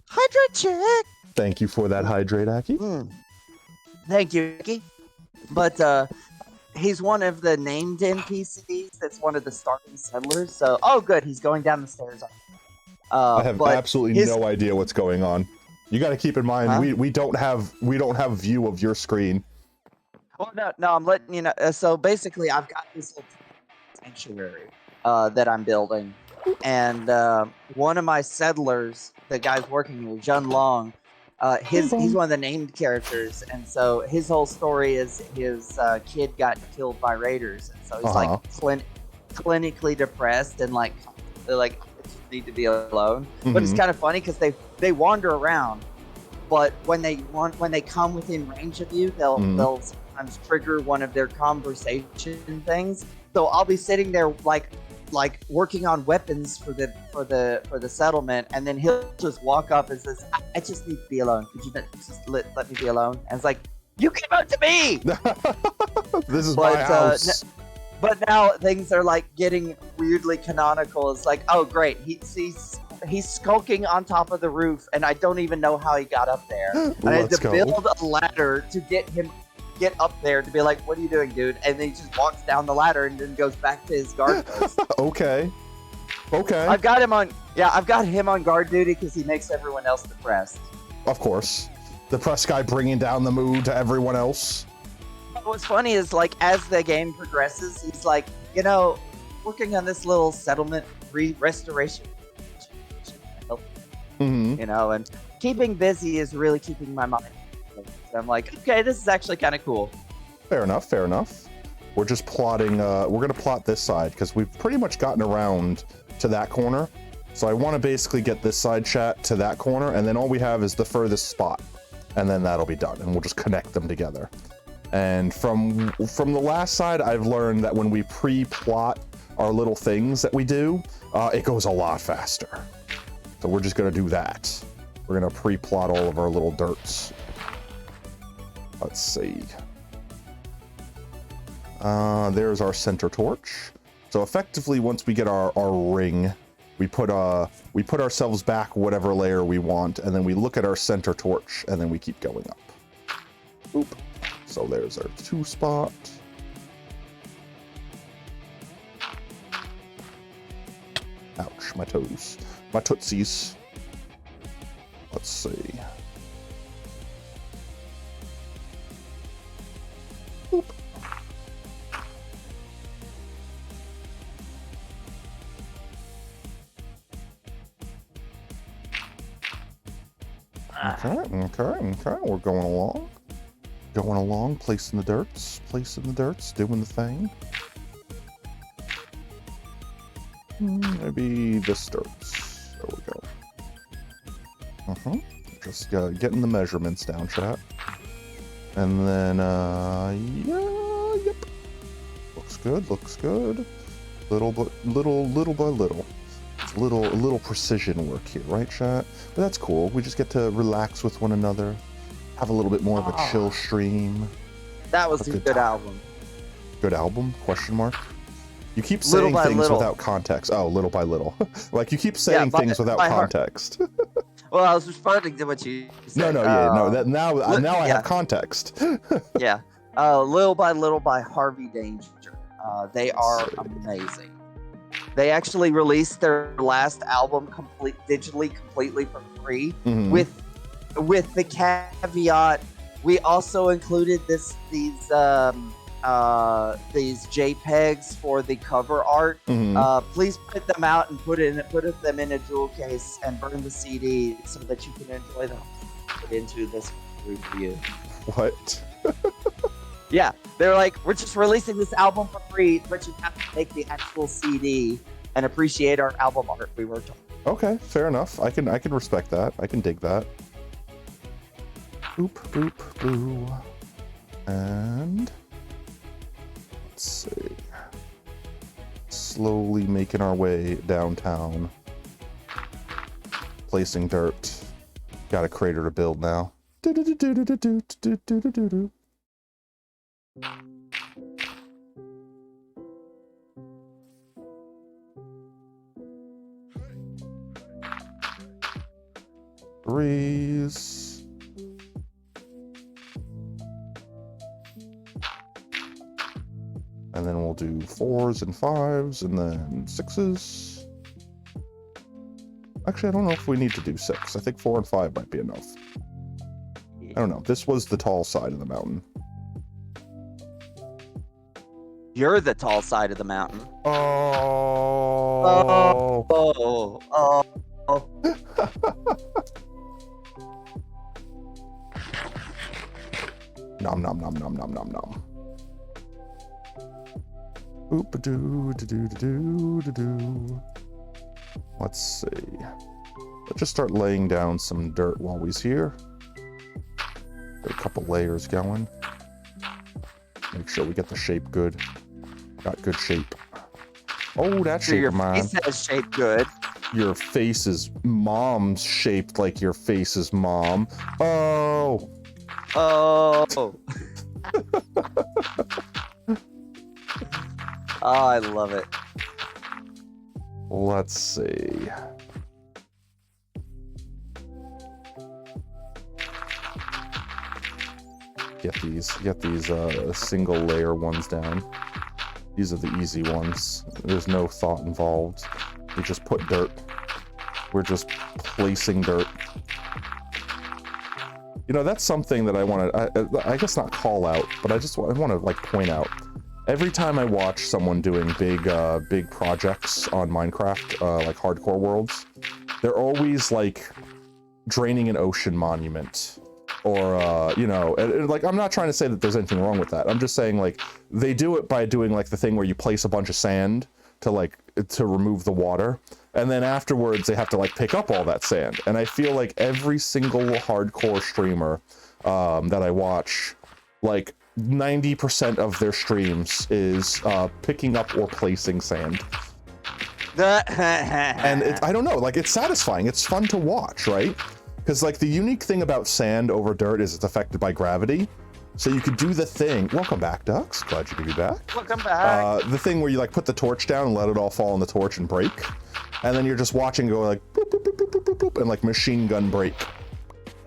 Hydrate check. Thank you for that hydrate, Aki. Thank you, Aki. But he's one of the named NPCs. That's one of the starting settlers. So, oh, good. He's going down the stairs. I have absolutely no idea what's going on. You got to keep in mind, Huh? we don't have view of your screen. Oh no, I'm letting you know. So basically, I've got this little sanctuary that I'm building, and one of my settlers, the guy's working here, Jun Long, he's one of the named characters, and so his whole story is his kid got killed by raiders, and so he's like clinically depressed and like I just need to be alone. But it's kind of funny because they wander around, but when they come within range of you, they'll sometimes trigger one of their conversation things. So I'll be sitting there like working on weapons for the settlement, and then he'll just walk up and says, I just need to be alone. Could you just let me be alone? And it's like, you came out to me. This is my house. But now things are like getting weirdly canonical. It's like, oh great, he's skulking on top of the roof, and I don't even know how he got up there. And I had to build a ladder to get up there to be like, what are you doing, dude? And then he just walks down the ladder and then goes back to his guard post. Okay. I've got him on guard duty because he makes everyone else depressed. Of course. The press guy bringing down the mood to everyone else. What's funny is, like, as the game progresses, he's like, you know, working on this little settlement restoration, you know, and keeping busy is really keeping my mind. So I'm like, okay, this is actually kind of cool. Fair enough. We're just plotting, we're going to plot this side because we've pretty much gotten around to that corner. So I want to basically get this side chat to that corner, and then all we have is the furthest spot, and then that'll be done, and we'll just connect them together. And from the last side, I've learned that when we pre-plot our little things that we do, it goes a lot faster. So we're just going to do that. We're going to pre-plot all of our little dirts. Let's see. There's our center torch. So effectively, once we get our ring, we put ourselves back whatever layer we want, and then we look at our center torch, and then we keep going up. Oop. So there's our 2 spot. Ouch, my toes. My tootsies. Let's see. Boop. Okay, we're going along. Going along, placing the dirts, doing the thing. Maybe this dirts. There we go. Just getting the measurements down, chat. And then, yeah, yep. Looks good. Little by little. It's a little precision work here, right, chat? But that's cool. We just get to relax with one another, have a little bit more of a chill stream. That was a good album. Good album? Question mark. You keep saying things without context. Oh, little by little. Like you keep saying things without context. Well, I was responding to what you said. Now I have context. Yeah. Little by Little by Harvey Danger. They are amazing. They actually released their last album digitally completely for free with the caveat we also included these JPEGs for the cover art. Please print them out and put them in a jewel case and burn the CD so that you can enjoy them. Put into this review. What? Yeah, they're like, we're just releasing this album for free, but you have to make the actual CD and appreciate our album art. We were talking. Okay, fair enough. I can respect that. I can dig that. Boop boop boo. And let's see. Slowly making our way downtown. Placing dirt. Got a crater to build now. Threes. And then we'll do 4s and 5s and then 6s. Actually, I don't know if we need to do 6. I think 4 and 5 might be enough. I don't know. This was the tall side of the mountain. You're the tall side of the mountain. Oh. Oh. Nom nom nom nom nom nom nom. Oop-a-doo-da-doo-da-doo-da-doo. Let's see. Let's just start laying down some dirt while we's here. Get a couple layers going. Make sure we get the shape good. Got good shape. Oh, that shape Your of mine. face has shape good. Your face is mom's shaped like your face is mom. Oh. Oh. Oh, I love it. Let's see. Get these single layer ones down. These are the easy ones. There's no thought involved. We just put dirt. We're just placing dirt. You know, that's something that I want to, I guess not call out, but I want to like point out. Every time I watch someone doing big projects on Minecraft, like hardcore worlds, they're always like draining an ocean monument, or you know, like I'm not trying to say that there's anything wrong with that. I'm just saying like they do it by doing like the thing where you place a bunch of sand to remove the water, and then afterwards they have to like pick up all that sand. And I feel like every single hardcore streamer that I watch, like 90% of their streams is picking up or placing sand. And I don't know, like it's satisfying. It's fun to watch, right? Because like the unique thing about sand over dirt is it's affected by gravity, So you could do the thing. Welcome back, Ducks. Glad you could be back. Welcome back. The thing where you like put the torch down and let it all fall on the torch and break. And then you're just watching go like boop, boop, boop, boop, boop, boop, boop, and like machine gun break.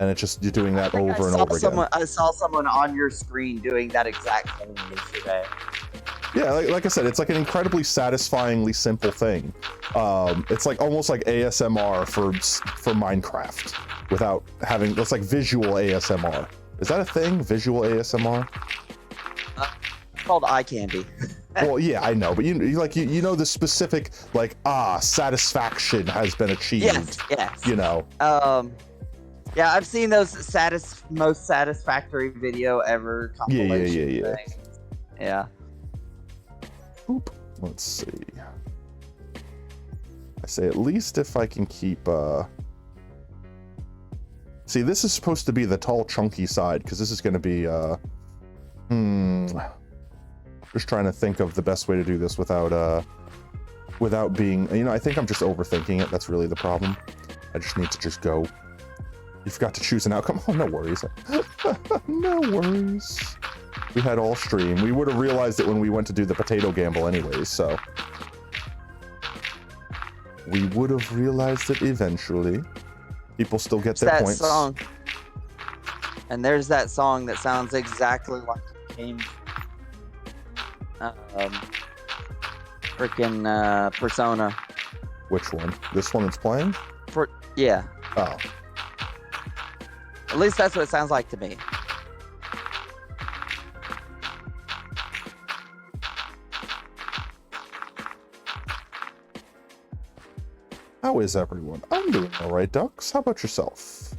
And it's just, you're doing that over and over again. I saw someone on your screen doing that exact thing yesterday. Yeah, like I said, it's like an incredibly satisfyingly simple thing. It's like almost like ASMR for Minecraft without having, it's like visual ASMR. Is that a thing? Visual ASMR? It's called eye candy. Well, yeah, I know, but you know the specific like satisfaction has been achieved. Yes. You know. Yeah, I've seen those most satisfactory video ever compilation Yeah. things. Yeah. Oop. Let's see. I say at least if I can keep see, this is supposed to be the tall chunky side because this is going to be just trying to think of the best way to do this without being, you know, I think I'm just overthinking it. That's really the problem. I just need to just go. You forgot to choose an outcome. Oh, no worries. No worries. We had all stream. We would have realized it when we went to do the potato gamble anyways, so. We would have realized it eventually. People still get their that points. Song. And there's that song that sounds exactly like it came freaking Persona. Which one? This one that's playing? Yeah. Oh. At least that's what it sounds like to me. How is everyone? I'm doing all right, Ducks. How about yourself?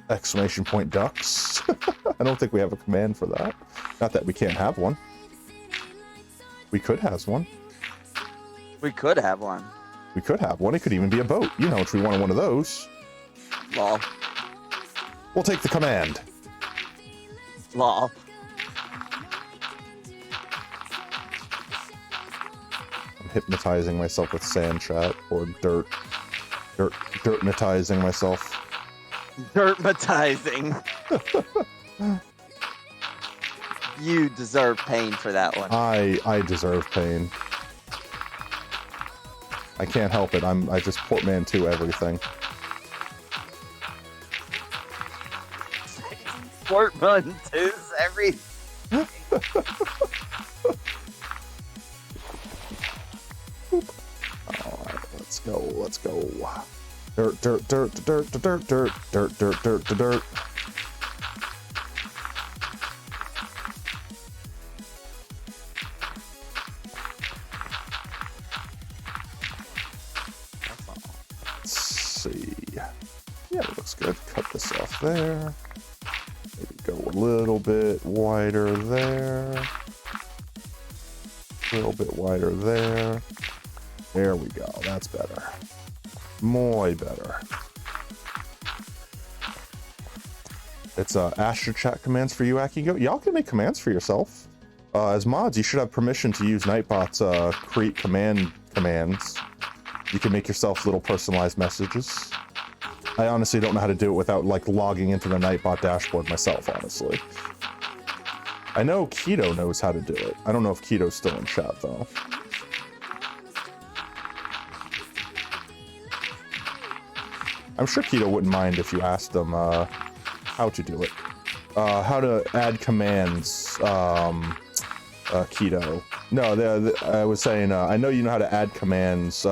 Exclamation point Ducks. I don't think we have a command for that. Not that we can't have one. We could have one. We could have one. We could have one. It could even be a boat. You know, if we wanted one of those. Lol. We'll take the command. Lol. I'm hypnotizing myself with sand chat or dirtmatizing myself. Dirtmatizing. You deserve pain for that one. I deserve pain. I can't help it. I just portmanteau everything. Portmanteaus everything. Alright, let's go. Dirt. Let's see. Yeah, that looks good. Cut this off there. Maybe go a little bit wider there. A little bit wider there. There we go. That's better. Muy better. It's Astro Chat commands for you, Akigo. Y'all can make commands for yourself. As mods, you should have permission to use Nightbot's create commands. You can make yourself little personalized messages. I honestly don't know how to do it without like logging into the Nightbot dashboard myself, honestly. I know Keto knows how to do it. I don't know if Keto's still in chat though. I'm sure Keto wouldn't mind if you asked them how to do it. How to add commands, Keto. No, I was saying, I know you know how to add commands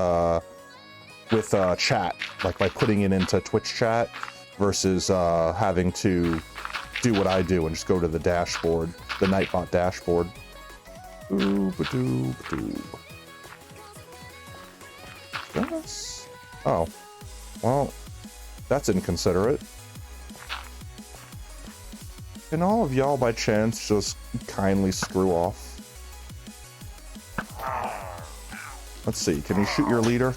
with chat, like by putting it into Twitch chat versus having to do what I do and just go to the dashboard, the Nightbot dashboard. Yes. Oh, well, that's inconsiderate. Can all of y'all by chance just kindly screw off? Let's see. Can you shoot your leader?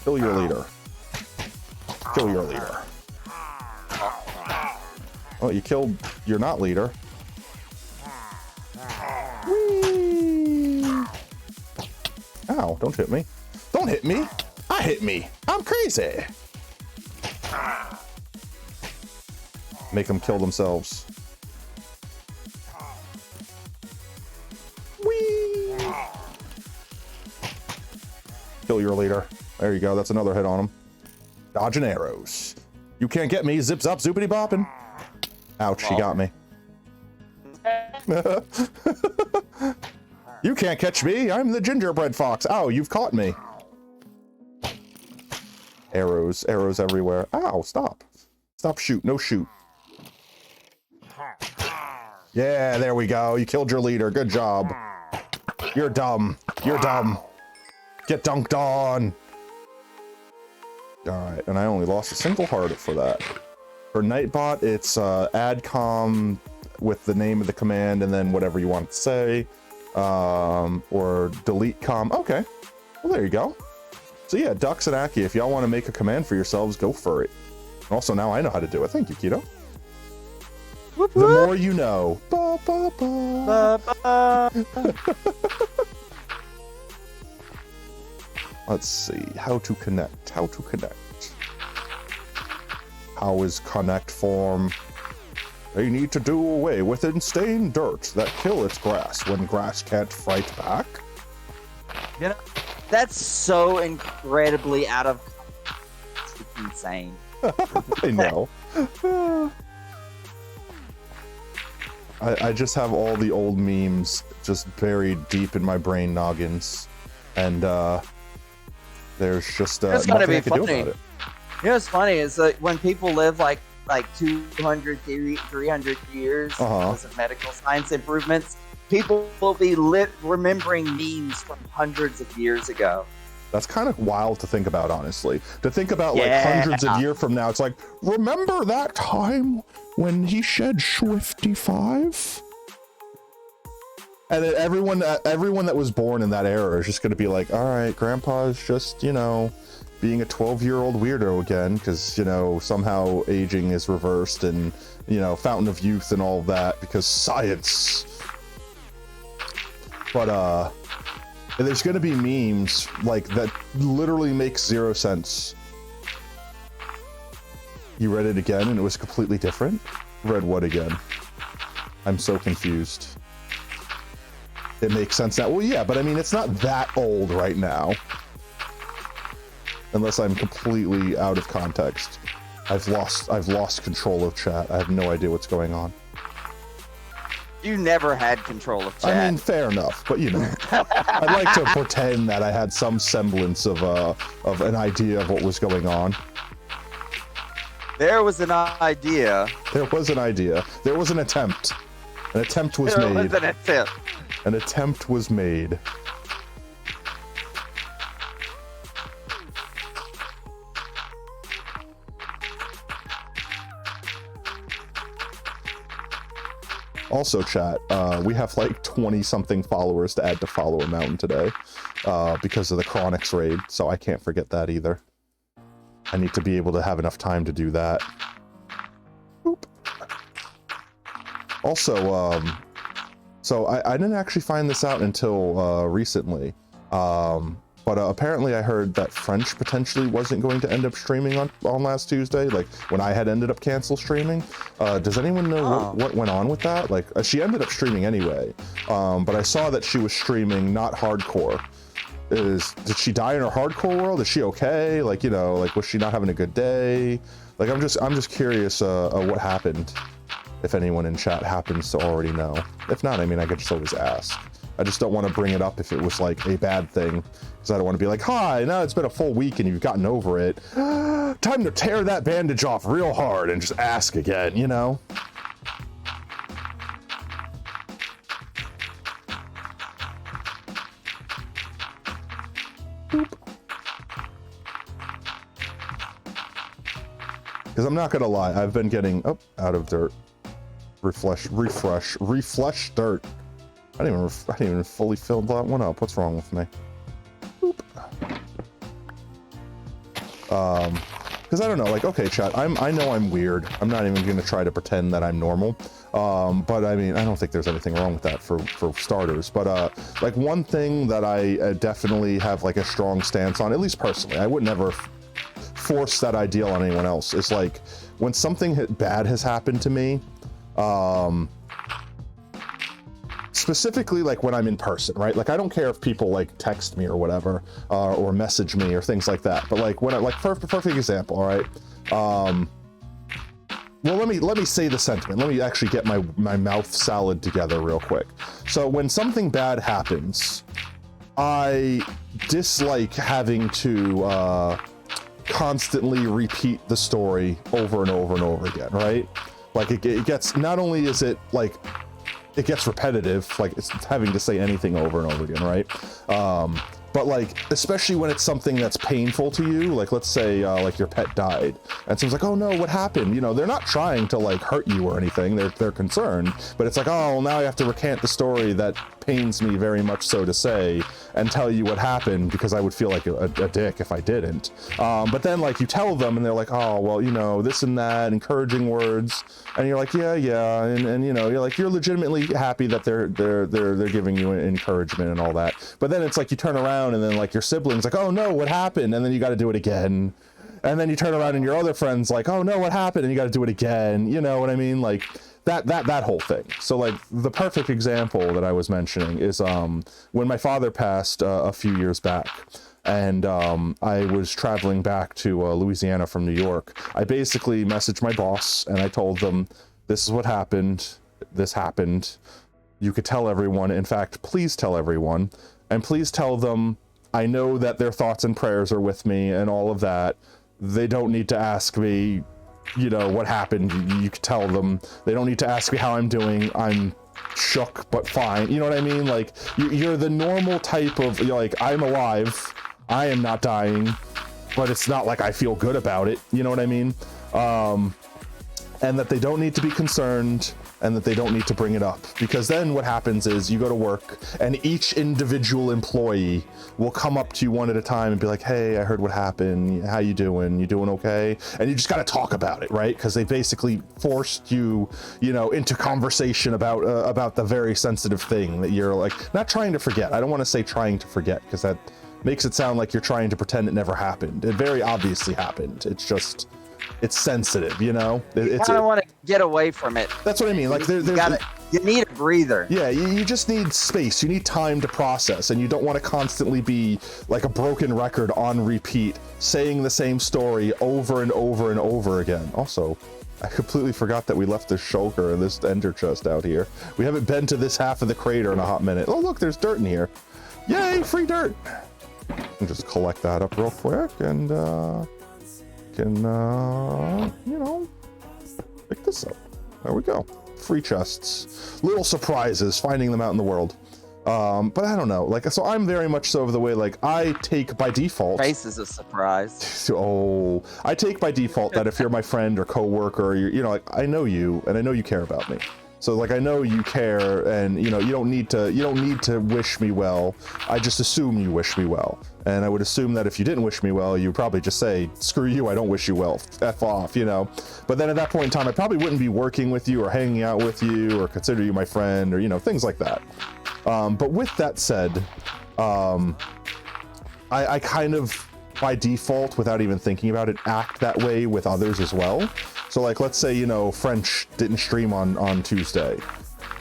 Kill your leader. Kill your leader. Oh, you killed your not leader. Whee! Ow, don't hit me. Don't hit me. I hit me. I'm crazy. Make them kill themselves. Whee! Kill your leader. There you go. That's another hit on him. Dodging arrows. You can't get me. Zip zop zoopity bopping. Ouch, she got me. You can't catch me. I'm the gingerbread fox. Ow, you've caught me. Arrows, arrows everywhere. Ow, stop. Stop, shoot. No shoot. Yeah, there we go. You killed your leader. Good job. You're dumb. You're dumb. Get dunked on. All right, and I only lost a single heart for that. For Nightbot, it's adcom with the name of the command and then whatever you want to say, or delete com. Okay, well, there you go. So yeah, Dux and Aki, if y'all want to make a command for yourselves, go for it. Also, now I know how to do it. Thank you, Keto. Whoop, The whoop. more you know. Ba, ba, ba. Ba-ba. Let's see, how to connect, how to connect. How is connect form? They need to do away with insane dirt that kill its grass when grass can't fight back. You know, that's so incredibly out of insane. I know. I just have all the old memes just buried deep in my brain noggins. And there's just It's gotta nothing be I can do funny. about it. You know what's funny is that when people live like 200, 300 years because of medical science improvements, people will be remembering memes from hundreds of years ago. That's kind of wild to think about, honestly. To think about like Yeah. hundreds of years from now, it's like, remember that time when he shed Swifty5? And then everyone that was born in that era is just going to be like, all right, Grandpa's just, you know, being a 12-year-old weirdo again, because, you know, somehow aging is reversed and, you know, fountain of youth and all that because science. But there's going to be memes like that literally make zero sense. You read it again and it was completely different? Read what again? I'm so confused. It makes sense now. Well, yeah, but I mean, it's not that old right now. Unless I'm completely out of context. I've lost control of chat. I have no idea what's going on. You never had control of chat. I mean, fair enough, but you know, I'd like to pretend that I had some semblance of an idea of what was going on. There was an idea. There was an idea. There was an attempt. An attempt was There made. was an attempt. An attempt was made. Also, chat, we have like 20-something followers to add to Follow a Mountain today because of the Chronix raid, so I can't forget that either. I need to be able to have enough time to do that. Boop. Also, so I didn't actually find this out until recently, but apparently I heard that French potentially wasn't going to end up streaming on last Tuesday, like when I had ended up cancel streaming. Does anyone know what went on with that? Like, she ended up streaming anyway, but I saw that she was streaming not hardcore. Did she die in her hardcore world? Is she okay? Like, you know, like, was she not having a good day? Like, I'm just curious what happened, if anyone in chat happens to already know. If not, I mean, I could just always ask. I just don't want to bring it up if it was like a bad thing, because I don't want to be like, hi, now it's been a full week and you've gotten over it. Time to tear that bandage off real hard and just ask again, you know? Because I'm not gonna lie, I've been getting out of dirt. Refresh dirt. I didn't even fully fill that one up. What's wrong with me? Because I don't know, like, okay, chat, I know I'm weird. I'm not even going to try to pretend that I'm normal. But I mean, I don't think there's anything wrong with that for starters. But like one thing that I definitely have like a strong stance on, at least personally, I would never force that ideal on anyone else. Is like when something bad has happened to me, specifically like when I'm in person, right? Like I don't care if people like text me or whatever, or message me or things like that. But like when I like perfect example, all right? Well, let me say the sentiment. Let me actually get my mouth salad together real quick. So when something bad happens, I dislike having to constantly repeat the story over and over and over again, right? Like it gets, not only is it like, it gets repetitive, like it's having to say anything over and over again, right? But like, especially when it's something that's painful to you, like let's say like your pet died, and someone's like, oh no, what happened? You know, they're not trying to like hurt you or anything, they're concerned, but it's like, oh, well, now I have to recant the story that pains me very much so to say, and tell you what happened, because I would feel like a dick if I didn't. But then like you tell them and they're like, oh, well, you know, this and that, encouraging words, and you're like, yeah, and you know, you're legitimately happy that they're giving you encouragement and all that. But then it's like you turn around and then like your siblings like, oh no, what happened? And then you got to do it again. And then you turn around and your other friends like, oh no, what happened? And you got to do it again. You know what I mean? Like that whole thing. So like the perfect example that I was mentioning is when my father passed a few years back, and I was traveling back to Louisiana from New York. I basically messaged my boss and I told them, this is what happened. This happened. You could tell everyone. In fact, please tell everyone. And please tell them I know that their thoughts and prayers are with me and all of that. They don't need to ask me, you know, what happened. You could tell them. They don't need to ask me how I'm doing. I'm shook, but fine. You know what I mean? Like, you're the normal type of, you're like, I'm alive. I am not dying, but it's not like I feel good about it. You know what I mean? And that they don't need to be concerned, and that they don't need to bring it up, because then what happens is you go to work and each individual employee will come up to you one at a time and be like, hey, I heard what happened. How you doing? You doing okay? And you just got to talk about it, right? Because they basically forced you, you know, into conversation about the very sensitive thing that you're like, not trying to forget. I don't want to say trying to forget, because that makes it sound like you're trying to pretend it never happened. It very obviously happened. It's just, it's sensitive, you know? You kind of want to get away from it. That's what I mean. Like, you need a breather. Yeah, you just need space. You need time to process, and you don't want to constantly be like a broken record on repeat, saying the same story over and over and over again. Also, I completely forgot that we left this shulker and this ender chest out here. We haven't been to this half of the crater in a hot minute. Oh, look, there's dirt in here. Yay, free dirt. I'll just collect that up real quick and can you know, pick this up. There we go. Free chests, little surprises, finding them out in the world. But I don't know, like, so I'm very much so of the way, like, I take by default, Face is a surprise. oh, I take by default that if you're my friend or coworker, or you know, like, I know you and I know you care about me. So like, I know you care, and you know, you don't need to wish me well. I just assume you wish me well. And I would assume that if you didn't wish me well, you'd probably just say, screw you, I don't wish you well, F off, you know? But then at that point in time, I probably wouldn't be working with you or hanging out with you or consider you my friend or, you know, things like that. But with that said, I kind of, by default, without even thinking about it, act that way with others as well. So like, let's say, you know, French didn't stream on Tuesday.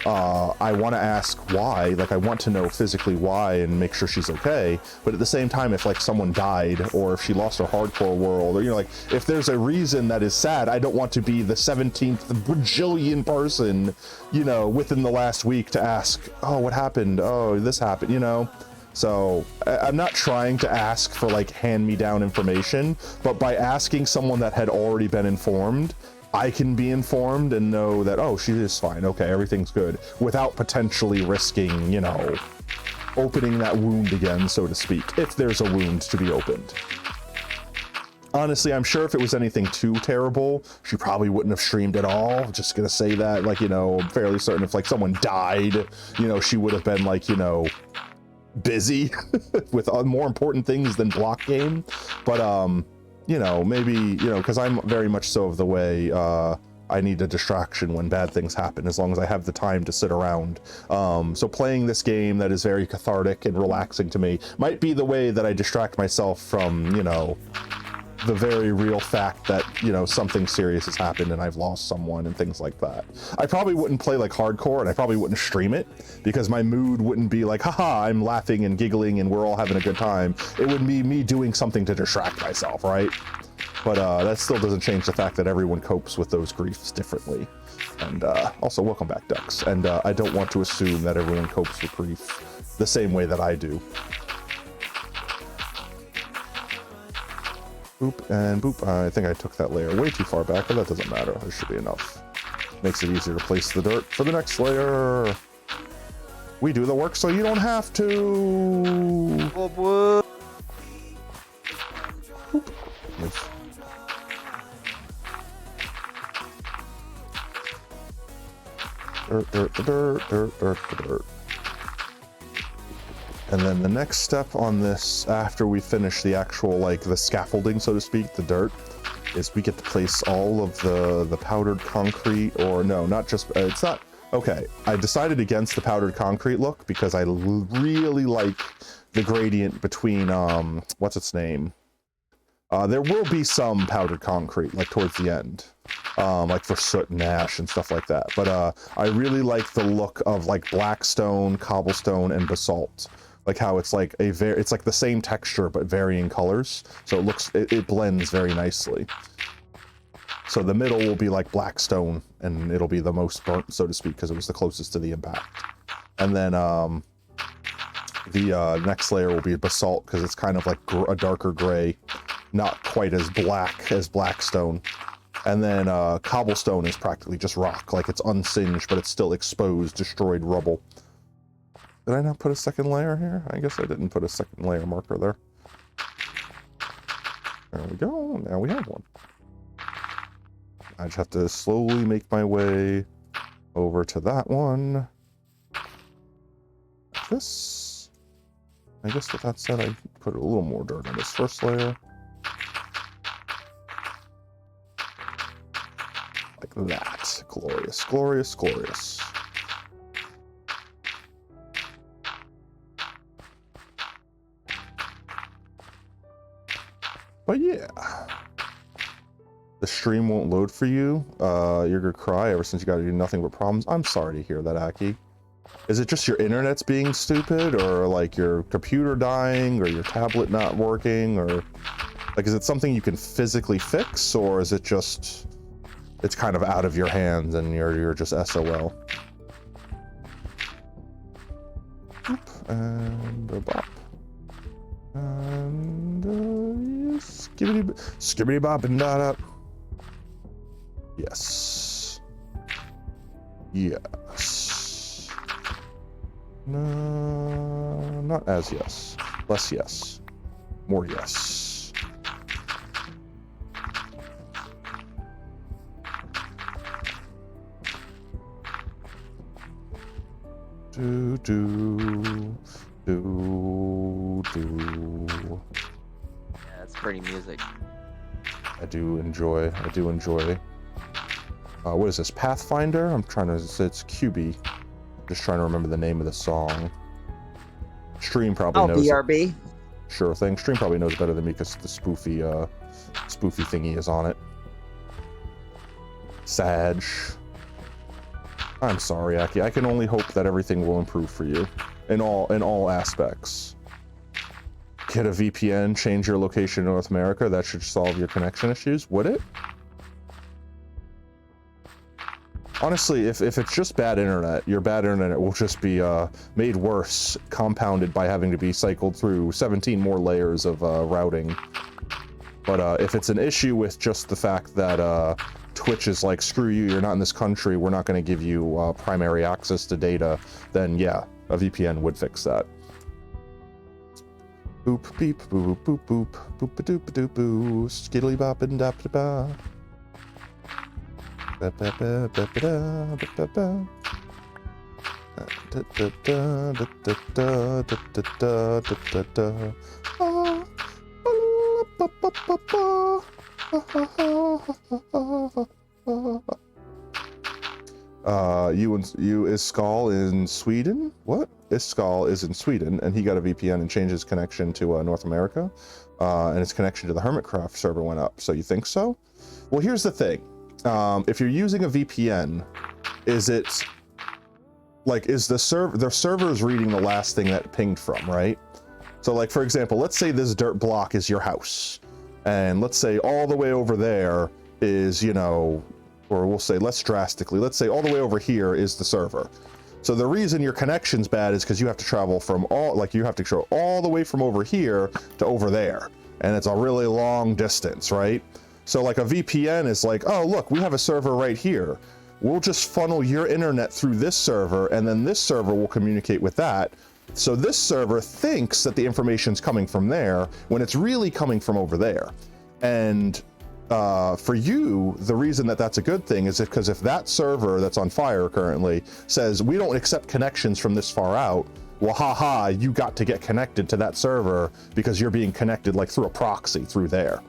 I want to ask why, like, I want to know physically why and make sure she's okay. But at the same time, if like someone died or if she lost her hardcore world, or, you know, like, if there's a reason that is sad, I don't want to be the 17th bajillion person, you know, within the last week to ask, oh, what happened? Oh, this happened, you know? So I'm not trying to ask for like hand-me-down information, but by asking someone that had already been informed, I can be informed and know that, oh, she is fine, okay, everything's good, without potentially risking, you know, opening that wound again, so to speak, if there's a wound to be opened. Honestly, I'm sure if it was anything too terrible, she probably wouldn't have streamed at all. Just gonna say that, like, you know, I'm fairly certain if like someone died, you know, she would have been like, you know, busy with more important things than block game. But you you know, maybe, you know, because I'm very much so of the way, I need a distraction when bad things happen, as long as I have the time to sit around. So playing this game that is very cathartic and relaxing to me might be the way that I distract myself from, you know, the very real fact that, you know, something serious has happened and I've lost someone and things like that. I probably wouldn't play like hardcore, and I probably wouldn't stream it because my mood wouldn't be like, haha, I'm laughing and giggling and we're all having a good time. It would be me doing something to distract myself, right? But that still doesn't change the fact that everyone copes with those griefs differently. And also, welcome back, Ducks. And I don't want to assume that everyone copes with grief the same way that I do. Boop and boop. I think I took that layer way too far back, but that doesn't matter. There should be enough. Makes it easier to place the dirt for the next layer. We do the work so you don't have to. Whoop, whoop. Boop. Nice. Dirt. And then the next step on this, after we finish the actual, like, the scaffolding, so to speak, the dirt, is we get to place all of the powdered concrete, or no, not just, it's not, okay, I decided against the powdered concrete look because I really like the gradient between, what's its name? There will be some powdered concrete, like, towards the end, like for soot and ash and stuff like that. But I really like the look of, like, black stone, cobblestone, and basalt. Like how it's like it's like the same texture but varying colors, so it looks, it blends very nicely. So the middle will be like black stone, and it'll be the most burnt, so to speak, because it was the closest to the impact. And then the next layer will be basalt, because it's kind of like a darker gray, not quite as black stone. And then cobblestone is practically just rock, like it's unsinged, but it's still exposed, destroyed rubble. Did I not put a second layer here? I guess I didn't put a second layer marker there. There we go. Now we have one. I just have to slowly make my way over to that one. Like this. I guess with that said, I put a little more dirt on this first layer. Like that. Glorious, glorious, glorious. But yeah, the stream won't load for you. You're gonna cry ever since you got to do nothing but problems. I'm sorry to hear that, Aki. Is it just your internet's being stupid, or like your computer dying, or your tablet not working, or like is it something you can physically fix, or is it just it's kind of out of your hands and you're just SOL? Boop, and a bop. And yes, skibbity bop and dot up. Yes. Yes. No, not as yes. Less yes. More yes. Do. Yeah, it's pretty music. I do enjoy. What is this? Pathfinder? I'm trying to. It's QB. Just trying to remember the name of the song. Stream probably knows. BRB. It. Sure thing. Stream probably knows better than me because the spoofy thingy is on it. Sag. I'm sorry, Aki. I can only hope that everything will improve for you in all aspects. Get a VPN, change your location to North America. That should solve your connection issues. Would it? Honestly, if it's just bad internet, your bad internet will just be made worse, compounded by having to be cycled through 17 more layers of routing. But if it's an issue with just the fact that Twitch is like, screw you, you're not in this country, we're not going to give you primary access to data, then yeah, a VPN would fix that. Boop, beep, boop, boop, boop, boop, a doop, doop, boo, skiddly bop and dap da ba. Ba ba ba ba ba ba ba ba. Da da da da da da da da da da da. You Iskal in Sweden? What? Iskal is in Sweden, and he got a VPN and changed his connection to North America, and his connection to the Hermitcraft server went up. So you think so? Well, here's the thing. If you're using a VPN, is it like, is the server's reading the last thing that pinged from, right? So like, for example, let's say this dirt block is your house, and let's say all the way over there is, you know, or we'll say less drastically, let's say all the way over here is the server. So the reason your connection's bad is because you have to travel from you have to go all the way from over here to over there, and it's a really long distance, right? So like a VPN is like, oh look, we have a server right here. We'll just funnel your internet through this server, and then this server will communicate with that. So this server thinks that the information's coming from there when it's really coming from over there. And for you, the reason that that's a good thing is because if that server that's on fire currently says, we don't accept connections from this far out, well, haha, you got to get connected to that server because you're being connected like through a proxy through there.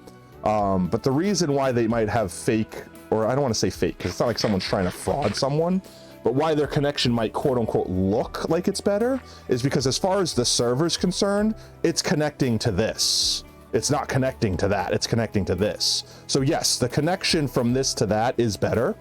But the reason why they might have fake, or I don't want to say fake, because it's not like someone's trying to fraud someone, but why their connection might quote unquote look like it's better is because as far as the server's concerned, it's connecting to this. It's not connecting to that, it's connecting to this. So yes, the connection from this to that is better,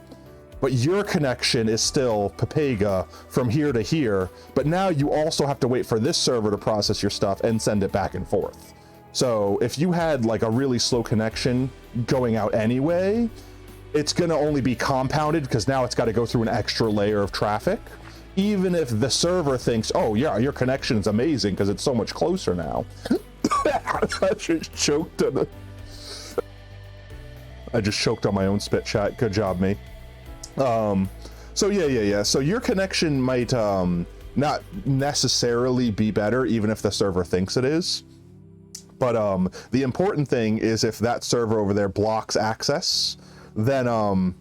but your connection is still Pepega from here to here, but now you also have to wait for this server to process your stuff and send it back and forth. So if you had like a really slow connection going out anyway, it's gonna only be compounded because now it's got to go through an extra layer of traffic. Even if the server thinks, oh yeah, your connection is amazing because it's so much closer now. I just choked on I just choked on my own spit, chat. Good job, me. So yeah. So your connection might not necessarily be better, even if the server thinks it is. But the important thing is if that server over there blocks access, then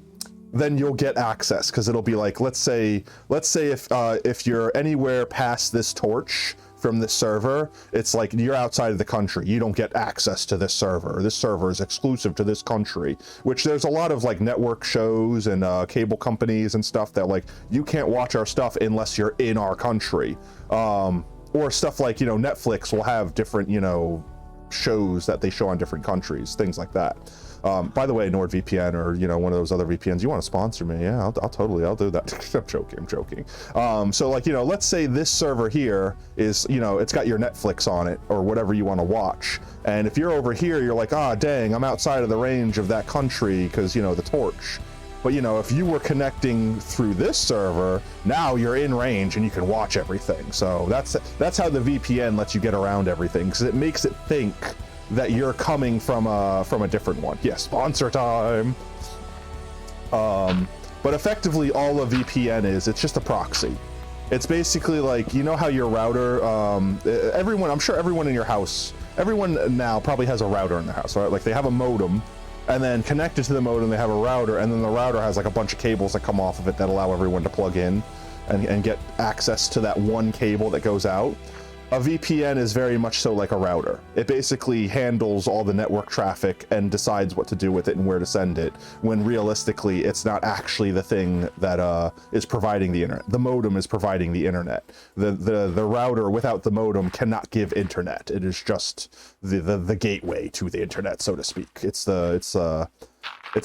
you'll get access, because it'll be like, let's say if you're anywhere past this torch from this server, it's like you're outside of the country, you don't get access to this server. This server is exclusive to this country, which there's a lot of like network shows and cable companies and stuff that like, you can't watch our stuff unless you're in our country. Or stuff like, you know, Netflix will have different, you know, shows that they show on different countries, things like that. By the way, NordVPN or, you know, one of those other VPNs, you want to sponsor me? Yeah, I'll do that. I'm joking. So like, you know, let's say this server here is, you know, it's got your Netflix on it or whatever you want to watch. And if you're over here, you're like, ah, dang, I'm outside of the range of that country because, you know, the torch. But, you know, if you were connecting through this server, now you're in range and you can watch everything. So that's how the VPN lets you get around everything, because it makes it think that you're coming from a different one. Yeah, sponsor time. But effectively, all a VPN is, it's just a proxy. It's basically like, you know how your router, I'm sure everyone in your house, everyone now probably has a router in their house, right? Like they have a modem, and then connected to the modem, they have a router, and then the router has like a bunch of cables that come off of it that allow everyone to plug in and get access to that one cable that goes out. A VPN is very much so like a router. It basically handles all the network traffic and decides what to do with it and where to send it, when realistically it's not actually the thing that is providing the internet. The modem is providing the internet. The router without the modem cannot give internet. It is just the gateway to the internet, so to speak. It's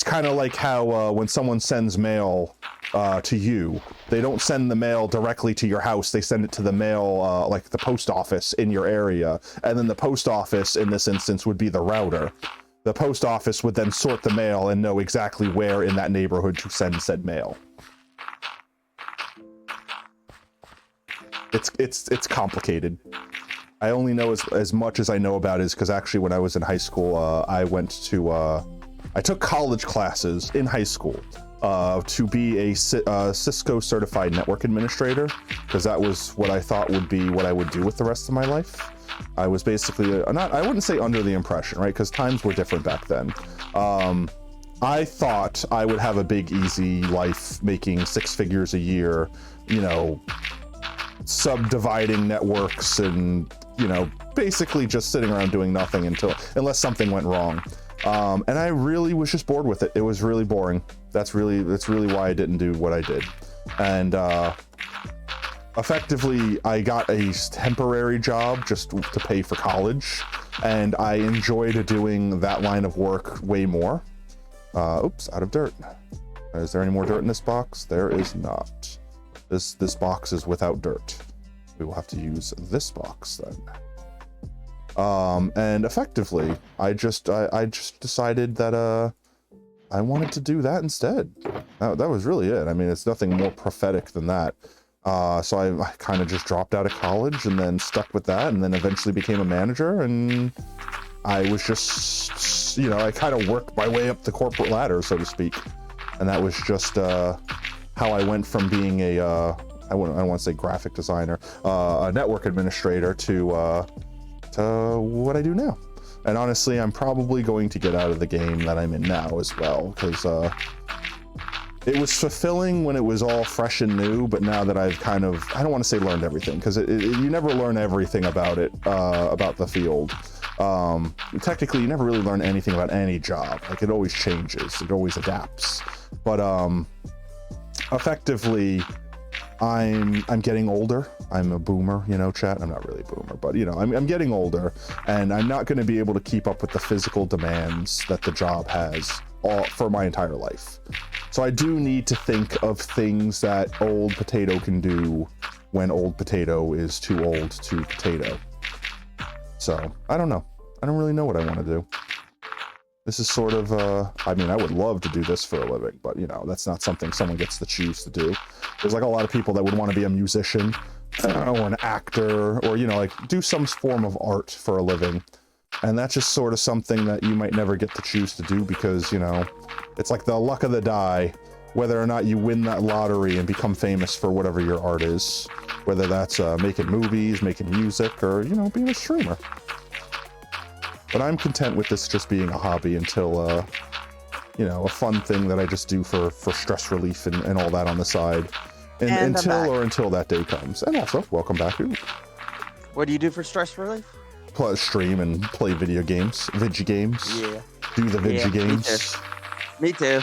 kind of like how when someone sends mail to you, they don't send the mail directly to your house. They send it to the mail, like the post office in your area. And then the post office in this instance would be the router. The post office would then sort the mail and know exactly where in that neighborhood to send said mail. It's complicated. I only know as much as I know about it because actually when I was in high school, I took college classes in high school to be a Cisco certified network administrator, because that was what I thought would be what I would do with the rest of my life. I was basically I wouldn't say under the impression, right? Because times were different back then. I thought I would have a big, easy life making 6 figures a year, you know, subdividing networks and, you know, basically just sitting around doing nothing unless something went wrong. And I really was just bored with it. It was really boring. That's really why I didn't do what I did. And effectively, I got a temporary job just to pay for college, and I enjoyed doing that line of work way more. Oops, out of dirt. Is there any more dirt in this box? There is not. This box is without dirt. We will have to use this box then. And effectively, I just decided that I wanted to do that instead. That was really it. I mean, it's nothing more prophetic than that. So I kind of just dropped out of college and then stuck with that, and then eventually became a manager, and I was just, you know, I kind of worked my way up the corporate ladder, so to speak. And that was just how I went from being a, I don't want to say graphic designer, a network administrator to what I do now. And honestly, I'm probably going to get out of the game that I'm in now as well, because it was fulfilling when it was all fresh and new, but now that I've kind of, I don't want to say learned everything, because you never learn everything about it, about the field. Technically, you never really learn anything about any job. Like, it always changes, it always adapts. But effectively, I'm getting older. I'm a boomer, you know, chat. I'm not really a boomer, but you know, I'm getting older, and I'm not going to be able to keep up with the physical demands that the job has for my entire life. So I do need to think of things that old potato can do when old potato is too old to potato. So I don't know. I don't really know what I want to do. This is sort of, I mean, I would love to do this for a living, but you know, that's not something someone gets to choose to do. There's like a lot of people that would want to be a musician, or an actor, or, you know, like do some form of art for a living. And that's just sort of something that you might never get to choose to do, because, you know, it's like the luck of the die, whether or not you win that lottery and become famous for whatever your art is, whether that's making movies, making music, or, you know, being a streamer. But I'm content with this just being a hobby until, you know, a fun thing that I just do for stress relief and all that on the side. And until that day comes. And also, welcome back. Ooh. What do you do for stress relief? Stream and play video games. Video games. Yeah. Do the video games. Me too.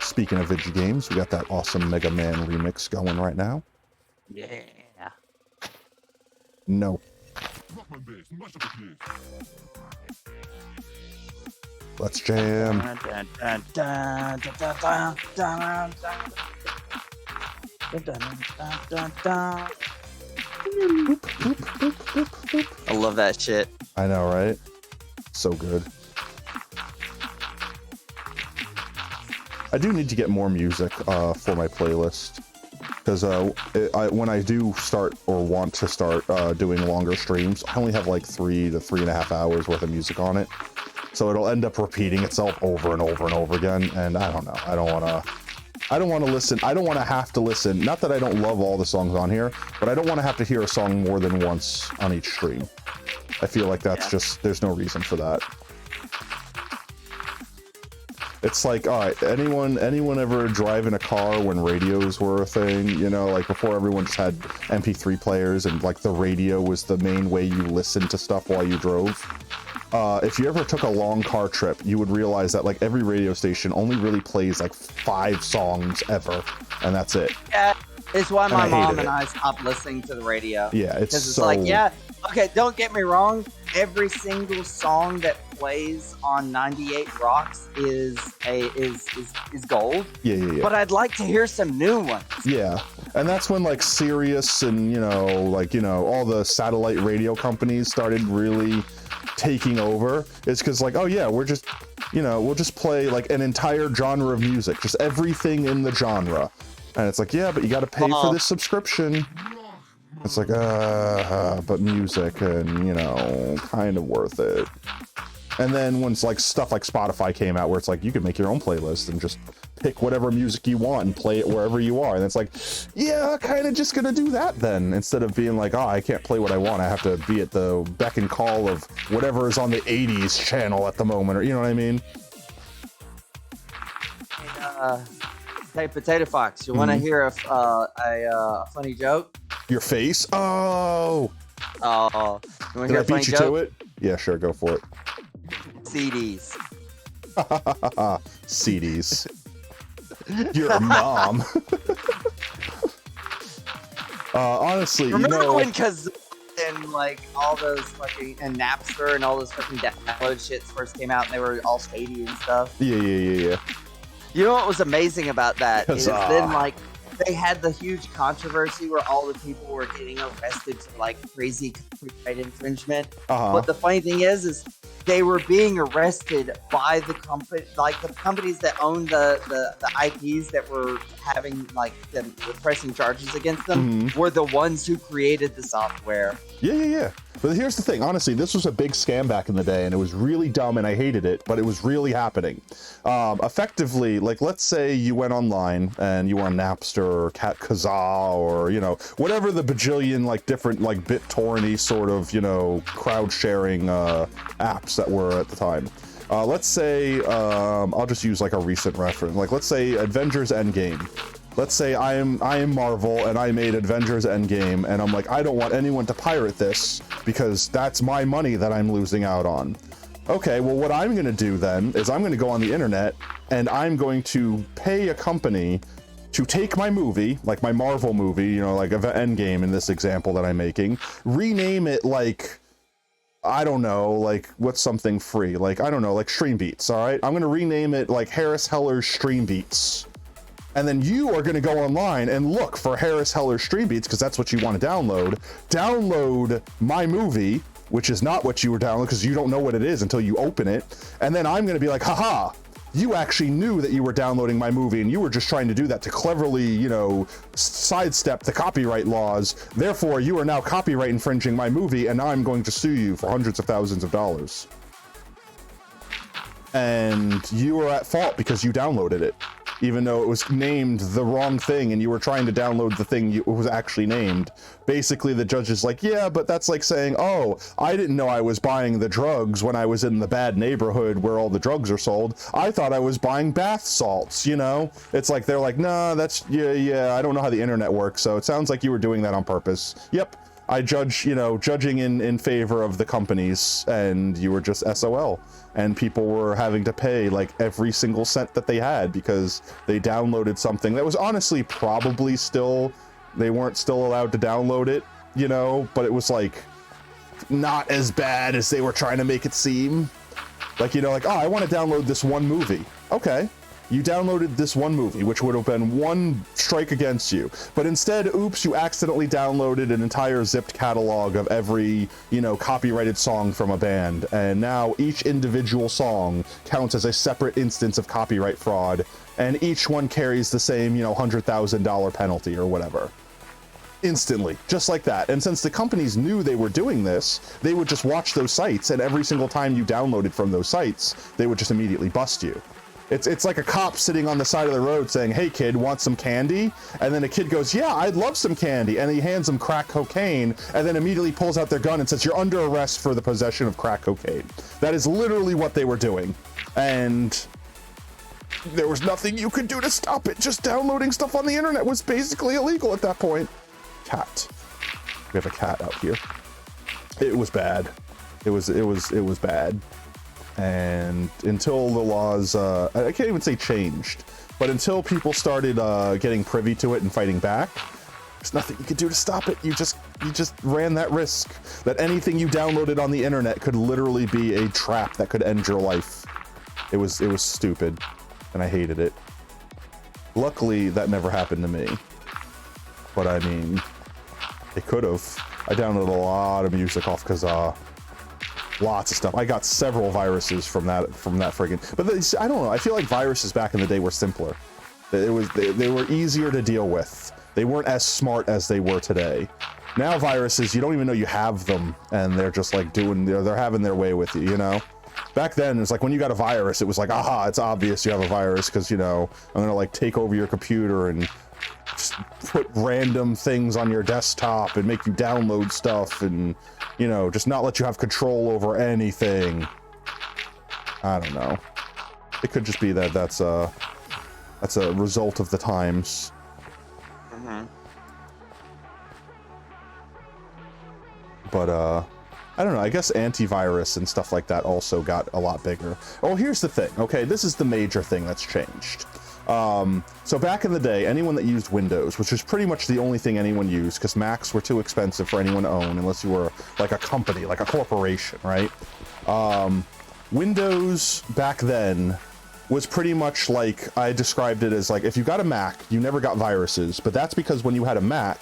Speaking of video games, we got that awesome Mega Man remix going right now. Yeah. No. Let's jam. I love that shit. I know, right? So good. I do need to get more music for my playlist, because when I do start or want to start doing longer streams, I only have like 3 to 3.5 hours worth of music on it, so it'll end up repeating itself over and over and over again. And I don't know. I don't want to listen. I don't want to have to listen. Not that I don't love all the songs on here, but I don't want to have to hear a song more than once on each stream. I feel like that's just, there's no reason for that. It's like, all right, anyone ever drive in a car when radios were a thing? You know, like before everyone just had MP3 players, and like the radio was the main way you listened to stuff while you drove. If you ever took a long car trip, you would realize that like every radio station only really plays like 5 songs ever, and that's it. Yeah, it's why my mom and I stopped listening to the radio. Yeah, it's because it's so... like, yeah, okay, don't get me wrong. Every single song that plays on 98 Rocks is gold. Yeah. But I'd like to hear some new ones. Yeah, and that's when like Sirius and, you know, like, you know, all the satellite radio companies started really taking over. It's because like, oh yeah, we're just, you know, we'll just play like an entire genre of music, just everything in the genre. And it's like, yeah, but you got to pay for this subscription. It's like, but music, and, you know, kind of worth it. And then once like stuff like Spotify came out, where it's like you can make your own playlist and just pick whatever music you want and play it wherever you are. And it's like, yeah, kind of just gonna do that then, instead of being like, oh, I can't play what I want. I have to be at the beck and call of whatever is on the 80s channel at the moment, or, you know what I mean? Hey, Potato Fox, you want to hear a funny joke? Your face? Oh! Oh, you want to Did hear I a funny beat you joke? to it? Yeah, sure, go for it. CDs. CDs. You're a mom. Honestly, Remember when Kazoo and like all those fucking and Napster and all those fucking download shits first came out and they were all shady and stuff? Yeah. You know what was amazing about that is Huzzah. then like they had the huge controversy where all the people were getting arrested for like crazy copyright infringement. But the funny thing is they were being arrested by the company, like the companies that owned the IPs that were having like the pressing charges against them were the ones who created the software. Yeah. But here's the thing. Honestly, this was a big scam back in the day, and it was really dumb, and I hated it, but it was really happening. Effectively, like, let's say you went online, and you were on Napster, or Kazaa, or, you know, whatever the bajillion, like, different, like, BitTorrent-y sort of, you know, crowd-sharing apps that were at the time. Let's say, I'll just use, like, a recent reference. Like, let's say Avengers Endgame. Let's say I am Marvel and I made Avengers Endgame and I'm like, I don't want anyone to pirate this because that's my money that I'm losing out on. Okay, well, what I'm going to do then is I'm going to go on the internet and I'm going to pay a company to take my movie, like my Marvel movie, you know, like Endgame in this example that I'm making, rename it like, I don't know, like, what's something free? Like, I don't know, like Stream Beats, all right? I'm going to rename it like Harris Heller's Stream Beats. And then you are going to go online and look for Harris Heller's Stream Beats because that's what you want to download. Download my movie, which is not what you were downloading because you don't know what it is until you open it. And then I'm going to be like, haha, you actually knew that you were downloading my movie and you were just trying to do that to cleverly, you know, sidestep the copyright laws. Therefore, you are now copyright infringing my movie and now I'm going to sue you for hundreds of thousands of dollars. And you were at fault because you downloaded it, even though it was named the wrong thing and you were trying to download the thing it was actually named. Basically, the judge is like, yeah, but that's like saying, oh, I didn't know I was buying the drugs when I was in the bad neighborhood where all the drugs are sold. I thought I was buying bath salts, you know? It's like, they're like, nah, that's, yeah, I don't know how the internet works, so it sounds like you were doing that on purpose. Yep. I judge, you know, judging in favor of the companies, and you were just SOL. And people were having to pay like every single cent that they had because they downloaded something that was honestly probably still, they weren't still allowed to download it, you know, but it was like not as bad as they were trying to make it seem. Like, you know, like, oh, I want to download this one movie. Okay. You downloaded this one movie, which would have been one strike against you. But instead, oops, you accidentally downloaded an entire zipped catalog of every, you know, copyrighted song from a band. And now each individual song counts as a separate instance of copyright fraud. And each one carries the same, you know, $100,000 penalty or whatever. Instantly, just like that. And since the companies knew they were doing this, they would just watch those sites. And every single time you downloaded from those sites, they would just immediately bust you. It's like a cop sitting on the side of the road saying, hey kid, want some candy? And then a kid goes, yeah, I'd love some candy. And he hands them crack cocaine and then immediately pulls out their gun and says, you're under arrest for the possession of crack cocaine. That is literally what they were doing. And there was nothing you could do to stop it. Just downloading stuff on the internet was basically illegal at that point. Cat. We have a cat out here. It was bad. It was bad. And until the laws, I can't even say changed, but until people started getting privy to it and fighting back, there's nothing you could do to stop it. You just ran that risk that anything you downloaded on the internet could literally be a trap that could end your life. It was stupid, and I hated it. Luckily, that never happened to me, but I mean, it could have. I downloaded a lot of music off Kazaa. Lots of stuff. I got several viruses from that friggin'. But I don't know. I feel like viruses back in the day were simpler. They were easier to deal with. They weren't as smart as they were today. Now viruses, you don't even know you have them, and they're just like they're having their way with you, you know? Back then, it's like when you got a virus, it was like, aha, it's obvious you have a virus because, you know, I'm gonna like take over your computer and just put random things on your desktop and make you download stuff and, you know, just not let you have control over anything. I don't know. It could just be that that's a result of the times. But I don't know, I guess antivirus and stuff like that also got a lot bigger. Oh, here's the thing. Okay, this is the major thing that's changed. So back in the day, anyone that used Windows, which was pretty much the only thing anyone used, because Macs were too expensive for anyone to own unless you were like a company, like a corporation, right? Windows back then was pretty much like, I described it as like, if you got a Mac, you never got viruses, but that's because when you had a Mac,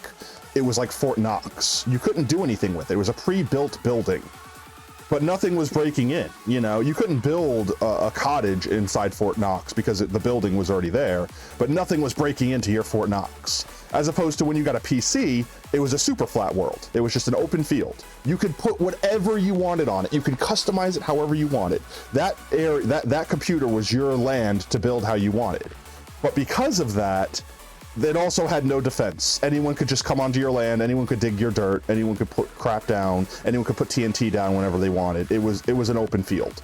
it was like Fort Knox. You couldn't do anything with it. It was a pre-built building, but nothing was breaking in. You know, you couldn't build a cottage inside Fort Knox because the building was already there, but nothing was breaking into your Fort Knox. As opposed to when you got a PC, it was a super flat world. It was just an open field. You could put whatever you wanted on it. You could customize it however you wanted. That computer was your land to build how you wanted. But because of that, it also had no defense. Anyone could just come onto your land, anyone could dig your dirt, anyone could put crap down, anyone could put TNT down whenever they wanted. It was an open field.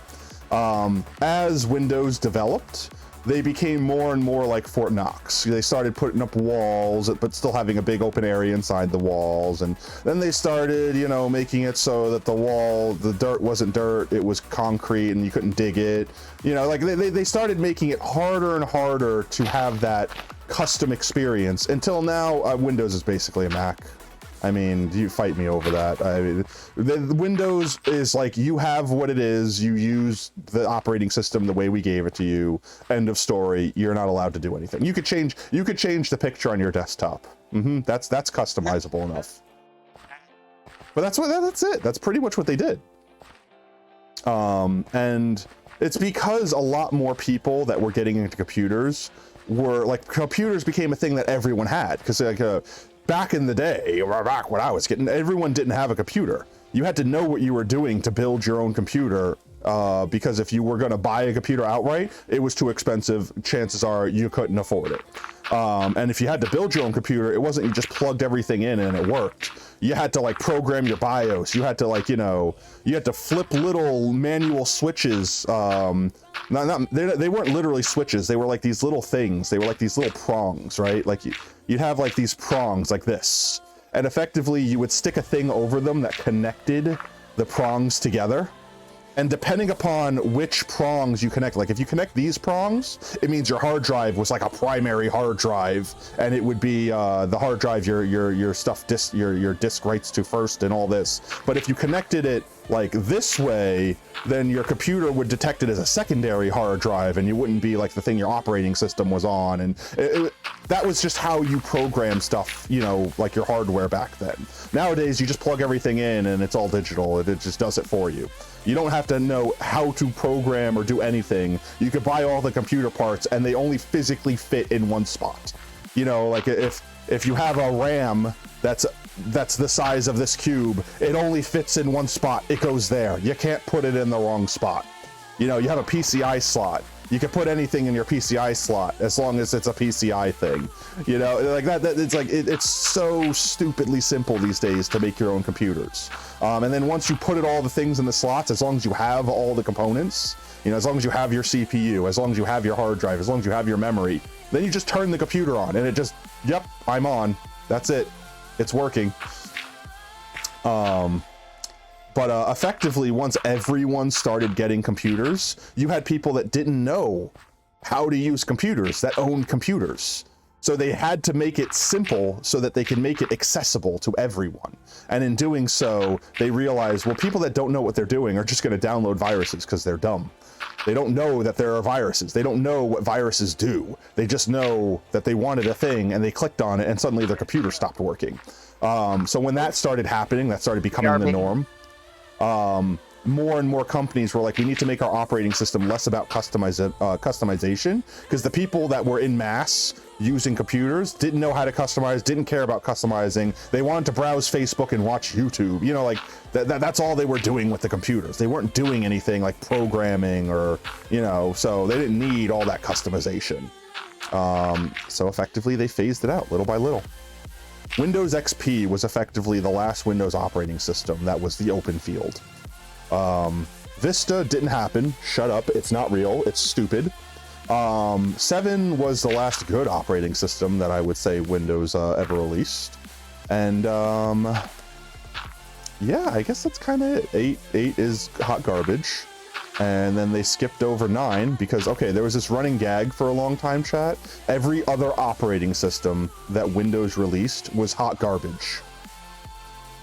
As Windows developed, they became more and more like Fort Knox. They started putting up walls, but still having a big open area inside the walls. And then they started, you know, making it so that the dirt wasn't dirt, it was concrete and you couldn't dig it. You know, like they started making it harder and harder to have that custom experience until now. Windows is basically a Mac. I mean, you fight me over that. I mean, the Windows is like, you have what it is, you use the operating system the way we gave it to you, end of story. You're not allowed to do anything. You could change the picture on your desktop. That's customizable enough. But that's it. That's pretty much what they did. And it's because a lot more people that were getting into computers were like, computers became a thing that everyone had, because like back in the day, or back when I was getting, everyone didn't have a computer. You had to know what you were doing to build your own computer, because if you were going to buy a computer outright, it was too expensive. Chances are you couldn't afford it. And if you had to build your own computer, it wasn't you just plugged everything in and it worked. You had to like program your BIOS. You had to like, you know, you had to flip little manual switches. They weren't literally switches. They were like these little things. They were like these little prongs, right? Like you'd have like these prongs like this. And effectively you would stick a thing over them that connected the prongs together. And depending upon which prongs you connect, like if you connect these prongs, it means your hard drive was like a primary hard drive, and it would be the hard drive your stuff your disk writes to first and all this. But if you connected it like this way, then your computer would detect it as a secondary hard drive, and you wouldn't be like the thing your operating system was on. And that was just how you program stuff, you know, like your hardware back then. Nowadays, you just plug everything in and it's all digital. It just does it for you. You don't have to know how to program or do anything. You could buy all the computer parts and they only physically fit in one spot. You know, like if you have a RAM that's the size of this cube, it only fits in one spot. It goes there. You can't put it in the wrong spot. You know, you have a PCI slot. You can put anything in your PCI slot as long as it's a PCI thing. You know, like that it's like it's so stupidly simple these days to make your own computers. And then once you put all the things in the slots, as long as you have all the components, you know, as long as you have your CPU, as long as you have your hard drive, as long as you have your memory, then you just turn the computer on and it just, yep, I'm on. That's it. It's working. But effectively, once everyone started getting computers, you had people that didn't know how to use computers, that owned computers. So they had to make it simple so that they can make it accessible to everyone. And in doing so, they realized, well, people that don't know what they're doing are just going to download viruses because they're dumb. They don't know that there are viruses. They don't know what viruses do. They just know that they wanted a thing and they clicked on it and suddenly their computer stopped working. So when that started happening, that started becoming the norm. More and more companies were like, we need to make our operating system less about customization, because the people that were in mass using computers didn't know how to customize, didn't care about customizing. They wanted to browse Facebook and watch YouTube. You know, like that's all they were doing with the computers. They weren't doing anything like programming or, you know, so they didn't need all that customization. So effectively they phased it out little by little. Windows XP was effectively the last Windows operating system that was the open field. Vista didn't happen. Shut up. It's not real. It's stupid. 7 was the last good operating system that I would say Windows ever released. And yeah, I guess that's kind of it. 8 is hot garbage. And then they skipped over 9 because, okay, there was this running gag for a long time, chat. Every other operating system that Windows released was hot garbage.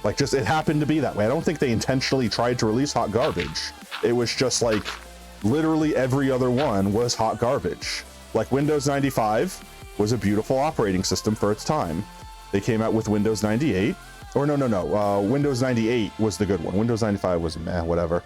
Like, just, it happened to be that way. I don't think they intentionally tried to release hot garbage. It was just like, literally every other one was hot garbage. Like, Windows 95 was a beautiful operating system for its time. They came out with Windows 98. Or no. Windows 98 was the good one. Windows 95 was meh, whatever.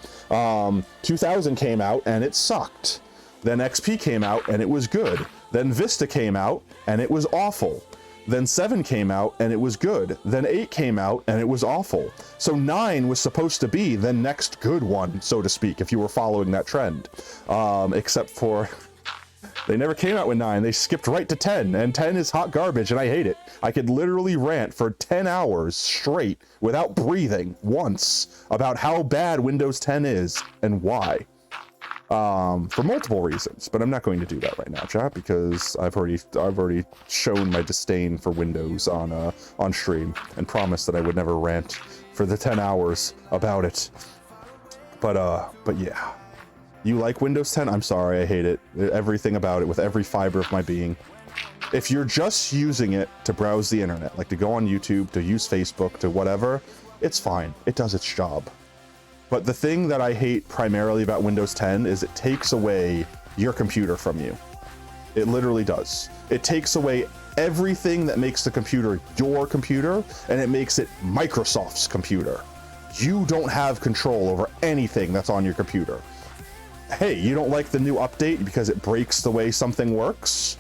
2000 came out and it sucked. Then XP came out and it was good. Then Vista came out and it was awful. Then 7 came out and it was good. Then 8 came out and it was awful. So 9 was supposed to be the next good one, so to speak, if you were following that trend. Except for... They never came out with 9. They skipped right to 10, and 10 is hot garbage, and I hate it. I could literally rant for 10 hours straight without breathing once about how bad Windows 10 is and why. For multiple reasons, but I'm not going to do that right now, chat, because I've already shown my disdain for Windows on stream and promised that I would never rant for the 10 hours about it. But yeah. You like Windows 10? I'm sorry, I hate it. Everything about it, with every fiber of my being. If you're just using it to browse the internet, like to go on YouTube, to use Facebook, to whatever, it's fine. It does its job. But the thing that I hate primarily about Windows 10 is it takes away your computer from you. It literally does. It takes away everything that makes the computer your computer, and it makes it Microsoft's computer. You don't have control over anything that's on your computer. Hey, you don't like the new update because it breaks the way something works?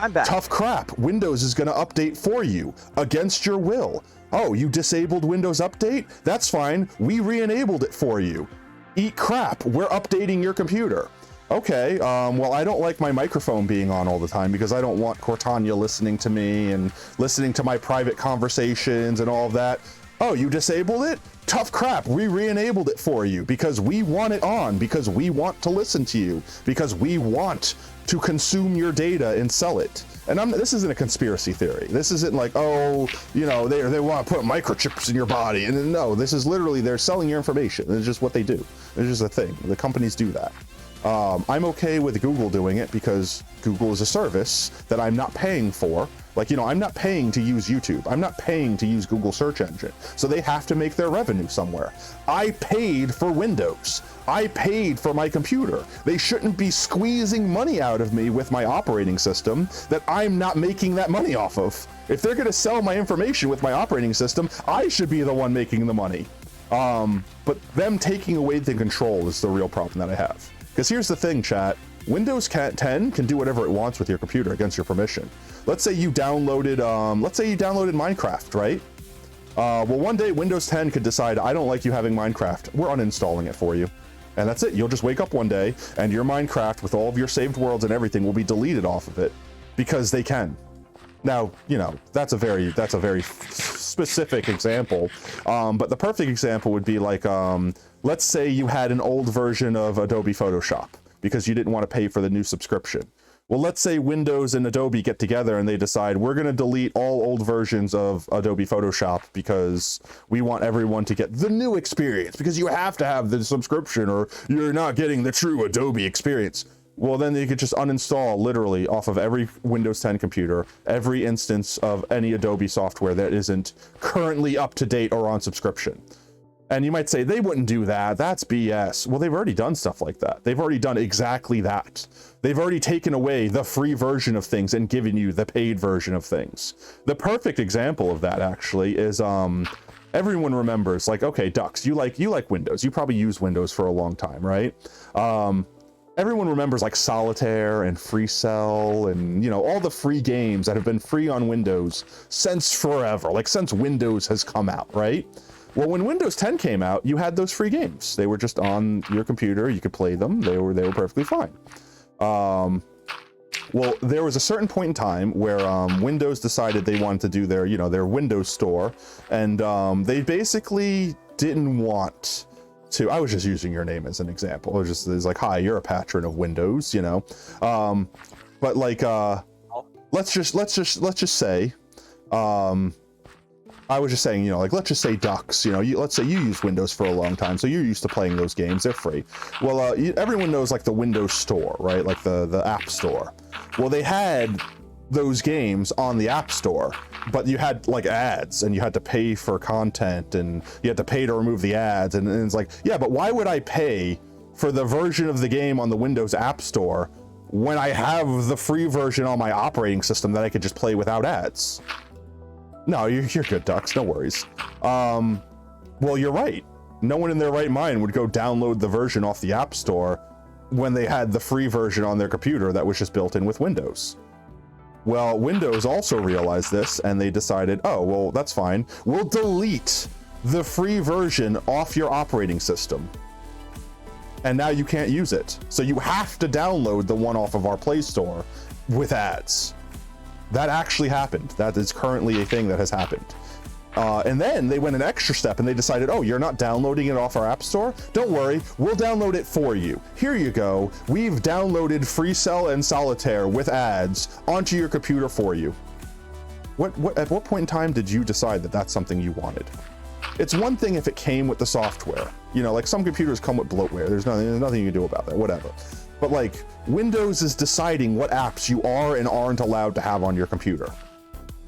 I'm back. Tough crap. Windows is going to update for you against your will. Oh, you disabled Windows Update? That's fine. We re-enabled it for you. Eat crap. We're updating your computer. Okay, well, I don't like my microphone being on all the time because I don't want Cortana listening to me and listening to my private conversations and all of that. Oh, you disabled it? Tough crap. We re-enabled it for you because we want it on, because we want to listen to you, because we want to consume your data and sell it. And this isn't a conspiracy theory. This isn't like, oh, you know, they want to put microchips in your body. And no, this is literally, they're selling your information. It's just what they do. It's just a thing. The companies do that. I'm okay with Google doing it because Google is a service that I'm not paying for. Like, you know, I'm not paying to use YouTube. I'm not paying to use Google search engine. So they have to make their revenue somewhere. I paid for Windows. I paid for my computer. They shouldn't be squeezing money out of me with my operating system that I'm not making that money off of. If they're going to sell my information with my operating system, I should be the one making the money. But them taking away the control is the real problem that I have. Because here's the thing, chat. Windows 10 can do whatever it wants with your computer against your permission. Let's say you downloaded Minecraft, right? Well, one day Windows 10 could decide, I don't like you having Minecraft. We're uninstalling it for you. And that's it. You'll just wake up one day and your Minecraft with all of your saved worlds and everything will be deleted off of it because they can. Now, you know, that's a very specific example. But the perfect example would be like, let's say you had an old version of Adobe Photoshop because you didn't want to pay for the new subscription. Well, let's say Windows and Adobe get together and they decide we're going to delete all old versions of Adobe Photoshop because we want everyone to get the new experience because you have to have the subscription or you're not getting the true Adobe experience. Well, then they could just uninstall literally off of every Windows 10 computer, every instance of any Adobe software that isn't currently up to date or on subscription. And you might say, they wouldn't do that. That's BS. Well, they've already done stuff like that. They've already done exactly that. They've already taken away the free version of things and given you the paid version of things. The perfect example of that actually is, everyone remembers, like, okay, Dux, you like Windows. You probably used Windows for a long time, right? Everyone remembers like Solitaire and Free Cell and, you know, all the free games that have been free on Windows since forever, like since Windows has come out, right? Well, when Windows 10 came out, you had those free games. They were just on your computer. You could play them. They were perfectly fine. Well, there was a certain point in time where Windows decided they wanted to do their, you know, their Windows store, and they basically didn't want to. I was just using your name as an example. It's like, hi, you're a patron of Windows, you know. But like, let's just say, I was just saying, you know, like, let's just say Ducks, you know, let's say you use Windows for a long time, so you're used to playing those games, they're free. Well, everyone knows, like, the Windows Store, right? Like, the App Store. Well, they had those games on the App Store, but you had, like, ads, and you had to pay for content, and you had to pay to remove the ads, and it's like, yeah, but why would I pay for the version of the game on the Windows App Store when I have the free version on my operating system that I could just play without ads? No, you're good, Ducks. No worries. Well, you're right. No one in their right mind would go download the version off the App Store when they had the free version on their computer that was just built in with Windows. Well, Windows also realized this, and they decided, oh, well, that's fine. We'll delete the free version off your operating system. And now you can't use it. So you have to download the one off of our Play Store with ads. That actually happened. That is currently a thing that has happened. And then they went an extra step and they decided, oh, you're not downloading it off our App Store? Don't worry, we'll download it for you. Here you go. We've downloaded Free Cell and Solitaire with ads onto your computer for you. At what point in time did you decide that that's something you wanted? It's one thing if it came with the software. You know, like some computers come with bloatware. There's nothing you can do about that, whatever. But like, Windows is deciding what apps you are and aren't allowed to have on your computer.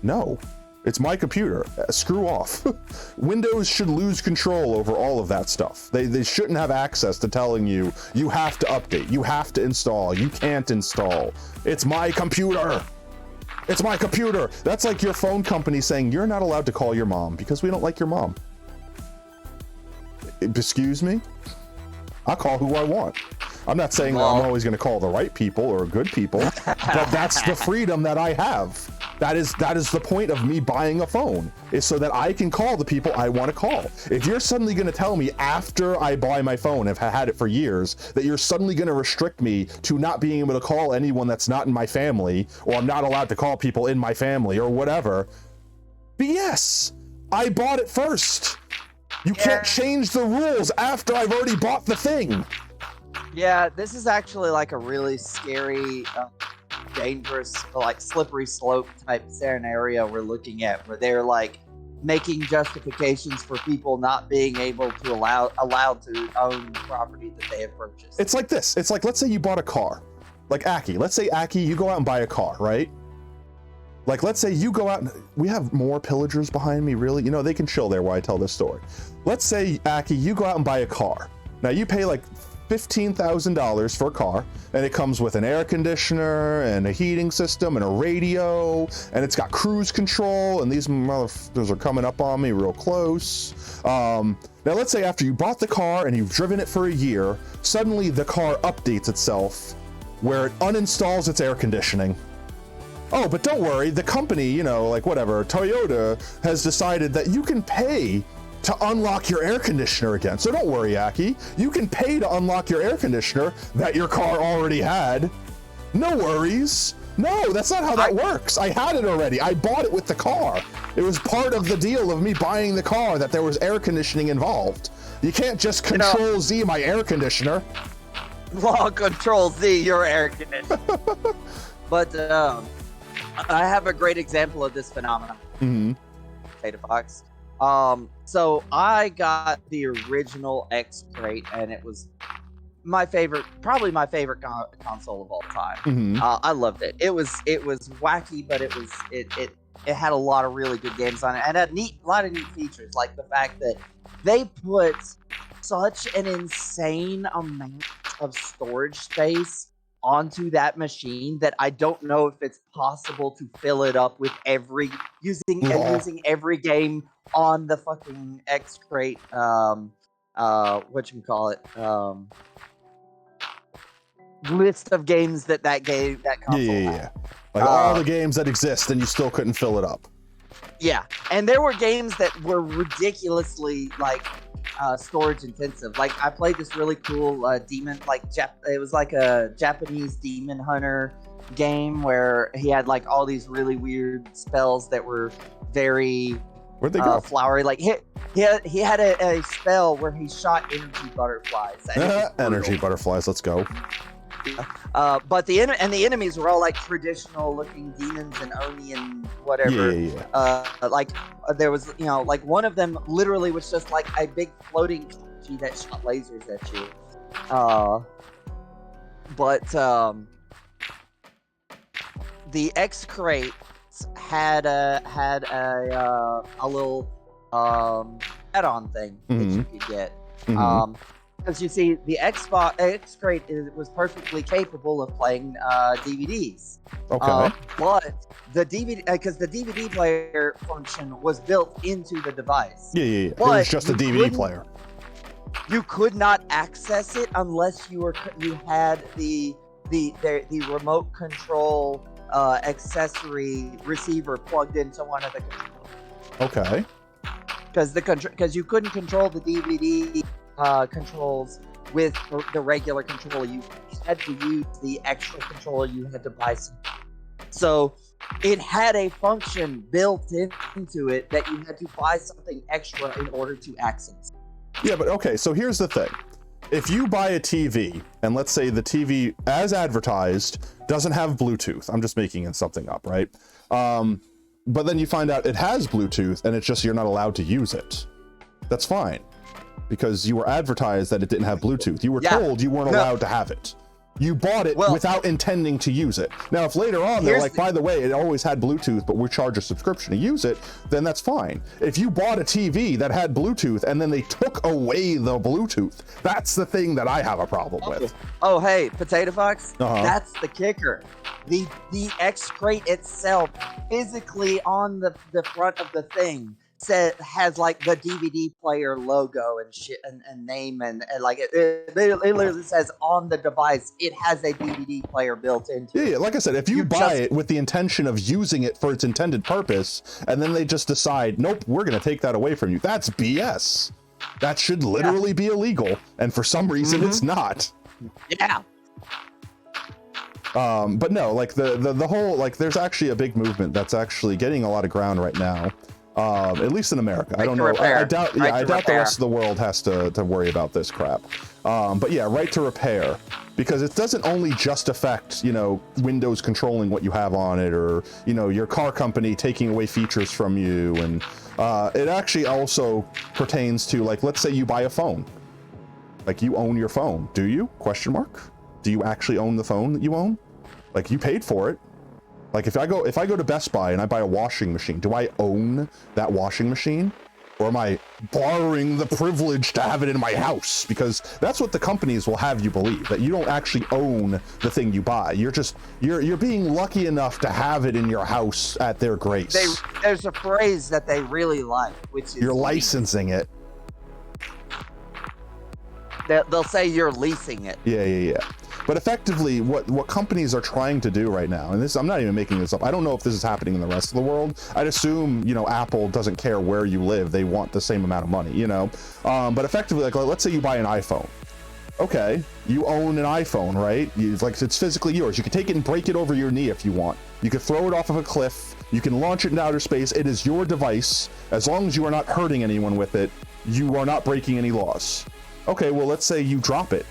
No, it's my computer. Screw off. Windows should lose control over all of that stuff. They shouldn't have access to telling you, you have to update, you have to install, you can't install. It's my computer. It's my computer. That's like your phone company saying, you're not allowed to call your mom because we don't like your mom. Excuse me? I'll call who I want. I'm not saying that I'm always going to call the right people or good people, but that's the freedom that I have. That is the point of me buying a phone, is so that I can call the people I want to call. If you're suddenly going to tell me after I buy my phone, I've had it for years, that you're suddenly going to restrict me to not being able to call anyone that's not in my family, or I'm not allowed to call people in my family or whatever, BS. I bought it first. You can't change the rules after I've already bought the thing. Yeah, this is actually like a really scary, dangerous, like slippery slope type scenario we're looking at, where they're like making justifications for people not being able to allowed to own property that they have purchased. It's like this. It's like, let's say you bought a car, like Aki. Let's say Aki, you go out and buy a car, right? Like, let's say you go out and we have more pillagers behind me, really? You know, they can chill there while I tell this story. Let's say, Aki, you go out and buy a car. Now you pay like $15,000 for a car, and it comes with an air conditioner and a heating system and a radio, and it's got cruise control, and these motherfuckers are coming up on me real close. Now let's say after you bought the car and you've driven it for a year, suddenly the car updates itself where it uninstalls its air conditioning. Oh, but don't worry, the company, you know, like whatever, Toyota has decided that you can pay to unlock your air conditioner again. So don't worry, Aki. You can pay to unlock your air conditioner that your car already had. No worries. No, that's not how that works. I had it already. I bought it with the car. It was part of the deal of me buying the car that there was air conditioning involved. You can't just Control Z my air conditioner. Well, Control Z your air conditioner. But I have a great example of this phenomenon. Mm-hmm. Potato Fox. So I got the original X Crate, and it was my favorite, probably my favorite console of all time. Mm-hmm. I loved it. It was wacky, but it had a lot of really good games on it, and a lot of neat features, like the fact that they put such an insane amount of storage space onto that machine that I don't know if it's possible to fill it up with using every game on the fucking X Crate, list of games that console Yeah. Like all the games that exist, and you still couldn't fill it up. Yeah, and there were games that were ridiculously like storage intensive. Like I played this really cool demon, it was like a Japanese demon hunter game where he had like all these really weird spells that were very Where'd they go? flowery. Like he had a spell where he shot energy butterflies. And Energy butterflies, let's go. But the enemies were all like traditional looking demons and Oni and whatever. There was, like one of them literally was just like a big floating kanji that shot lasers at you. The X crates had a little add-on thing that you could get. Because you see, the X crate was perfectly capable of playing DVDs. Okay. But the DVD, because the DVD player function was built into the device. Yeah. It But was just a DVD player. You could not access it unless you had the remote control accessory receiver plugged into one of the controllers. Okay. Because you couldn't control the DVD controls with the regular controller. You had to use the extra controller you had to buy. So it had a function built into it that you had to buy something extra in order to access. Yeah, but okay, so here's the thing. If you buy a TV, and let's say the TV, as advertised, doesn't have Bluetooth, I'm just making something up, right? But then you find out it has Bluetooth, and it's just you're not allowed to use it. That's fine, because you were advertised that it didn't have Bluetooth. You were told you weren't allowed to have it. You bought it without intending to use it. Now, if later on they're like, by the way, it always had Bluetooth, but we charge a subscription to use it, then that's fine. If you bought a TV that had Bluetooth and then they took away the Bluetooth, that's the thing that I have a problem with. Oh, hey, Potato Fox, that's the kicker. The X crate itself, physically on the front of the thing, has like the DVD player logo and shit and name and like it literally says on the device it has a DVD player built into it. Yeah, like I said, if you buy it with the intention of using it for its intended purpose, and then they just decide, nope, we're gonna take that away from you, that's BS. That should literally be illegal, and for some reason it's not. Yeah. But no, like the whole, like, there's actually a big movement that's actually getting a lot of ground right now. At least in America. I don't know. I doubt the rest of the world has to worry about this crap. But yeah, right to repair, because it doesn't only just affect, Windows controlling what you have on it, or, your car company taking away features from you. And it actually also pertains to, like, let's say you buy a phone. Like, you own your phone. Do you? Question mark. Do you actually own the phone that you own? Like, you paid for it. Like, if I go to Best Buy and I buy a washing machine, do I own that washing machine? Or am I borrowing the privilege to have it in my house? Because that's what the companies will have you believe, that you don't actually own the thing you buy. You're being lucky enough to have it in your house at their grace. There's a phrase that they really like, which is you're licensing it. They'll say you're leasing it. Yeah. But effectively, what companies are trying to do right now, and this, I'm not even making this up, I don't know if this is happening in the rest of the world. I'd assume, Apple doesn't care where you live. They want the same amount of money, But effectively, like, let's say you buy an iPhone. Okay, you own an iPhone, right? It's physically yours. You can take it and break it over your knee if you want. You can throw it off of a cliff. You can launch it into outer space. It is your device. As long as you are not hurting anyone with it, you are not breaking any laws. Okay, well, let's say you drop it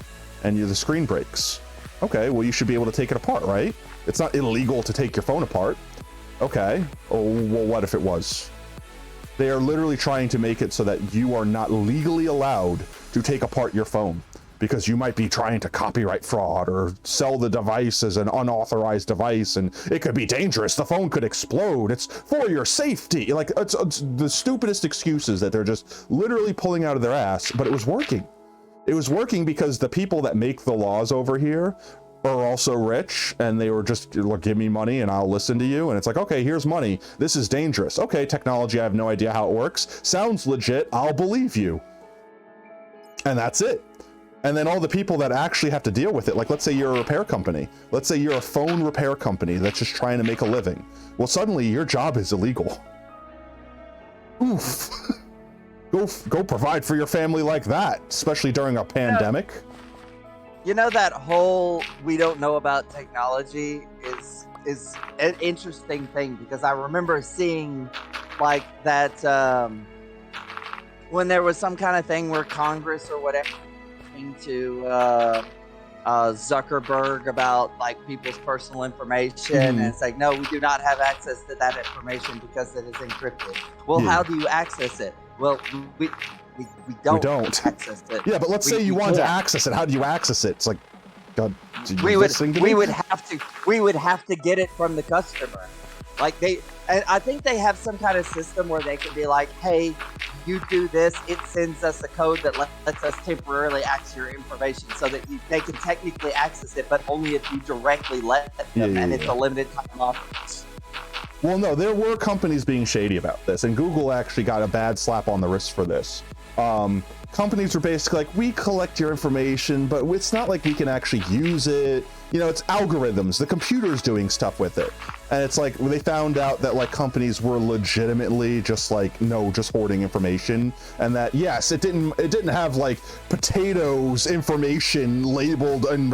and the screen breaks. Okay, well, you should be able to take it apart, right? It's not illegal to take your phone apart. Okay, oh, well, what if it was? They are literally trying to make it so that you are not legally allowed to take apart your phone, because you might be trying to copyright fraud or sell the device as an unauthorized device, and it could be dangerous. The phone could explode. It's for your safety. Like, it's the stupidest excuses that they're just literally pulling out of their ass, but it was working. It was working because the people that make the laws over here are also rich, and they were just, look, give me money and I'll listen to you. And it's like, okay, here's money. This is dangerous. Okay, technology, I have no idea how it works. Sounds legit. I'll believe you. And that's it. And then all the people that actually have to deal with it, like, let's say you're a repair company. Let's say you're a phone repair company that's just trying to make a living. Well, suddenly your job is illegal. Oof. Go provide for your family like that, especially during a pandemic. That whole we don't know about technology is an interesting thing, because I remember seeing like that when there was some kind of thing where Congress or whatever to Zuckerberg about like people's personal information, and it's like, no, we do not have access to that information because it is encrypted. Well, Yeah. how do you access it? Well, we don't, don't. access it. Yeah, but let's say you we wanted to can't. access it. How do you access it? It's like, God, we would have to get it from the customer. Like and I think they have some kind of system where they can be like, hey, you do this, it sends us a code that lets us temporarily access your information, so that they can technically access it, but only if you directly let them, and it's a limited time offer. Well, no, there were companies being shady about this, and Google actually got a bad slap on the wrist for this. Companies were basically like, we collect your information, but it's not like we can actually use it. You know, it's algorithms. The computer's doing stuff with it. And it's like, they found out that like companies were legitimately just like, no, just hoarding information. And that, yes, it didn't have like potatoes information labeled in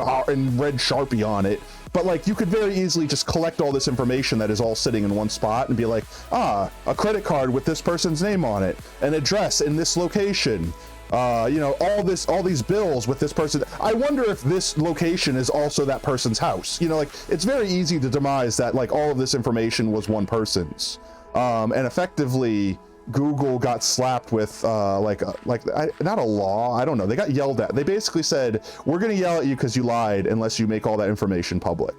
red Sharpie on it. But like, you could very easily just collect all this information that is all sitting in one spot and be like, a credit card with this person's name on it, an address in this location, you know, all these bills with this person. I wonder if this location is also that person's house. You know, like, it's very easy to demise that like all of this information was one person's. And effectively, Google got slapped with not a law, I don't know, they got yelled at. They basically said, we're gonna yell at you because you lied unless you make all that information public.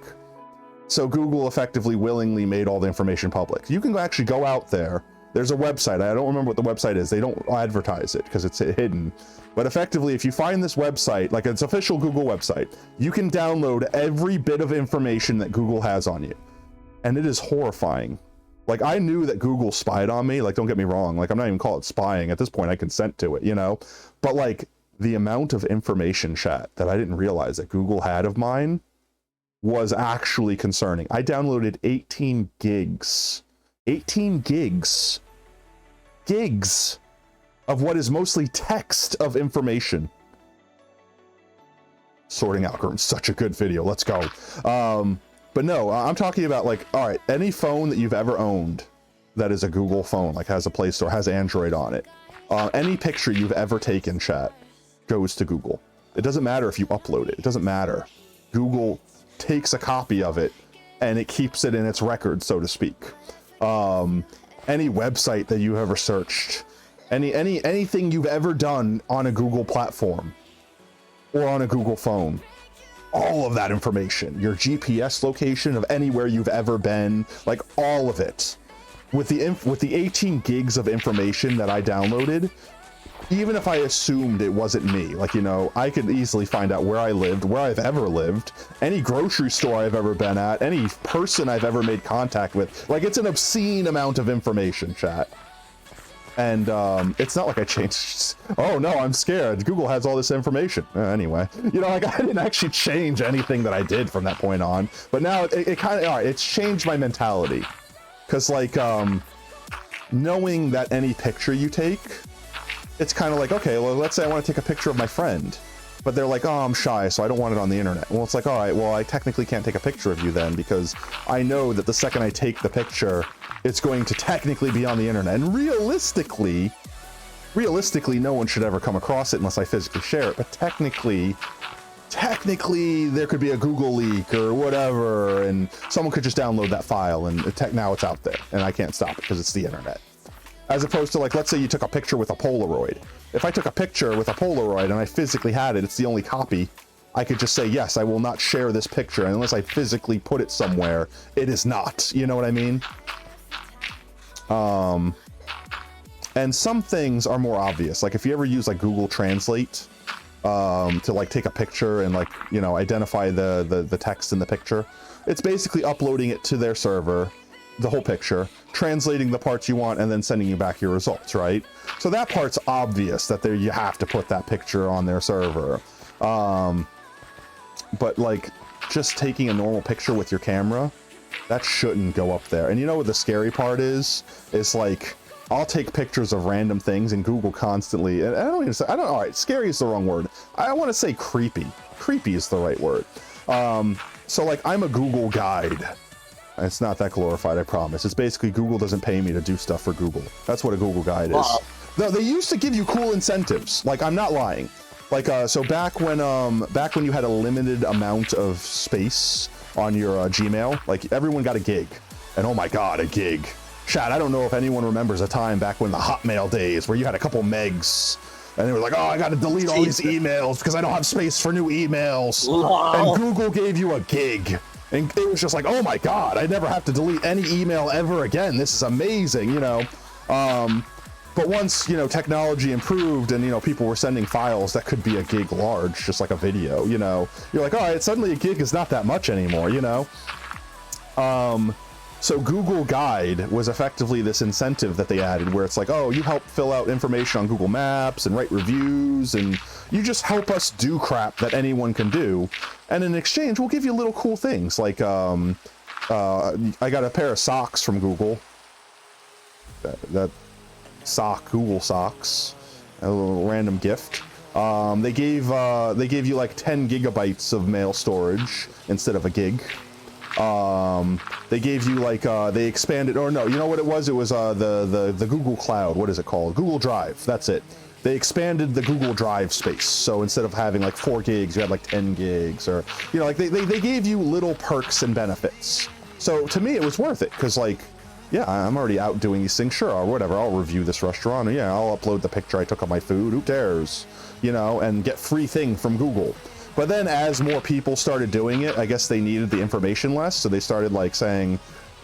So Google effectively willingly made all the information public. You can actually go out there. There's a website, I don't remember what the website is, they don't advertise it because it's hidden. But effectively, if you find this website, like it's official Google website, you can download every bit of information that Google has on you. And it is horrifying. Like, I knew that Google spied on me, like, don't get me wrong, like, I'm not even calling it spying, at this point I consent to it, you know? But like, the amount of information, chat, that I didn't realize that Google had of mine was actually concerning. I downloaded 18 gigs of what is mostly text of information. Sorting algorithm, such a good video, let's go. But no, I'm talking about like, all right, any phone that you've ever owned that is a Google phone, like has a Play Store, has Android on it, any picture you've ever taken, chat, goes to Google. It doesn't matter if you upload it, it doesn't matter. Google takes a copy of it and it keeps it in its record, so to speak. Any website that you ever searched, anything you've ever done on a Google platform or on a Google phone, all of that information, your GPS location of anywhere you've ever been, like all of it, with the 18 gigs of information that I downloaded, even if I assumed it wasn't me, like, you know, I could easily find out where I lived, where I've ever lived, any grocery store I've ever been at, any person I've ever made contact with. Like, it's an obscene amount of information, chat. And it's not like I changed. Oh no, I'm scared. Google has all this information. Anyway, you know, like I didn't actually change anything that I did from that point on. But now it kind of, all right, it's changed my mentality. Because like knowing that any picture you take, it's kind of like, okay, well, let's say I want to take a picture of my friend, but they're like, oh, I'm shy, so I don't want it on the internet. Well, it's like, all right, well, I technically can't take a picture of you then, because I know that the second I take the picture, it's going to technically be on the internet. And realistically, no one should ever come across it unless I physically share it. But technically, there could be a Google leak or whatever, and someone could just download that file, and now it's out there, and I can't stop it because it's the internet. As opposed to, like, let's say you took a picture with a Polaroid. If I took a picture with a Polaroid and I physically had it, it's the only copy, I could just say, yes, I will not share this picture, and unless I physically put it somewhere, it is not. You know what I mean? And some things are more obvious. Like if you ever use like Google Translate to like take a picture and like, you know, identify the text in the picture, it's basically uploading it to their server, the whole picture, translating the parts you want, and then sending you back your results, right? So that part's obvious that you have to put that picture on their server. But like just taking a normal picture with your camera, that shouldn't go up there. And you know what the scary part is? It's like, I'll take pictures of random things and Google constantly, and all right, scary is the wrong word. I want to say creepy. Creepy is the right word. So like, I'm a Google guide. It's not that glorified, I promise. It's basically Google doesn't pay me to do stuff for Google. That's what a Google guide is. No, they used to give you cool incentives. Like, I'm not lying. Like, so back when you had a limited amount of space on your Gmail, like everyone got a gig, and oh my God, a gig. Chad, I don't know if anyone remembers a time back when the Hotmail days where you had a couple megs, and they were like, oh, I got to delete all these emails because I don't have space for new emails. And Google gave you a gig. And it was just like, oh my God, I never have to delete any email ever again. This is amazing, you know. But once, you know, technology improved and, you know, people were sending files that could be a gig large, just like a video, you know, you're like, all right, suddenly a gig is not that much anymore, you know. So Google Guide was effectively this incentive that they added where it's like, oh, you help fill out information on Google Maps and write reviews, and you just help us do crap that anyone can do. And in exchange, we'll give you little cool things like, I got a pair of socks from Google. Google socks, a little random gift. They gave you like 10 gigabytes of mail storage instead of a gig. They gave you like they expanded, or no, you know what it was? It was the Google Cloud. What is it called? Google Drive. That's it. They expanded the Google Drive space. So instead of having like 4 gigs, you had like 10 gigs, or you know, like they gave you little perks and benefits. So to me, it was worth it because like, yeah, I'm already out doing these things. Sure, or whatever. I'll review this restaurant. Or, yeah, I'll upload the picture I took of my food. Who cares? You know, and get free thing from Google. But then as more people started doing it, I guess they needed the information less. So they started like saying,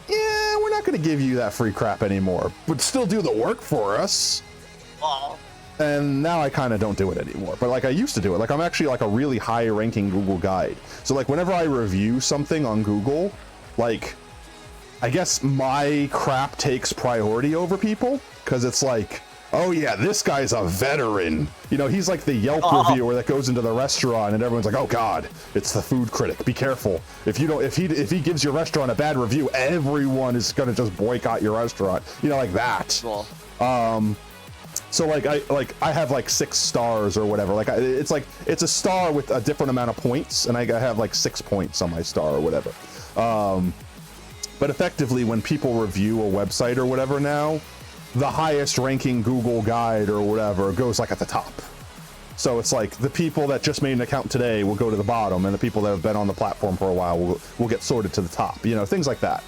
yeah, we're not going to give you that free crap anymore, but still do the work for us. Oh. And now I kind of don't do it anymore. But like I used to do it. Like I'm actually like a really high ranking Google Guide. So like whenever I review something on Google, like I guess my crap takes priority over people because it's like, oh yeah, this guy's a veteran. You know, he's like the Yelp reviewer that goes into the restaurant and everyone's like, oh God, it's the food critic. Be careful. If he gives your restaurant a bad review, everyone is gonna just boycott your restaurant. You know, like that. Well. So like I have like 6 stars or whatever. Like it's a star with a different amount of points, and I have like 6 points on my star or whatever. But effectively, when people review a website or whatever now, the highest ranking Google Guide or whatever goes like at the top. So it's like the people that just made an account today will go to the bottom, and the people that have been on the platform for a while will get sorted to the top, you know, things like that.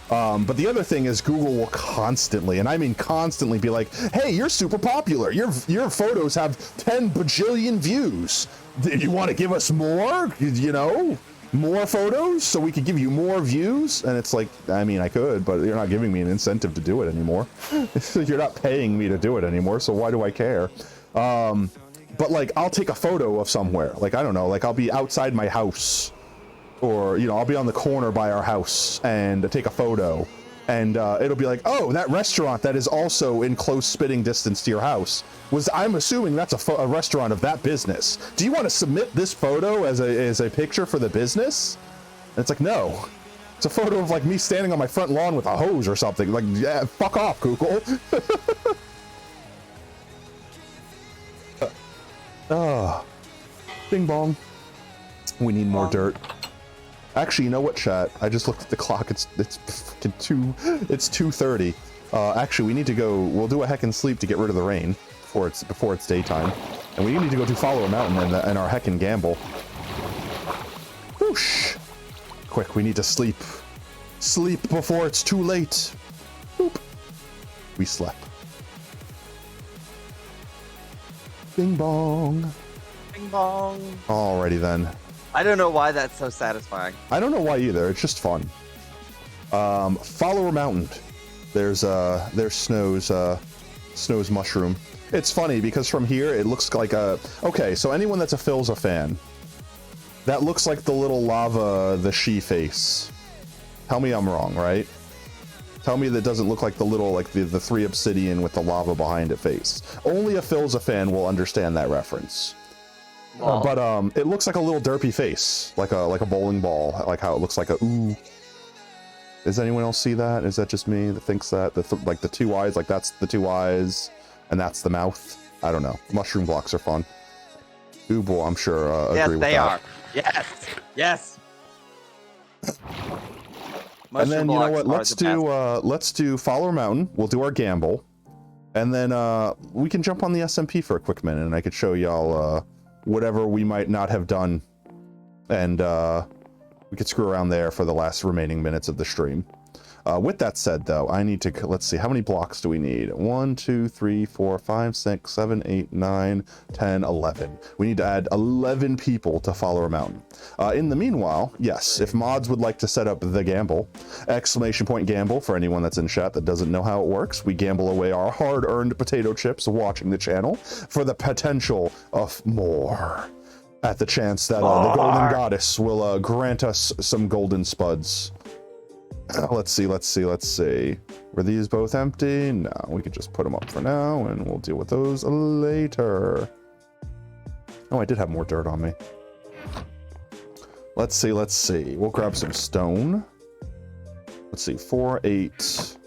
But the other thing is Google will constantly, and I mean constantly, be like, hey, you're super popular. Your photos have 10 bajillion views. Do you want to give us more? You know, more photos so we could give you more views? And it's like, I mean, I could, but you're not giving me an incentive to do it anymore. You're not paying me to do it anymore, so why do I care? But like, I'll take a photo of somewhere. Like, I don't know, like I'll be outside my house, or, you know, I'll be on the corner by our house and take a photo, and it'll be like, oh, that restaurant that is also in close spitting distance to your house I'm assuming that's a restaurant of that business. Do you want to submit this photo as a picture for the business? And it's like, no, it's a photo of like me standing on my front lawn with a hose or something. Like, yeah, fuck off, Google. Bing bong. We need more dirt. Actually, you know what, chat? I just looked at the clock. It's fucking 2:30. Actually, we need to go. We'll do a heckin' sleep to get rid of the rain before it's daytime, and we need to go to Follow a Mountain and our heckin' gamble. Whoosh! Quick, we need to sleep. Sleep before it's too late. Boop. We slept. Bing bong. Bing bong. Alrighty then. I don't know why that's so satisfying. I don't know why either. It's just fun. Follower Mountain. There's Snow's mushroom. It's funny because from here it looks like a. Okay, so anyone that's a Philza fan, that looks like the little lava, the she face. Tell me I'm wrong, right? Tell me that doesn't look like the little, like the 3 obsidian with the lava behind it face. Only a Philza fan will understand that reference. But it looks like a little derpy face, like a bowling ball, like how it looks like a ooh. Does anyone else see that? Is that just me that thinks that? Like the 2 eyes, like that's the 2 eyes, and that's the mouth. I don't know. Mushroom blocks are fun. Ooble, I'm sure agree with that. Yes, they are. Yes, yes. And then you know what? Let's do Follower Mountain. We'll do our gamble, and then we can jump on the SMP for a quick minute, and I could show y'all whatever we might not have done. And we could screw around there for the last remaining minutes of the stream. With that said, though, I need to, let's see, how many blocks do we need? 1, 2, 3, 4, 5, 6, 7, 8, 9, 10, 11. We need to add 11 people to Follower Mountain. In the meanwhile, yes, if mods would like to set up the gamble, exclamation point gamble for anyone that's in chat that doesn't know how it works, we gamble away our hard-earned potato chips watching the channel for the potential of more. At the chance that the Golden Goddess will grant us some golden spuds. Let's see. Were these both empty? No, we could just put them up for now, and we'll deal with those later. Oh, I did have more dirt on me. Let's see. We'll grab some stone. Let's see, 4, 8.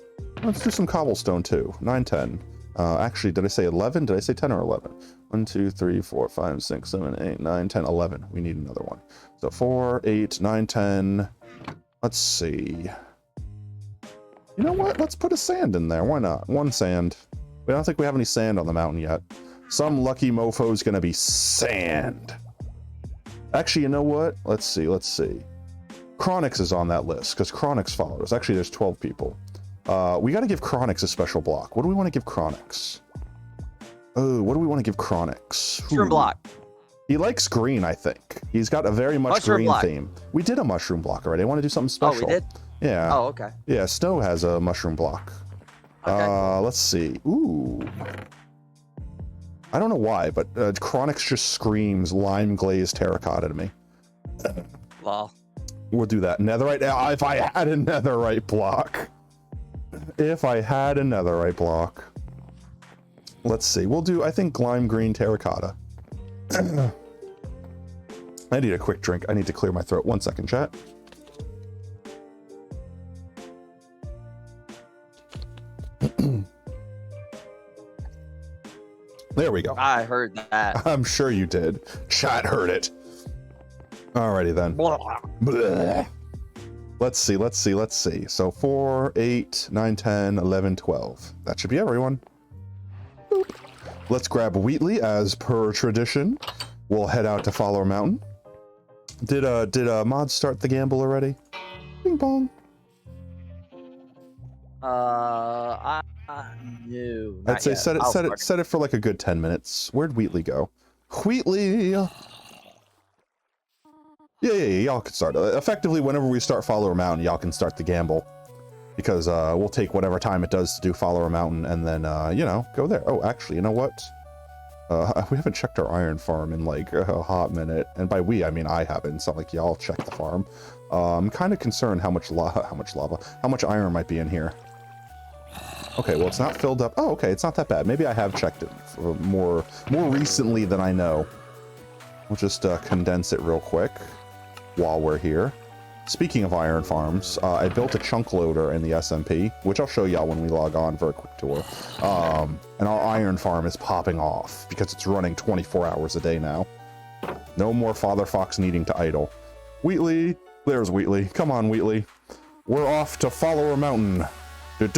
Let's do some cobblestone too. 9, 10. Actually, did I say 11? Did I say 10 or 11? 1, 2, 3, 4, 5, 6, 7, 8, 9, 10, 11. We need another one. So 4, 8, 9, 10. Let's see. You know what? Let's put a sand in there. Why not? 1 sand. We don't think we have any sand on the mountain yet. Some lucky mofo's gonna be sand. Actually, you know what? Let's see. Chronix is on that list, because Chronix followed us. Actually, there's 12 people. We gotta give Chronix a special block. What do we want to give Chronix? Oh, what do we want to give Chronix? Mushroom block. He likes green, I think. He's got a very much Mushroom green block. theme. We did a mushroom block already. I want to do something special. Oh, we did? Yeah. Oh, okay. Yeah, Snow has a mushroom block. Okay. Let's see. Ooh. I don't know why, but Chronix just screams lime glazed terracotta to me. Well. We'll do that. Netherite. If I had a netherite block. Let's see. We'll do, I think, lime green terracotta. I need a quick drink. I need to clear my throat. 1 second, chat. There we go. I heard that. I'm sure you did. Chat heard it. Alrighty then. Blech. Let's see. So 4, 8, 9, 10, 11, 12. That should be everyone. Boop. Let's grab Wheatley as per tradition. We'll head out to Follower Mountain. Did Mod start the gamble already? Bing bong. No. I'd say set it for like a good 10 minutes. Where'd Wheatley go? Wheatley. Yeah, y'all can start. Effectively, whenever we start Follower Mountain, y'all can start the gamble. Because we'll take whatever time it does to do Follower Mountain and then, go there. Oh, actually, you know what? We haven't checked our iron farm in like a hot minute. And by we, I mean I haven't. It's not like y'all check the farm. I'm kind of concerned how much iron might be in here. Okay, well, it's not filled up. Oh, okay, it's not that bad. Maybe I have checked it for more recently than I know. We'll just condense it real quick while we're here. Speaking of iron farms, I built a chunk loader in the SMP, which I'll show y'all when we log on for a quick tour. And our iron farm is popping off because it's running 24 hours a day now. No more Father Fox needing to idle. Wheatley, there's Wheatley. Come on, Wheatley. We're off to Follower Mountain. And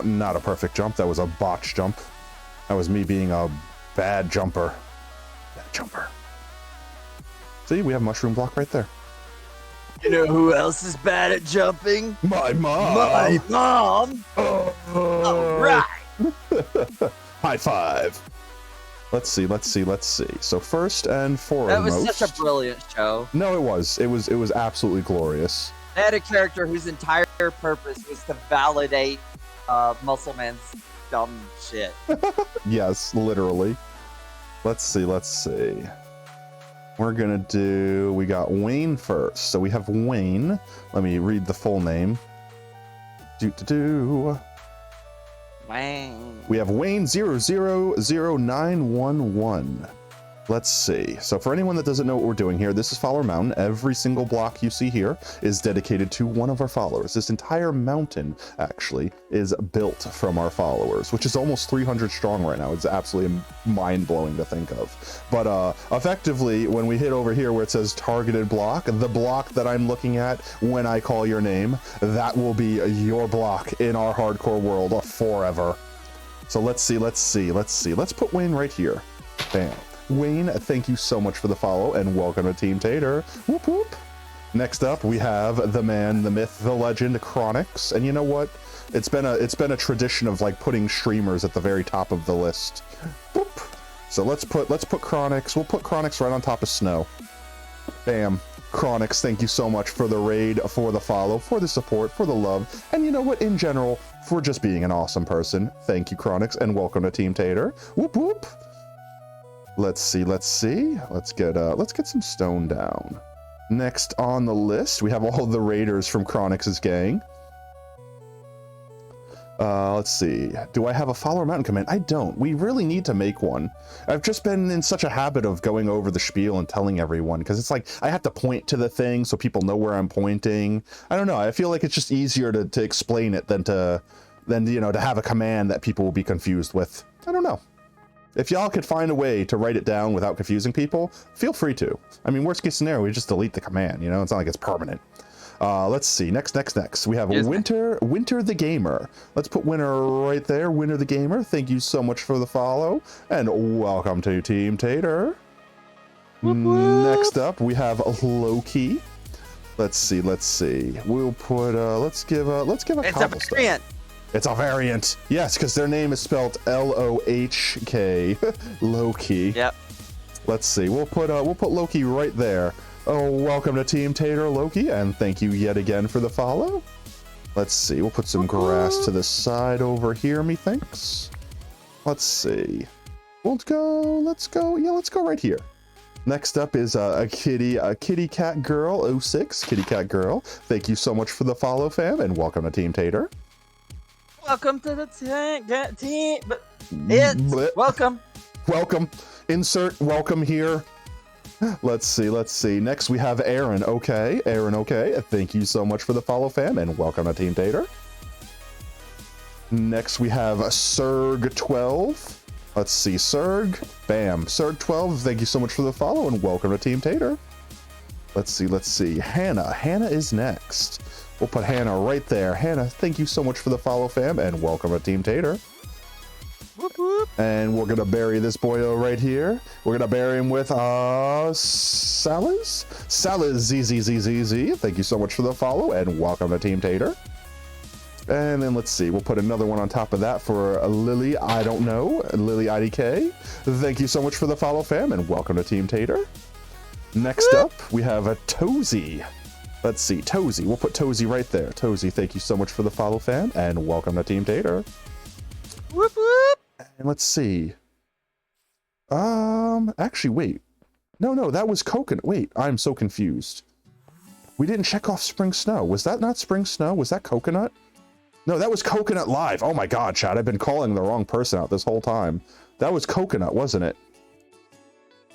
not a perfect jump. That was a botch jump. That was me being a bad jumper. See, we have mushroom block right there. You know who else is bad at jumping? My mom. My mom. All right. High five. Let's see. So first and foremost, That was such a brilliant show. No, it was absolutely glorious. They had a character whose entire purpose was to validate Muscle Man's dumb shit. Yes, literally. Let's see. We're gonna do, we got Wayne first. So we have Wayne. Let me read the full name. Wang. We have Wayne 000911. Let's see. So for anyone that doesn't know what we're doing here, this is Follower Mountain. Every single block you see here is dedicated to one of our followers. This entire mountain, actually, is built from our followers, which is almost 300 strong right now. It's absolutely mind-blowing to think of. But effectively, when we hit over here where it says targeted block, the block that I'm looking at when I call your name, that will be your block in our hardcore world forever. So let's see. Let's put Wayne right here. Bam. Wayne, thank you so much for the follow and welcome to Team Tater. Whoop whoop. Next up, we have the man, the myth, the legend, Chronix. And you know what? It's been a tradition of like putting streamers at the very top of the list. Boop. So let's put Chronix. We'll put Chronix right on top of Snow. Bam. Chronix, thank you so much for the raid, for the follow, for the support, for the love, and you know what? In general, for just being an awesome person. Thank you, Chronix, and welcome to Team Tater. Whoop whoop. Let's see. Let's get some stone down. Next on the list, we have all the raiders from Chronix's gang. Let's see. Do I have a Follower Mountain command? I don't. We really need to make one. I've just been in such a habit of going over the spiel and telling everyone, because it's like I have to point to the thing so people know where I'm pointing. I don't know. I feel like it's just easier to explain it than to have a command that people will be confused with. I don't know. If y'all could find a way to write it down without confusing people, feel free to. I mean, worst case scenario, we just delete the command, you know? It's not like it's permanent. Let's see. Next. We have Winter the Gamer. Let's put Winter right there. Winter the Gamer, thank you so much for the follow. And welcome to Team Tater. Whoop, whoop. Next up, we have Loki. Let's see. We'll put, let's give a cobblestone. It's a variant. Yes, because their name is spelled L-O-H-K. Loki. Yep. Let's see. We'll put Loki right there. Oh, welcome to Team Tater, Loki, and thank you yet again for the follow. Let's see. We'll put some grass to the side over here, methinks. Let's see. Let's go. Yeah, let's go right here. Next up is a kitty cat girl 06. Kitty cat girl. Thank you so much for the follow, fam, and welcome to Team Tater. Welcome to the team. Welcome. Insert welcome here. Let's see. Next we have Aaron. Okay. Thank you so much for the follow, fam, and welcome to Team Tater. Next we have Serg12. Let's see, Serg. Bam. Serg12, thank you so much for the follow, and welcome to Team Tater. Let's see. Hannah is next. We'll put Hannah right there. Hannah, thank you so much for the follow, fam, and welcome to Team Tater. Whoop, whoop. And we're gonna bury this boyo right here. We're gonna bury him with Salaz ZZZZZ. Thank you so much for the follow, and welcome to Team Tater. And then let's see, we'll put another one on top of that for Lily, I don't know, Lily IDK. Thank you so much for the follow, fam, and welcome to Team Tater. Next up, we have a Tozy. Let's see, Tozy. We'll put Tozy right there. Tozy, thank you so much for the follow, fam, and welcome to Team Tater. Whoop, whoop. And let's see. Actually, wait. No, that was coconut. Wait, I'm so confused. We didn't check off Spring Snow. Was that not Spring Snow? Was that coconut? No, that was Coconut Live. Oh my God, Chad, I've been calling the wrong person out this whole time. That was Coconut, wasn't it?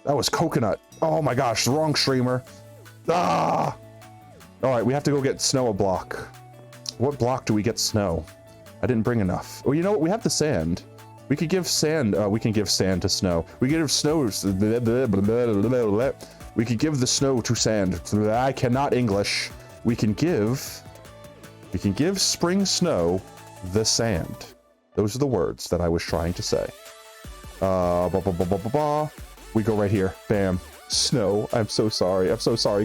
That was Coconut. Oh my gosh, the wrong streamer. Ah! All right, we have to go get Snow a block. What block do we get Snow? I didn't bring enough. Oh, you know what? We have the sand. We could give sand. We can give sand to Snow. We could give snow. We could give the snow to sand. I cannot English. We can give Spring Snow the sand. Those are the words that I was trying to say. We go right here. Bam. Snow. I'm so sorry.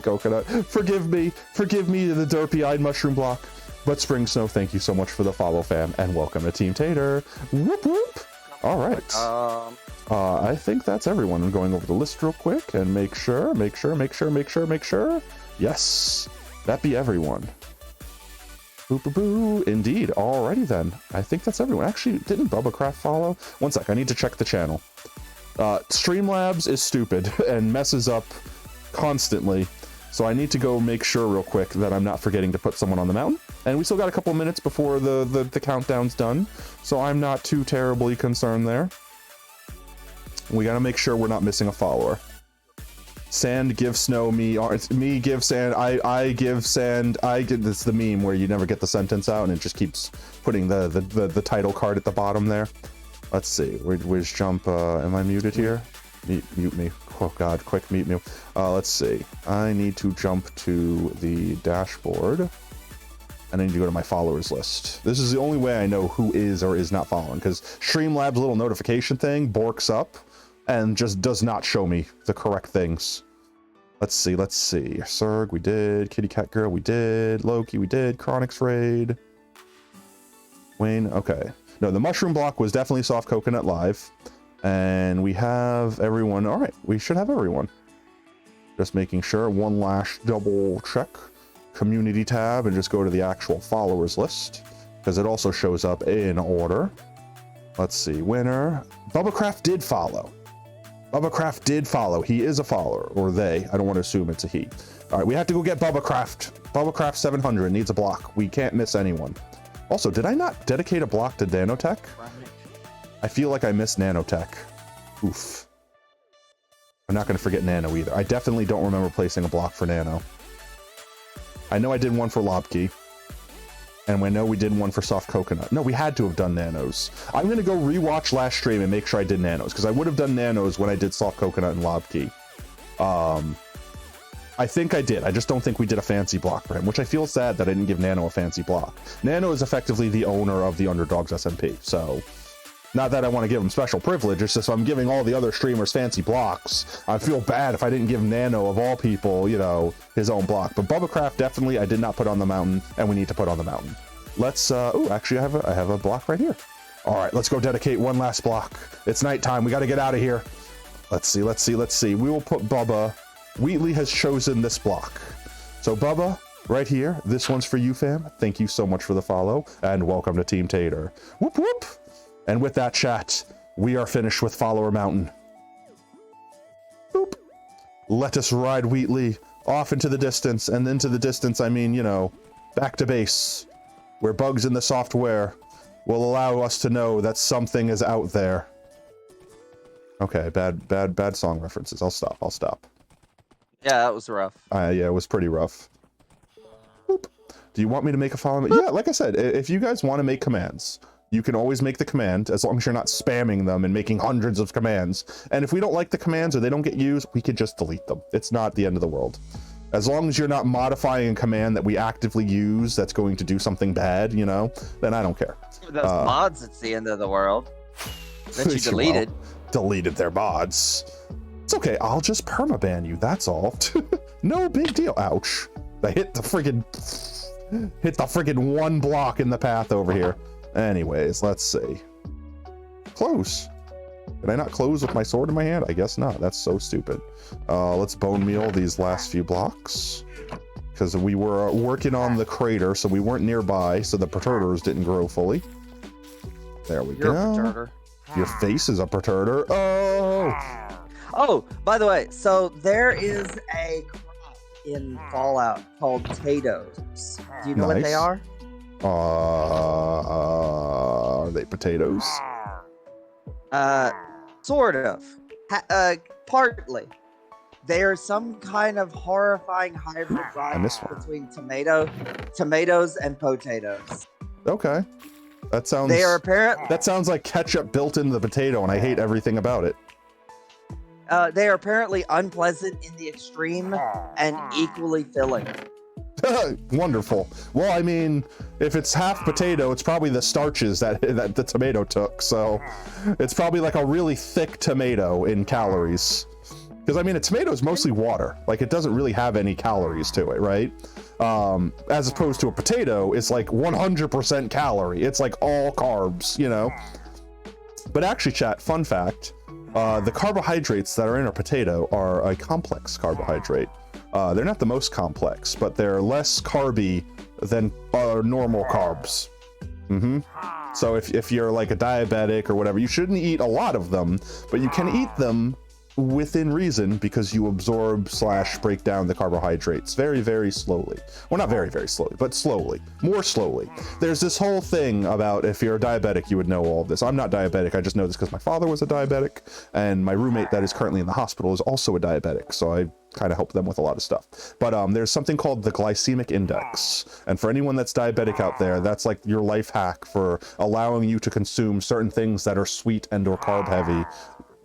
Coconut. Forgive me, the derpy-eyed mushroom block. But Spring Snow, thank you so much for the follow, fam, and welcome to Team Tater. Whoop whoop. All right. I think that's everyone. I'm going over the list real quick and make sure. Yes, that be everyone. Boo boo boo. Indeed. Alrighty then. I think that's everyone. Actually, didn't BubbaCraft follow? One sec. I need to check the channel. Streamlabs is stupid and messes up constantly. So I need to go make sure real quick that I'm not forgetting to put someone on the mountain. And we still got a couple minutes before the countdown's done. So I'm not too terribly concerned there. We gotta make sure we're not missing a follower. Sand give snow, me give sand, I give sand, I give. This is the meme where you never get the sentence out and it just keeps putting the title card at the bottom there. Let's see, where's jump, am I muted here? Mute me, oh god, quick mute me. Let's see, I need to jump to the dashboard. And I need to go to my followers list. This is the only way I know who is or is not following, because Streamlabs' little notification thing borks up and just does not show me the correct things. Let's see. Surg, we did. Kitty Cat Girl, we did. Loki, we did. Chronix Raid. Wayne, okay. No, the mushroom block was definitely Soft Coconut Live. And we have everyone. All right, we should have everyone. Just making sure. One last double check. Community tab and just go to the actual followers list, because it also shows up in order. Let's see, winner. Bubbacraft did follow. Bubbacraft did follow. He is a follower, or they. I don't want to assume it's a he. All right, we have to go get Bubbacraft. Bubbacraft 700 needs a block. We can't miss anyone. Also, did I not dedicate a block to nanotech? I feel like I missed nanotech. Oof. I'm not going to forget nano either. I definitely don't remember placing a block for nano. I know I did one for Lobkey, and I know we did one for Soft Coconut. No, we had to have done nanos. I'm going to go rewatch last stream and make sure I did nanos, because I would have done nanos when I did Soft Coconut and Lobkey. I think I did. I just don't think we did a fancy block for him, which I feel sad that I didn't give Nano a fancy block. Nano is effectively the owner of the Underdogs SMP, so... Not that I want to give him special privilege, it's just I'm giving all the other streamers fancy blocks. I feel bad if I didn't give Nano, of all people, you know, his own block. But Bubbacraft, definitely, I did not put on the mountain, and we need to put on the mountain. Let's, oh, actually, I have a block right here. All right, let's go dedicate one last block. It's nighttime, we got to get out of here. Let's see. We will put Bubba. Wheatley has chosen this block. So Bubba, right here, this one's for you, fam. Thank you so much for the follow, and welcome to Team Tater. Whoop, whoop. And with that, chat, we are finished with Follower Mountain. Boop. Let us ride Wheatley off into the distance, and into the distance, I mean, you know, back to base, where bugs in the software will allow us to know that something is out there. Okay, bad song references. I'll stop. Yeah, that was rough. Yeah, it was pretty rough. Boop. Do you want me to make a follow? Yeah, like I said, if you guys want to make commands, you can always make the command, as long as you're not spamming them and making hundreds of commands. And if we don't like the commands or they don't get used, we could just delete them. It's not the end of the world. As long as you're not modifying a command that we actively use that's going to do something bad, you know, then I don't care. Those mods, it's the end of the world. That you deleted. Well, deleted their mods. It's okay, I'll just permaban you, that's all. No big deal. Ouch. I hit the friggin' one block in the path over here. Anyways, let's see. Close. Did I not close with my sword in my hand? I guess not. That's so stupid. Let's bone meal these last few blocks, because we were working on the crater, so we weren't nearby, so the perturters didn't grow fully. There we go. You're a perturter. Your face is a perturter. Oh! Oh, by the way, so there is a crop in Fallout called potatoes. Do you know what they are? Are they potatoes? Sort of. Partly. They're some kind of horrifying hybrid between tomatoes and potatoes. Okay. That sounds... They are apparently... That sounds like ketchup built into the potato, and I hate everything about it. They are apparently unpleasant in the extreme and equally filling. Wonderful. Well, I mean, if it's half potato, it's probably the starches that the tomato took, so it's probably like a really thick tomato in calories. Because, I mean, a tomato is mostly water. Like, it doesn't really have any calories to it, right? As opposed to a potato, it's like 100% calorie. It's like all carbs, you know? But actually, chat, fun fact, the carbohydrates that are in a potato are a complex carbohydrate. They're not the most complex, but they're less carby than normal carbs. So if you're like a diabetic or whatever, you shouldn't eat a lot of them, but you can eat them within reason, because you absorb / break down the carbohydrates very, very slowly. Well, not very, very slowly, but slowly, more slowly. There's this whole thing about if you're a diabetic, you would know all of this. I'm not diabetic. I just know this because my father was a diabetic, and my roommate that is currently in the hospital is also a diabetic. So I kind of help them with a lot of stuff. But there's something called the glycemic index. And for anyone that's diabetic out there, that's like your life hack for allowing you to consume certain things that are sweet and or carb heavy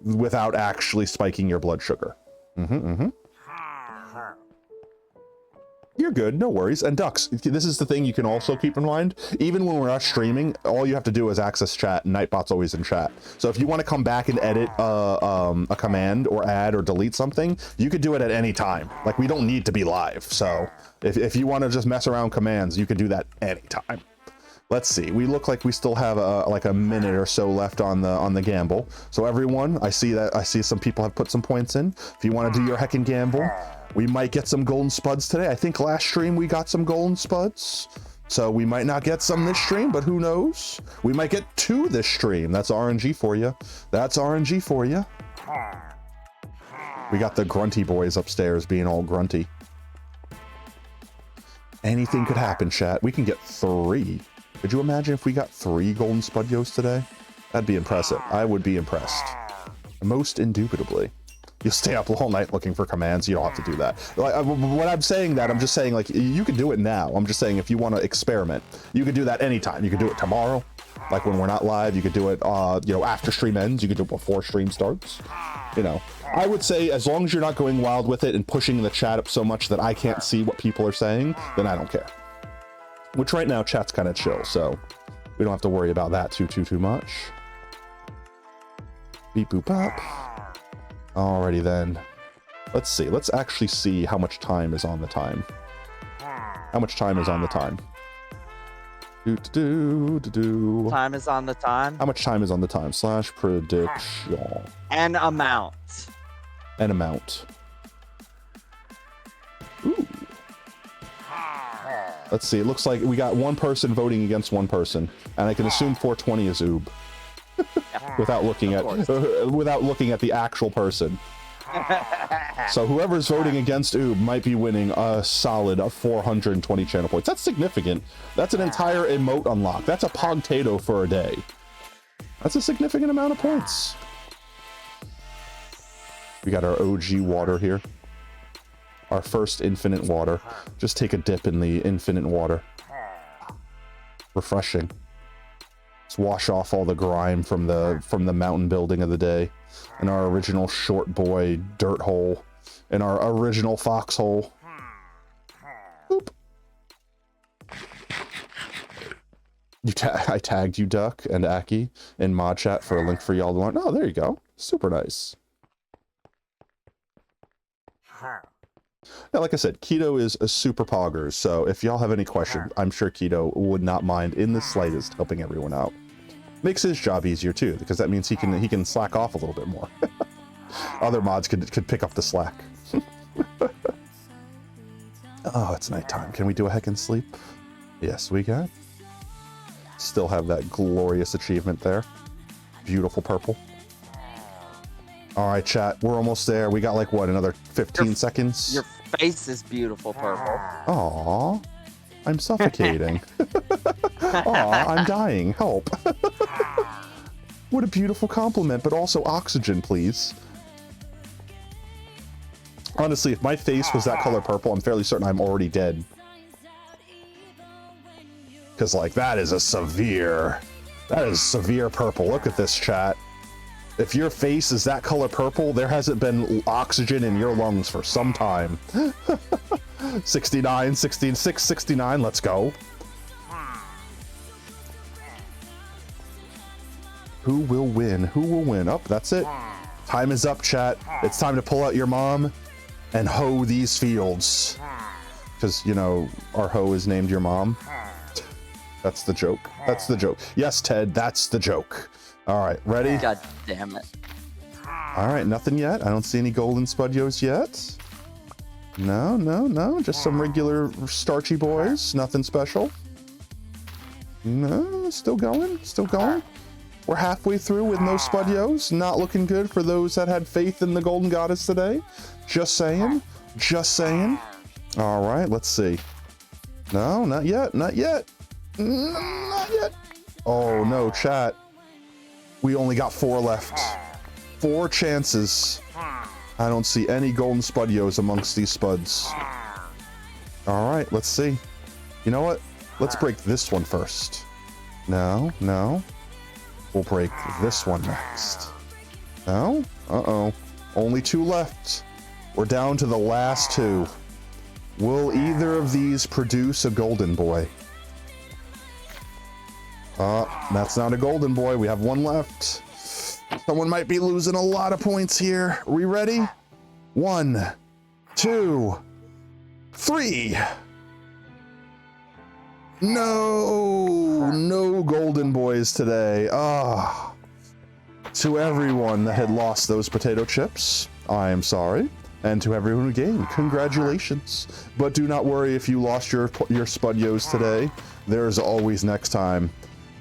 without actually spiking your blood sugar. You're good, no worries. And ducks, this is the thing you can also keep in mind. Even when we're not streaming, all you have to do is access chat, and Nightbot's always in chat. So if you want to come back and edit a command or add or delete something, you could do it at any time. Like, we don't need to be live. So if you want to just mess around commands, you can do that anytime. Let's see. We look like we still have like a minute or so left on the gamble. So everyone, I see some people have put some points in. If you want to do your heckin' gamble, we might get some golden spuds today. I think last stream we got some golden spuds. So we might not get some this stream, but who knows? We might get 2 this stream. That's RNG for you. That's RNG for you. We got the grunty boys upstairs being all grunty. Anything could happen, chat. We can get 3. Could you imagine if we got 3 golden spudios today? That'd be impressive. I would be impressed. Most indubitably. You'll stay up all night looking for commands. You don't have to do that. Like, when I'm saying that, I'm just saying, like, you can do it now. I'm just saying if you want to experiment, you could do that anytime. You could do it tomorrow, like when we're not live. You could do it, you know, after stream ends. You could do it before stream starts. You know, I would say as long as you're not going wild with it and pushing the chat up so much that I can't see what people are saying, then I don't care. Which right now, chat's kind of chill, so we don't have to worry about that too much. Beep boop bop. Alrighty then. Let's see. Let's actually see how much time is on the time. How much time is on the time? Time is on the time. How much time is on the time? / prediction. An amount. An amount. Ooh. Let's see. It looks like we got 1 person voting against 1 person, and I can assume 420 is Oob. without looking at the actual person. So whoever's voting against Oob might be winning a solid 420 channel points. That's significant. That's an entire emote unlock. That's a pogtato for a day. That's a significant amount of points. We got our OG water here. Our first infinite water. Just take a dip in the infinite water. Refreshing. Let's wash off all the grime from the mountain building of the day. And our original short boy dirt hole. And our original foxhole. Boop. I tagged you, Duck and Aki, in mod chat for a link for y'all to learn. Oh, there you go. Super nice. Now, like I said, Keto is a super poggers, so if y'all have any questions, I'm sure Keto would not mind in the slightest helping everyone out. Makes his job easier too, because that means he can slack off a little bit more. Other mods could pick up the slack. Oh, it's nighttime. Can we do a heckin' sleep? Yes, we can. Still have that glorious achievement there. Beautiful purple. All right, chat, we're almost there. We got like, what, another 15 seconds? Your face is beautiful purple. Aw, I'm suffocating. Aw, I'm dying. Help. What a beautiful compliment, but also oxygen, please. Honestly, if my face was that color purple, I'm fairly certain I'm already dead. Because, like, that is severe purple. Look at this, chat. If your face is that color purple, there hasn't been oxygen in your lungs for some time. 69, 66, 69, let's go. Who will win? Who will win? Oh, that's it. Time is up, chat. It's time to pull out your mom and hoe these fields. Because, you know, our hoe is named your mom. That's the joke. That's the joke. Yes, Ted, that's the joke. All right, ready? God damn it. All right, nothing yet. I don't see any golden spudios yet. No, no, no. Just some regular starchy boys. Nothing special. No, still going. Still going. We're halfway through with no Spudios. Not looking good for those that had faith in the Golden Goddess today. Just saying. Just saying. All right, let's see. No, not yet. Not yet. Not yet. Oh, no, chat. We only got 4 left. 4 chances. I don't see any golden Spudios amongst these Spuds. All right, let's see. You know what? Let's break this one first. No, no. We'll break this one next. No? Uh-oh. Only 2 left. We're down to the last 2. Will either of these produce a golden boy? That's not a golden boy. We have 1 left. Someone might be losing a lot of points here. Are we ready? 1, 2, 3. No golden boys today. To everyone that had lost those potato chips, I am sorry. And to everyone who gained, congratulations. But do not worry if you lost your Spudios today. There's always next time.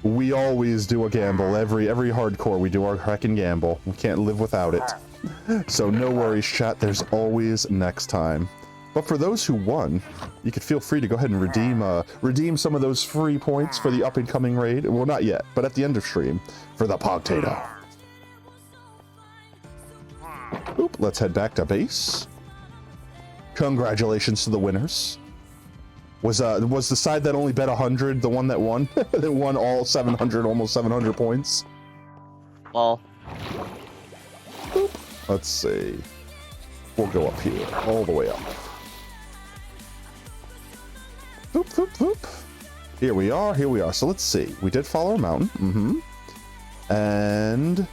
We always do a gamble. Every hardcore, we do our heckin' gamble. We can't live without it. So no worries, chat. There's always next time. But for those who won, you could feel free to go ahead and redeem some of those free points for the up-and-coming raid. Well, not yet, but at the end of stream for the Pogtato. Oop, let's head back to base. Congratulations to the winners. Was the side that only bet 100 the one that won? That won all 700, almost 700 points? Well, Oop. Let's see. We'll go up here, all the way up. Oop, oop, oop. Here we are, here we are. So let's see. We did follow a mountain. And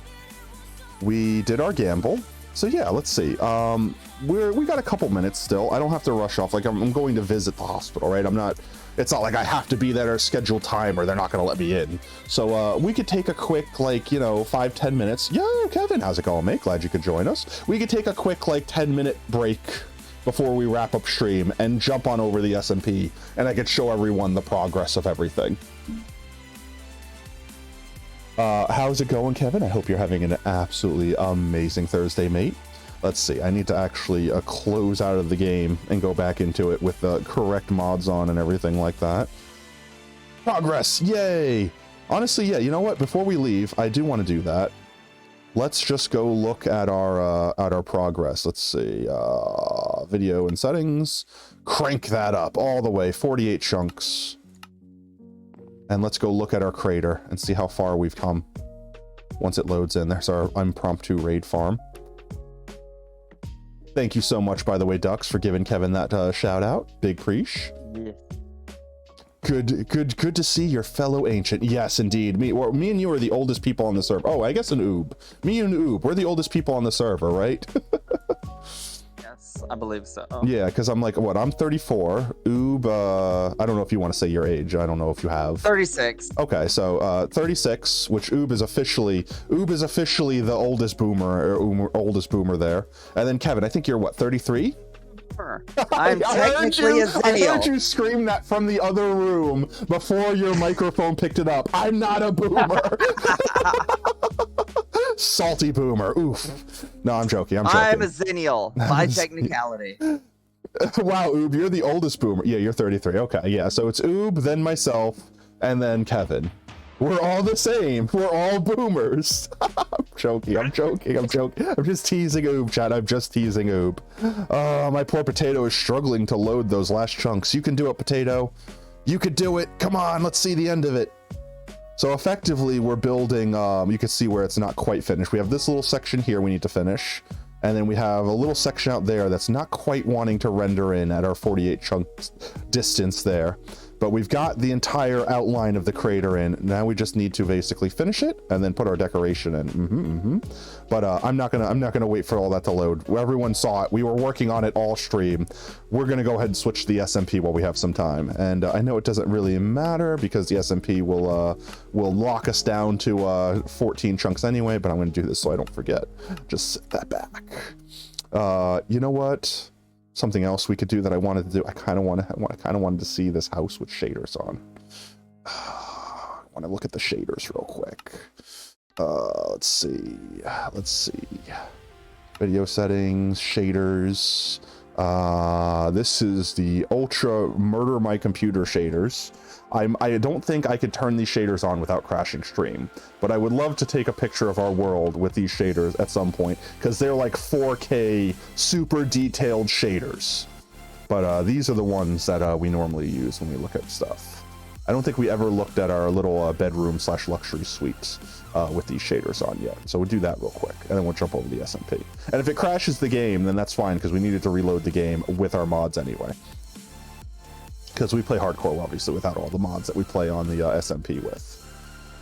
we did our gamble. So yeah, let's see. We got a couple minutes still. I don't have to rush off. Like I'm going to visit the hospital, right? It's not like I have to be there at a scheduled time or they're not going to let me in. So we could take a quick, like, 5-10 minutes. Yo, Kevin, how's it going, mate? Glad you could join us. We could take a quick, 10-minute break before we wrap up stream and jump on over the SMP, and I could show everyone the progress of everything. How's it going, Kevin? I hope you're having an absolutely amazing Thursday, mate. Let's see. I need to actually close out of the game and go back into it with the correct mods on and everything like that. Progress! Yay! Honestly, yeah, you know what? Before we leave, I do want to do that. Let's just go look at our progress. Let's see. Video and settings. Crank that up all the way. 48 chunks. And let's go look at our crater and see how far we've come. Once it loads in, there's our impromptu raid farm. Thank you so much, by the way, Ducks, for giving Kevin that shout out. Big preach. yeah. Good to see your fellow ancient. Yes, indeed. Me and you are the oldest people on the server. Oh, I guess an Oob. Me and Oob, we're the oldest people on the server, right? Yes, I believe so. Yeah, because I'm like, what? I'm 34. Oob, I don't know if you want to say your age. I don't know if you have. 36. Okay, so 36, which Oob is officially the oldest boomer, or oldest boomer there. And then Kevin, I think you're what, 33? I'm technically a I zennial. heard you scream that from the other room before your microphone picked it up. I'm not a boomer. Salty boomer. Oof. No, I'm joking. I'm a zennial by technicality. Wow, Oob, you're the oldest boomer. Yeah, you're 33. Okay, yeah. So it's Oob, then myself, and then Kevin. We're all the same. We're all boomers. I'm joking. I'm just teasing Oob, chat. I'm just teasing Oob. My poor potato is struggling to load those last chunks. You can do it, potato. You could do it. Come on, let's see the end of it. So effectively, we're building, you can see where it's not quite finished. We have this little section here we need to finish. And then we have a little section out there that's not quite wanting to render in at our 48 chunk distance there. But we've got the entire outline of the crater in. Now we just need to basically finish it and then put our decoration in. But I'm not gonna wait for all that to load. Everyone saw it. We were working on it all stream. We're gonna go ahead and switch to the SMP while we have some time. And I know it doesn't really matter because the SMP will lock us down to 14 chunks anyway. But I'm gonna do this so I don't forget. Just sit that back. You know what? Something else we could do that I wanted to do. I kind of wanted to see this house with shaders on. I want to look at the shaders real quick. Let's see. Let's see. Video settings, shaders. This is the Ultra Murder My Computer shaders. I don't think I could turn these shaders on without crashing stream, but I would love to take a picture of our world with these shaders at some point, because they're like 4K super detailed shaders. But these are the ones that we normally use when we look at stuff. I don't think we ever looked at our little bedroom / luxury suites with these shaders on yet. So we'll do that real quick, and then we'll jump over the SMP. And if it crashes the game, then that's fine, because we needed to reload the game with our mods anyway. Because we play hardcore, obviously, without all the mods that we play on the SMP with.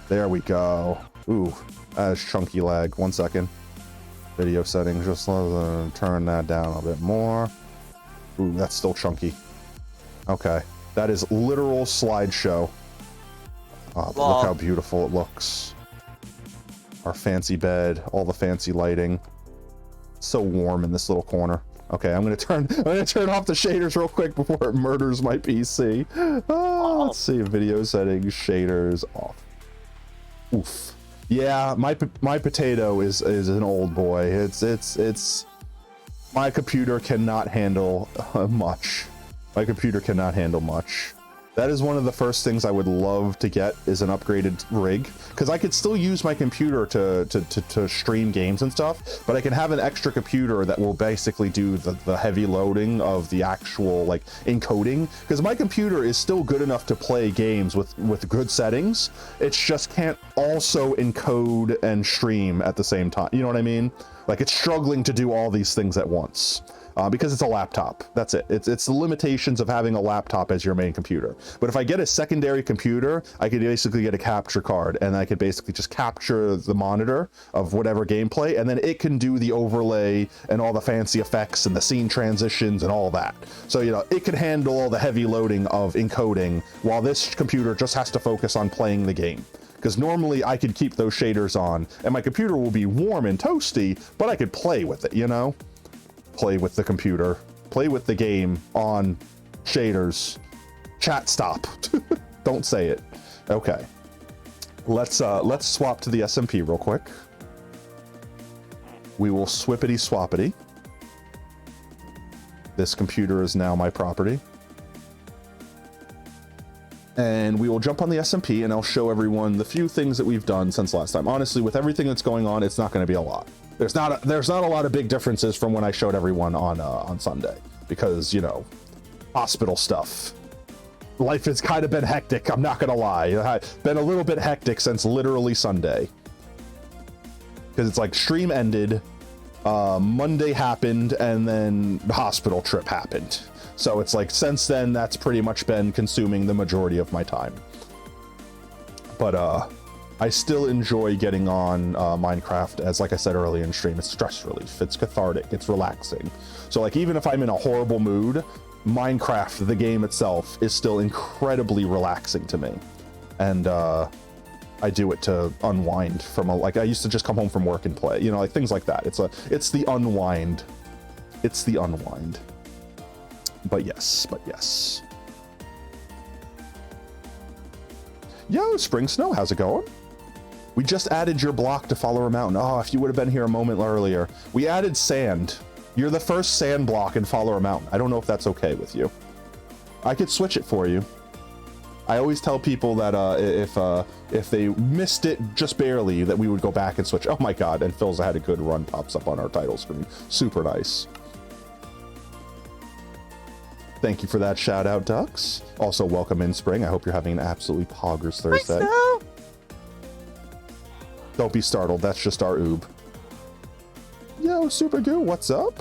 There we go. Ooh, that is chunky lag. 1 second. Video settings, just turn that down a bit more. Ooh, that's still chunky. Okay. That is literal slideshow. Look how beautiful it looks. Our fancy bed, all the fancy lighting. It's so warm in this little corner. Okay, I'm gonna turn off the shaders real quick before it murders my PC. Let's see, video settings, shaders off. Oof. Yeah, my potato is an old boy. It's my computer cannot handle much. My computer cannot handle much. That is one of the first things I would love to get, is an upgraded rig, because I could still use my computer to stream games and stuff, but I can have an extra computer that will basically do the heavy loading of the actual like encoding, because my computer is still good enough to play games with good settings. It just can't also encode and stream at the same time. You know what I mean? Like, it's struggling to do all these things at once. Because it's a laptop. That's it. It's the limitations of having a laptop as your main computer. But if I get a secondary computer, I could basically get a capture card, and I could basically just capture the monitor of whatever gameplay, and then it can do the overlay and all the fancy effects and the scene transitions and all that. So, you know, it can handle all the heavy loading of encoding, while this computer just has to focus on playing the game. Because normally I could keep those shaders on, and my computer will be warm and toasty, but I could play with it, you know? Play with the computer, play with the game on shaders. Chat, stop. Don't say it. Okay, let's swap to the SMP real quick. We will swippity swappity. This computer is now my property, and we will jump on the SMP, and I'll show everyone the few things that we've done since last time. Honestly, with everything that's going on, it's not going to be a lot. There's not a lot of big differences from when I showed everyone on Sunday, because, you know, hospital stuff. Life has kind of been hectic, I'm not gonna lie. It's been a little bit hectic since literally Sunday, because it's like stream ended, Monday happened, and then the hospital trip happened. So it's like, since then, that's pretty much been consuming the majority of my time. But I still enjoy getting on Minecraft, as like I said earlier in stream. It's stress relief, it's cathartic, it's relaxing. So like, even if I'm in a horrible mood, Minecraft, the game itself, is still incredibly relaxing to me. And I do it to unwind from like, I used to just come home from work and play, you know, like things like that. It's the unwind. It's the unwind. But yes. Yo, Spring Snow, how's it going? We just added your block to follow a mountain. Oh, if you would have been here a moment earlier. We added sand. You're the first sand block in follow a mountain. I don't know if that's okay with you. I could switch it for you. I always tell people that if they missed it just barely, that we would go back and switch. Oh my god, and Phil's had a good run pops up on our title screen. Super nice. Thank you for that shout out, Ducks. Also, welcome in Spring. I hope you're having an absolutely poggers Thursday. Don't be startled, that's just our oob. Yo, Super Goo, what's up?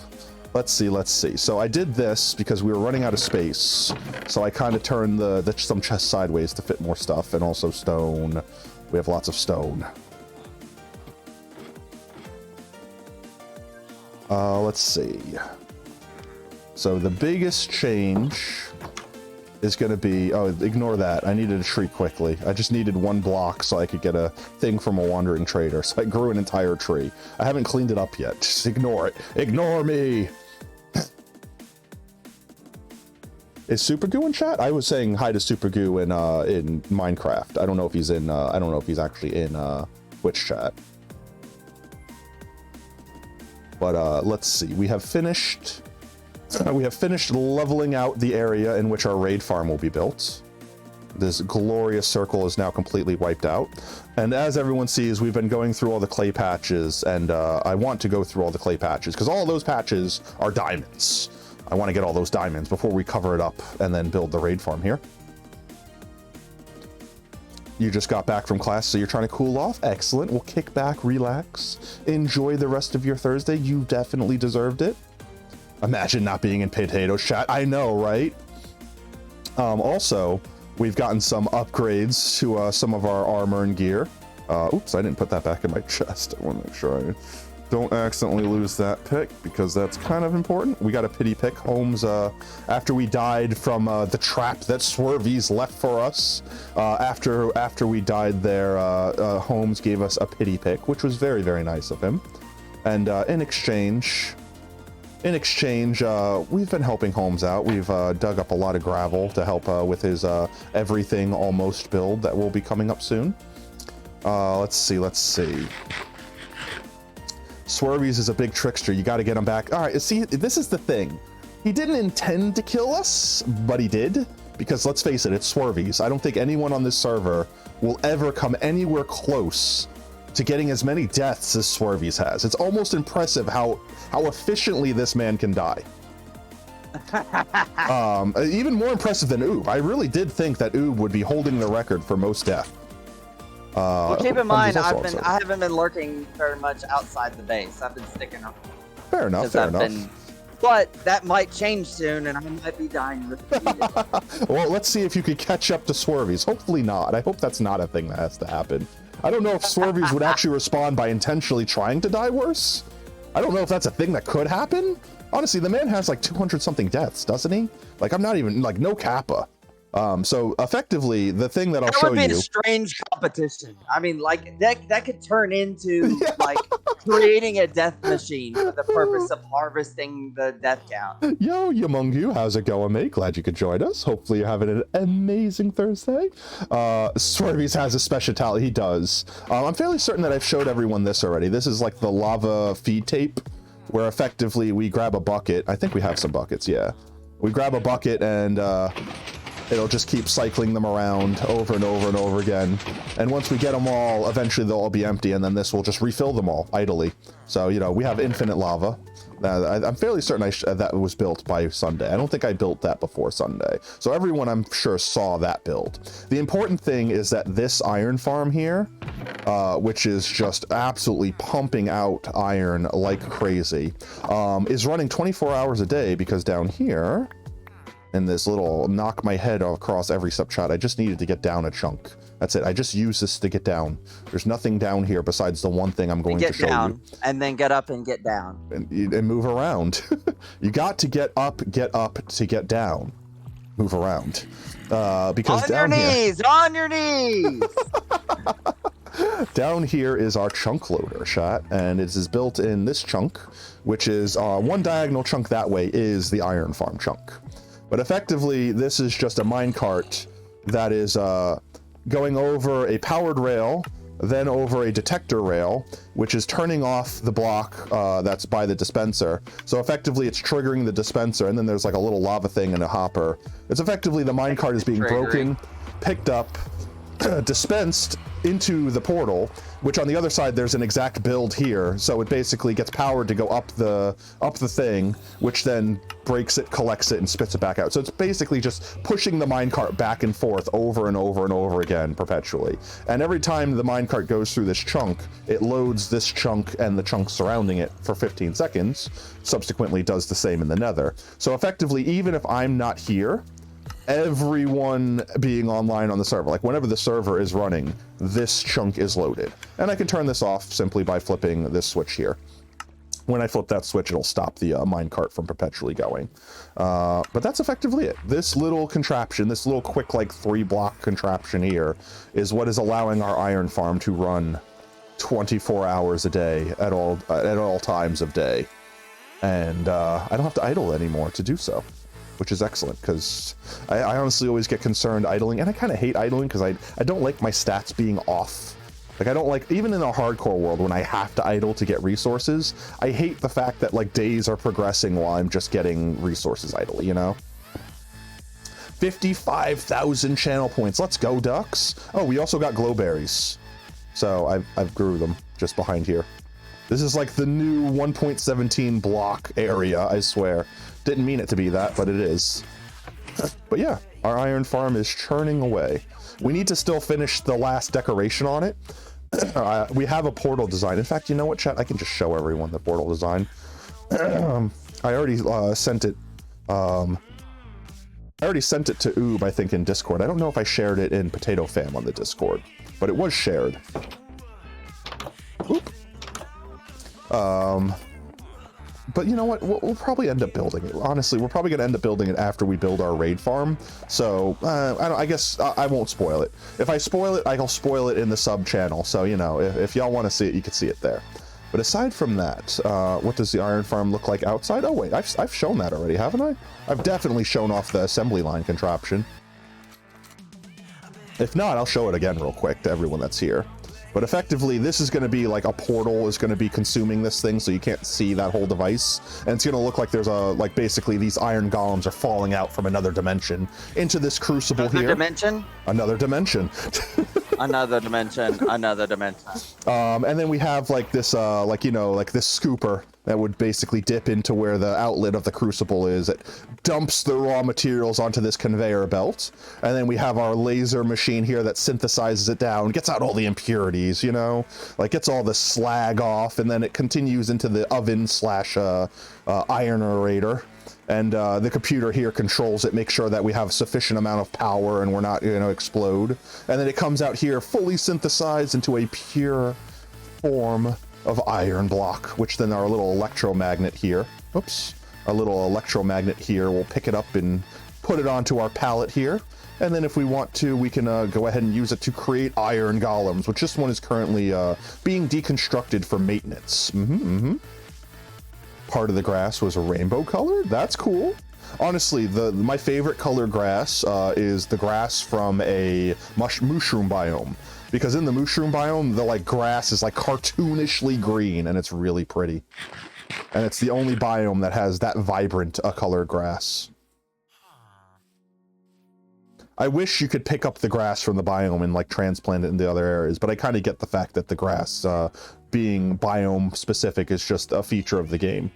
Let's see. So I did this because we were running out of space. So I kind of turned some chest sideways to fit more stuff, and also stone. We have lots of stone. Let's see. So the biggest change is going to be, oh, ignore that. I needed a tree quickly. I just needed one block so I could get a thing from a wandering trader. So I grew an entire tree. I haven't cleaned it up yet. Just ignore it. Ignore me. Is Super Goo in chat? I was saying hi to Super Goo in Minecraft. I don't know if he's in. I don't know if he's actually in Twitch chat. But let's see. We have finished leveling out the area in which our raid farm will be built. This glorious circle is now completely wiped out. And as everyone sees, we've been going through all the clay patches, and I want to go through all the clay patches because all those patches are diamonds. I want to get all those diamonds before we cover it up and then build the raid farm here. You just got back from class, so you're trying to cool off? Excellent. We'll kick back, relax, enjoy the rest of your Thursday. You definitely deserved it. Imagine not being in potato chat. I know, right? Also, we've gotten some upgrades to some of our armor and gear. Oops, I didn't put that back in my chest. I want to make sure I don't accidentally lose that pick because that's kind of important. We got a pity pick. Holmes, after we died from the trap that Swervies left for us, after we died there, Holmes gave us a pity pick, which was very, very nice of him. And in exchange, we've been helping Holmes out. We've dug up a lot of gravel to help with his everything almost build that will be coming up soon. Let's see. Swervies is a big trickster. You got to get him back. All right, see, this is the thing. He didn't intend to kill us, but he did. Because let's face it, it's Swervies. I don't think anyone on this server will ever come anywhere close to getting as many deaths as Swervies has. It's almost impressive how efficiently this man can die. Even more impressive than Oob. I really did think that Oob would be holding the record for most death. Well, keep in mind, I haven't been lurking very much outside the base. I've been sticking around. Fair enough. But that might change soon, and I might be dying repeatedly. Well, let's see if you could catch up to Swervies. Hopefully not. I hope that's not a thing that has to happen. I don't know if Swervies would actually respond by intentionally trying to die worse. I don't know if that's a thing that could happen. Honestly, the man has like 200 something deaths, doesn't he? Like, I'm not even, like, no kappa. So effectively, the thing that I'll show you. That would be a strange competition. I mean, like that could turn into like creating a death machine for the purpose of harvesting the death count. Yo, Yamungu, how's it going, mate? Glad you could join us. Hopefully you're having an amazing Thursday. Swervies has a speciality. He does. I'm fairly certain that I've showed everyone this already. This is like the lava feed tape, where effectively we grab a bucket. I think we have some buckets. Yeah, we grab a bucket and it'll just keep cycling them around over and over and over again. And once we get them all, eventually they'll all be empty, and then this will just refill them all idly. So, you know, we have infinite lava. I'm fairly certain that was built by Sunday. I don't think I built that before Sunday. So everyone, I'm sure, saw that build. The important thing is that this iron farm here, which is just absolutely pumping out iron like crazy, is running 24 hours a day because down here, in this little knock my head across every subshot, I just needed to get down a chunk. That's it. I just use this to get down. There's nothing down here besides the one thing I'm going to show you. And then get up and get down. And move around. You got to get up to get down. Move around. Because on your knees! Down here is our chunk loader, chat, and it is built in this chunk, which is one diagonal chunk that way is the iron farm chunk. But effectively, this is just a minecart that is going over a powered rail, then over a detector rail, which is turning off the block that's by the dispenser. So effectively, it's triggering the dispenser, and then there's like a little lava thing and a hopper. It's effectively the minecart is being broken, picked up, dispensed into the portal, which on the other side there's an exact build here, so it basically gets powered to go up the thing, which then breaks it, collects it, and spits it back out. So it's basically just pushing the minecart back and forth over and over and over again perpetually. And every time the minecart goes through this chunk, it loads this chunk and the chunk surrounding it for 15 seconds, subsequently does the same in the nether. So effectively, even if I'm not here, everyone being online on the server, like whenever the server is running, this chunk is loaded. And I can turn this off simply by flipping this switch here. When I flip that switch, it'll stop the minecart from perpetually going. But that's effectively it. This little contraption, this little quick like 3-block contraption here, is what is allowing our iron farm to run 24 hours a day at all times of day. And I don't have to idle anymore to do so, which is excellent, because I honestly always get concerned idling, and I kind of hate idling because I don't like my stats being off Like, I don't like, even in a hardcore world, when I have to idle to get resources, I hate the fact that, like, days are progressing while I'm just getting resources idly, you know? 55,000 channel points. Let's go, ducks. Oh, we also got glowberries. So I've grew them just behind here. This is like the new 1.17 block area, I swear. Didn't mean it to be that, but it is. But yeah, our iron farm is churning away. We need to still finish the last decoration on it. We have a portal design. In fact, you know what, chat? I can just show everyone the portal design. I already sent it. I already sent it to Oob, I think, in Discord. I don't know if I shared it in Potato Fam on the Discord, but it was shared. Oop. But you know what? We'll probably end up building it. Honestly, we're probably going to end up building it after we build our raid farm. So I guess I won't spoil it. If I spoil it, I'll spoil it in the sub channel. So, you know, if y'all want to see it, you can see it there. But aside from that, what does the iron farm look like outside? Oh wait, I've shown that already, haven't I? I've definitely shown off the assembly line contraption. If not, I'll show it again real quick to everyone that's here. But effectively, this is going to be like a portal is going to be consuming this thing, so you can't see that whole device. And it's going to look like there's a, like, basically these iron golems are falling out from another dimension into this crucible here. Another dimension? Another dimension. Another dimension. Another dimension. And then we have like this, like, you know, like this scooper that would basically dip into where the outlet of the crucible is. It dumps the raw materials onto this conveyor belt. And then we have our laser machine here that synthesizes it down, gets out all the impurities, you know, like gets all the slag off, and then it continues into the oven slash ironerator. And the computer here controls it, makes sure that we have sufficient amount of power and we're not, you know, explode. And then it comes out here fully synthesized into a pure form of iron block, which then our little electromagnet here, oops, our little electromagnet here will pick it up and put it onto our pallet here. And then if we want to, we can go ahead and use it to create iron golems, which this one is currently being deconstructed for maintenance. Part of the grass was a rainbow color. That's cool. Honestly, my favorite color grass is the grass from a mushroom biome, because in the mushroom biome, the like grass is like cartoonishly green, and it's really pretty. And it's the only biome that has that vibrant a color grass. I wish you could pick up the grass from the biome and like transplant it into other areas, but I kind of get the fact that the grass being biome specific is just a feature of the game.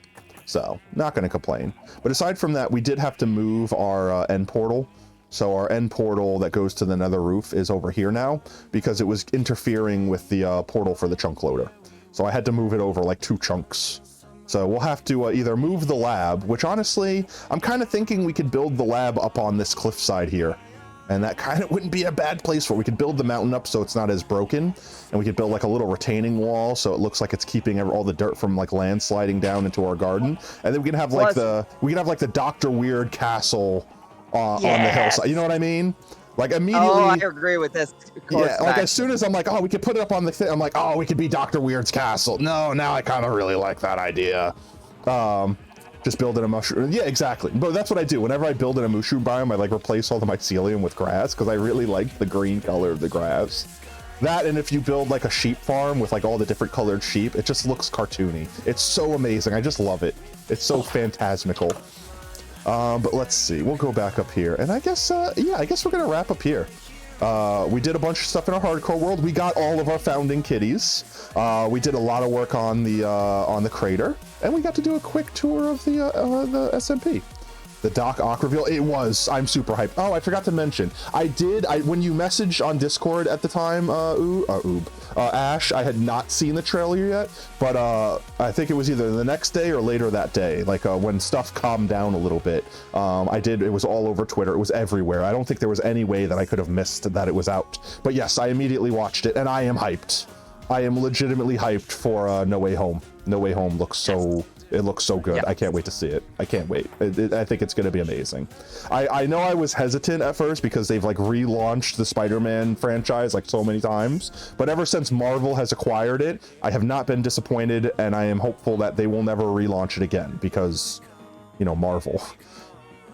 So, not going to complain. But aside from that, we did have to move our end portal. So our end portal that goes to the nether roof is over here now, because it was interfering with the portal for the chunk loader. So I had to move it over like 2 chunks. So we'll have to either move the lab, which honestly, I'm kind of thinking we could build the lab up on this cliffside here. And that kind of wouldn't be a bad place for it. We could build the mountain up so it's not as broken, and we could build like a little retaining wall so it looks like it's keeping all the dirt from like landsliding down into our garden. And then we can have like the Dr. Weird castle on the hillside. You know what I mean? Like immediately. Oh, I agree with this. Yeah, like as soon as I'm like, oh, we could put it up on the thing, I'm like, oh, we could be Dr. Weird's castle. No, now I kind of really like that idea. Just building a mushroom. Yeah, exactly. But that's what I do. Whenever I build in a mushroom biome, I like replace all the mycelium with grass because I really like the green color of the grass. That, and if you build like a sheep farm with like all the different colored sheep, it just looks cartoony. It's so amazing. I just love it. It's so phantasmical. But let's see. We'll go back up here. And I guess, yeah, I guess we're going to wrap up here. We did a bunch of stuff in our hardcore world. We got all of our founding kitties. We did a lot of work on the crater, and we got to do a quick tour of the SMP. The Doc Ock reveal, I'm super hyped. Oh, I forgot to mention, when you messaged on Discord at the time, Ash, I had not seen the trailer yet, but I think it was either the next day or later that day, like when stuff calmed down a little bit. It was all over Twitter, it was everywhere. I don't think there was any way that I could have missed that it was out. But yes, I immediately watched it, and I am hyped. I am legitimately hyped for No Way Home. No Way Home looks so... It looks so good. Yep. I can't wait to see it. I can't wait. I think it's going to be amazing. I know I was hesitant at first because they've like relaunched the Spider-Man franchise like so many times, but ever since Marvel has acquired it, I have not been disappointed, and I am hopeful that they will never relaunch it again because, you know, Marvel.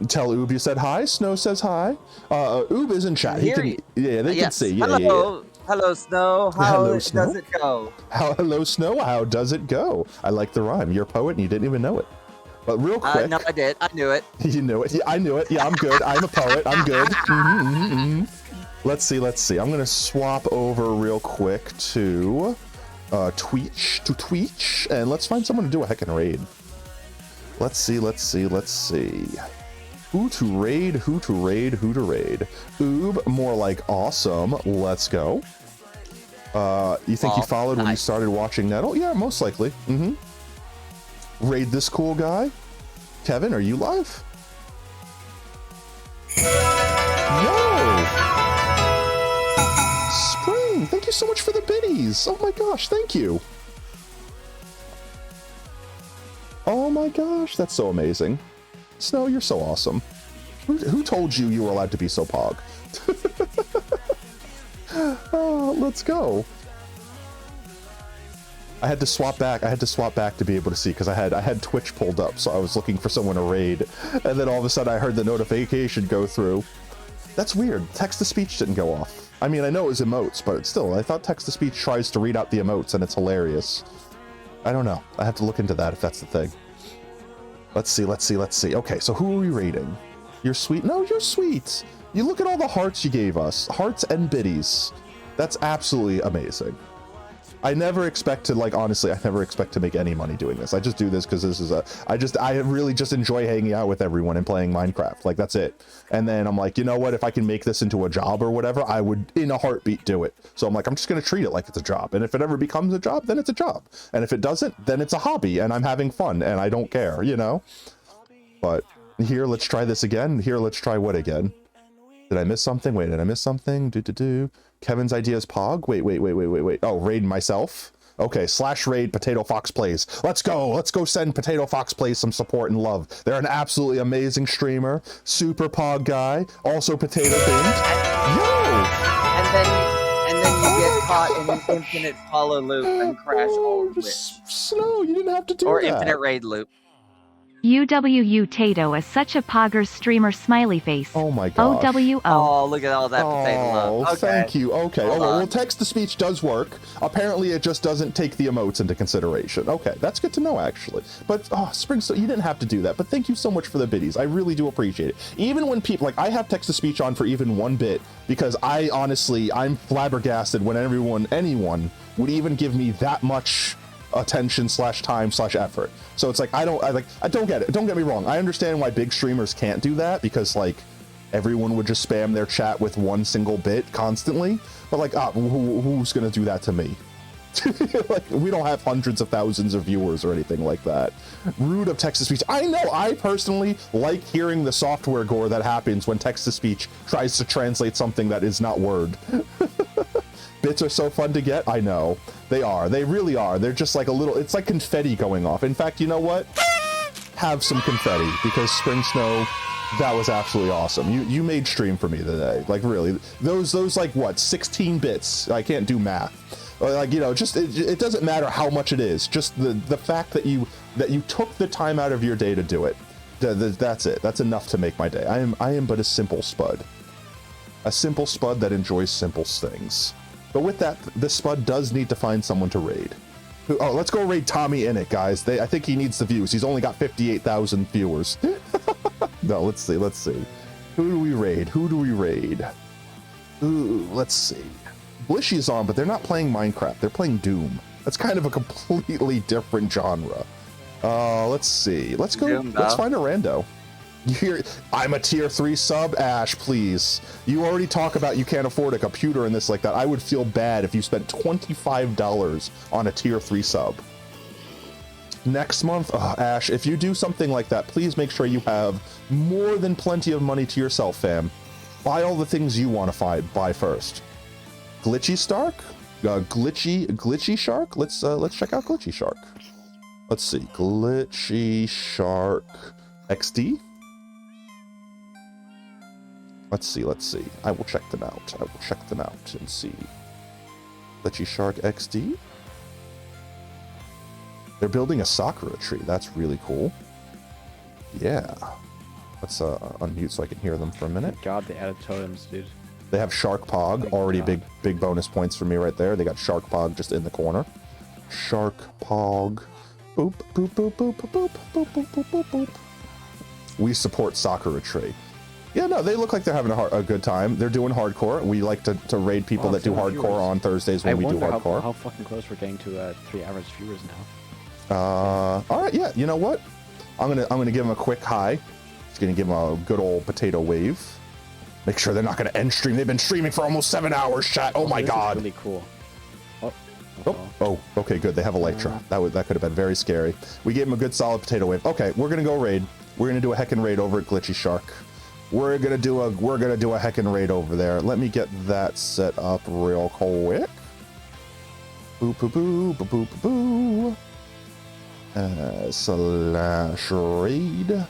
Tell Oob you said hi. Snow says hi. Oob is in chat. He can, yeah, they can see. Yeah, Hello. yeah. Hello, Snow. How Hello, Snow. does it go? Hello, Snow. How does it go? I like the rhyme. You're a poet and you didn't even know it. But real quick. No, I did. I knew it. You knew it. Yeah, I knew it. Yeah, I'm good. I'm a poet. I'm good. Let's see. Let's see. I'm gonna swap over real quick to Twitch, and let's find someone to do a heckin' raid. Let's see. Let's see. Let's see. Who to raid? Who to raid? Who to raid? Oob, more like awesome. Let's go. You think you followed when you started watching Nettle? Yeah, most likely. Raid this cool guy. Kevin, are you live? Yo! Spring, thank you so much for the biddies. Oh my gosh, thank you. Oh my gosh, that's so amazing. Snow, you're so awesome. Who told you you were allowed to be so pog? Oh, let's go. I had to swap back. I had to swap back to be able to see because I had Twitch pulled up, so I was looking for someone to raid, and then all of a sudden I heard the notification go through. That's weird. Text to speech didn't go off. I mean, I know it was emotes, but still, I thought text to speech tries to read out the emotes, and it's hilarious. I don't know. I have to look into that if that's the thing. Let's see. Let's see. Let's see. Okay, so who are we raiding? You're sweet. No, you're sweet. You look at all the hearts you gave us. Hearts and biddies. That's absolutely amazing. I never expect to, like, honestly, I never expect to make any money doing this. I just do this because this is I really just enjoy hanging out with everyone and playing Minecraft. Like, that's it. And then I'm like, you know what? If I can make this into a job or whatever, I would, in a heartbeat, do it. So I'm like, I'm just going to treat it like it's a job. And if it ever becomes a job, then it's a job. And if it doesn't, then it's a hobby and I'm having fun and I don't care, you know? But here, let's try this again. Here, let's try what again? Did I miss something? Wait, did I miss something? Kevin's idea is Pog. Wait. Oh, raid myself. Okay, /raid Potato Fox Plays. Let's go. Let's go send Potato Fox Plays some support and love. They're an absolutely amazing streamer. Super Pog guy. Also potato themed. Yo! And then you get caught in an infinite follow loop and crash all of Twitch. Snow, you didn't have to do or that. Infinite raid loop. UWU Tato is such a poggers streamer smiley face. Oh my gosh. OWO. Oh, look at all that potato love. Okay. Thank you. Okay. Hold Well, on. text to speech does work. Apparently, it just doesn't take the emotes into consideration. Okay, that's good to know, actually. But, Spring, so you didn't have to do that. But thank you so much for the biddies. I really do appreciate it. Even when people, like, I have text to speech on for even 1 bit because I'm flabbergasted when anyone would even give me that much attention /time /effort. So it's like I don't get it. Don't get me wrong. I understand why big streamers can't do that because like everyone would just spam their chat with 1 single bit constantly. But like, who's gonna do that to me? Like, we don't have hundreds of thousands of viewers or anything like that. Rude of text to speech. I know. I personally like hearing the software gore that happens when text to speech tries to translate something that is not word. Bits are so fun to get. I know. They are. They really are. They're just like a little, it's like confetti going off. In fact, you know what? Have some confetti because Spring Snow, that was absolutely awesome. You made stream for me today. Like really. Those like what? 16 bits. I can't do math. Like, you know, just it doesn't matter how much it is. Just the fact that you took the time out of your day to do it. That's it. That's enough to make my day. I am but a simple spud. A simple spud that enjoys simple things. But with that, this spud does need to find someone to raid. Oh, let's go raid Tommy in it, guys. I think he needs the views. He's only got 58,000 viewers. No, let's see. Who do we raid? Ooh, let's see. Blishy's on, but they're not playing Minecraft. They're playing Doom. That's kind of a completely different genre. Let's see. Let's go. Let's find a rando. I'm a tier 3 sub, Ash, please. You already talk about you can't afford a computer and this like that. I would feel bad if you spent $25 on a tier 3 sub. Next month, Ash, if you do something like that, please make sure you have more than plenty of money to yourself, fam. Buy all the things you want to buy first. Glitchy Stark? Glitchy Shark? Let's check out Glitchy Shark. Let's see. Glitchy Shark XD? Let's see. I will check them out and see. Glitchy Shark XD? They're building a Sakura tree. That's really cool. Yeah. Let's unmute so I can hear them for a minute. God, they added totems, dude. They have Shark Pog, already big bonus points for me right there. They got Shark Pog just in the corner. Shark Pog. Boop, boop, boop, boop, boop, boop, boop, boop, boop, boop. We support Sakura Tree. Yeah, no, they look like they're having a good time. They're doing hardcore. We like to raid people that do hardcore on Thursdays when we do hardcore. How fucking close we're getting to 3 average viewers now. All right, yeah. You know what? I'm gonna give them a quick hi. Just gonna give them a good old potato wave. Make sure they're not gonna end stream. They've been streaming for almost 7 hours. Chat. Oh my god. Really cool. Oh, okay, good. They have Elytra. That could have been very scary. We gave them a good solid potato wave. Okay, we're gonna go raid. We're gonna do a heckin' raid over at Glitchy Shark. We're gonna do a heckin' raid over there. Let me get that set up real quick. Boo boo boo boo boo boo boo. Slash raid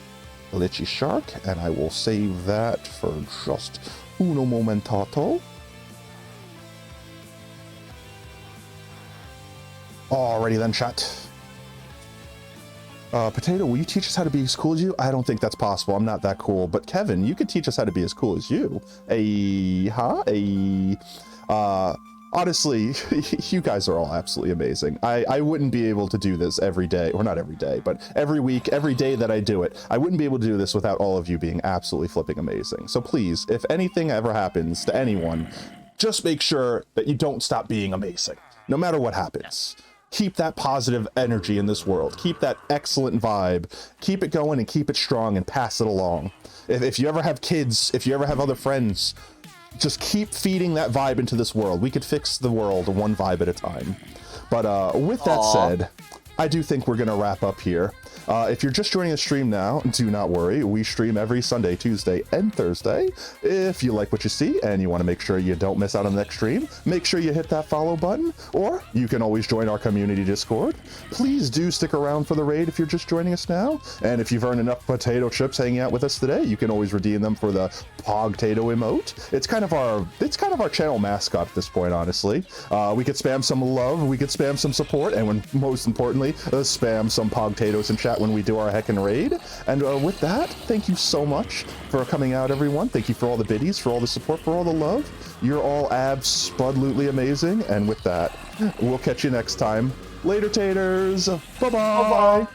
Glitchy Shark, and I will save that for just uno momentato. Alrighty then, chat. Potato, will you teach us how to be as cool as you? I don't think that's possible. I'm not that cool. But Kevin, you could teach us how to be as cool as you. Honestly, you guys are all absolutely amazing. I wouldn't be able to do this every day, or not every day, but every week, every day that I do it. I wouldn't be able to do this without all of you being absolutely flipping amazing. So please, if anything ever happens to anyone, just make sure that you don't stop being amazing, no matter what happens. Keep that positive energy in this world. Keep that excellent vibe. Keep it going and keep it strong and pass it along. If you ever have kids, if you ever have other friends, just keep feeding that vibe into this world. We could fix the world one vibe at a time. But with that said, I do think we're going to wrap up here. If you're just joining the stream now, do not worry. We stream every Sunday, Tuesday, and Thursday. If you like what you see and you want to make sure you don't miss out on the next stream, make sure you hit that follow button, or you can always join our community Discord. Please do stick around for the raid if you're just joining us now. And if you've earned enough potato chips hanging out with us today, you can always redeem them for the Pogtato emote. It's kind of our channel mascot at this point, honestly. We could spam some love, we could spam some support, and most importantly, spam some Pogtatoes in chat when we do our heckin' raid. And with that, thank you so much for coming out, everyone. Thank you for all the biddies, for all the support, for all the love. You're all abs-spudlutely amazing. And with that, we'll catch you next time. Later, taters. Bye-bye.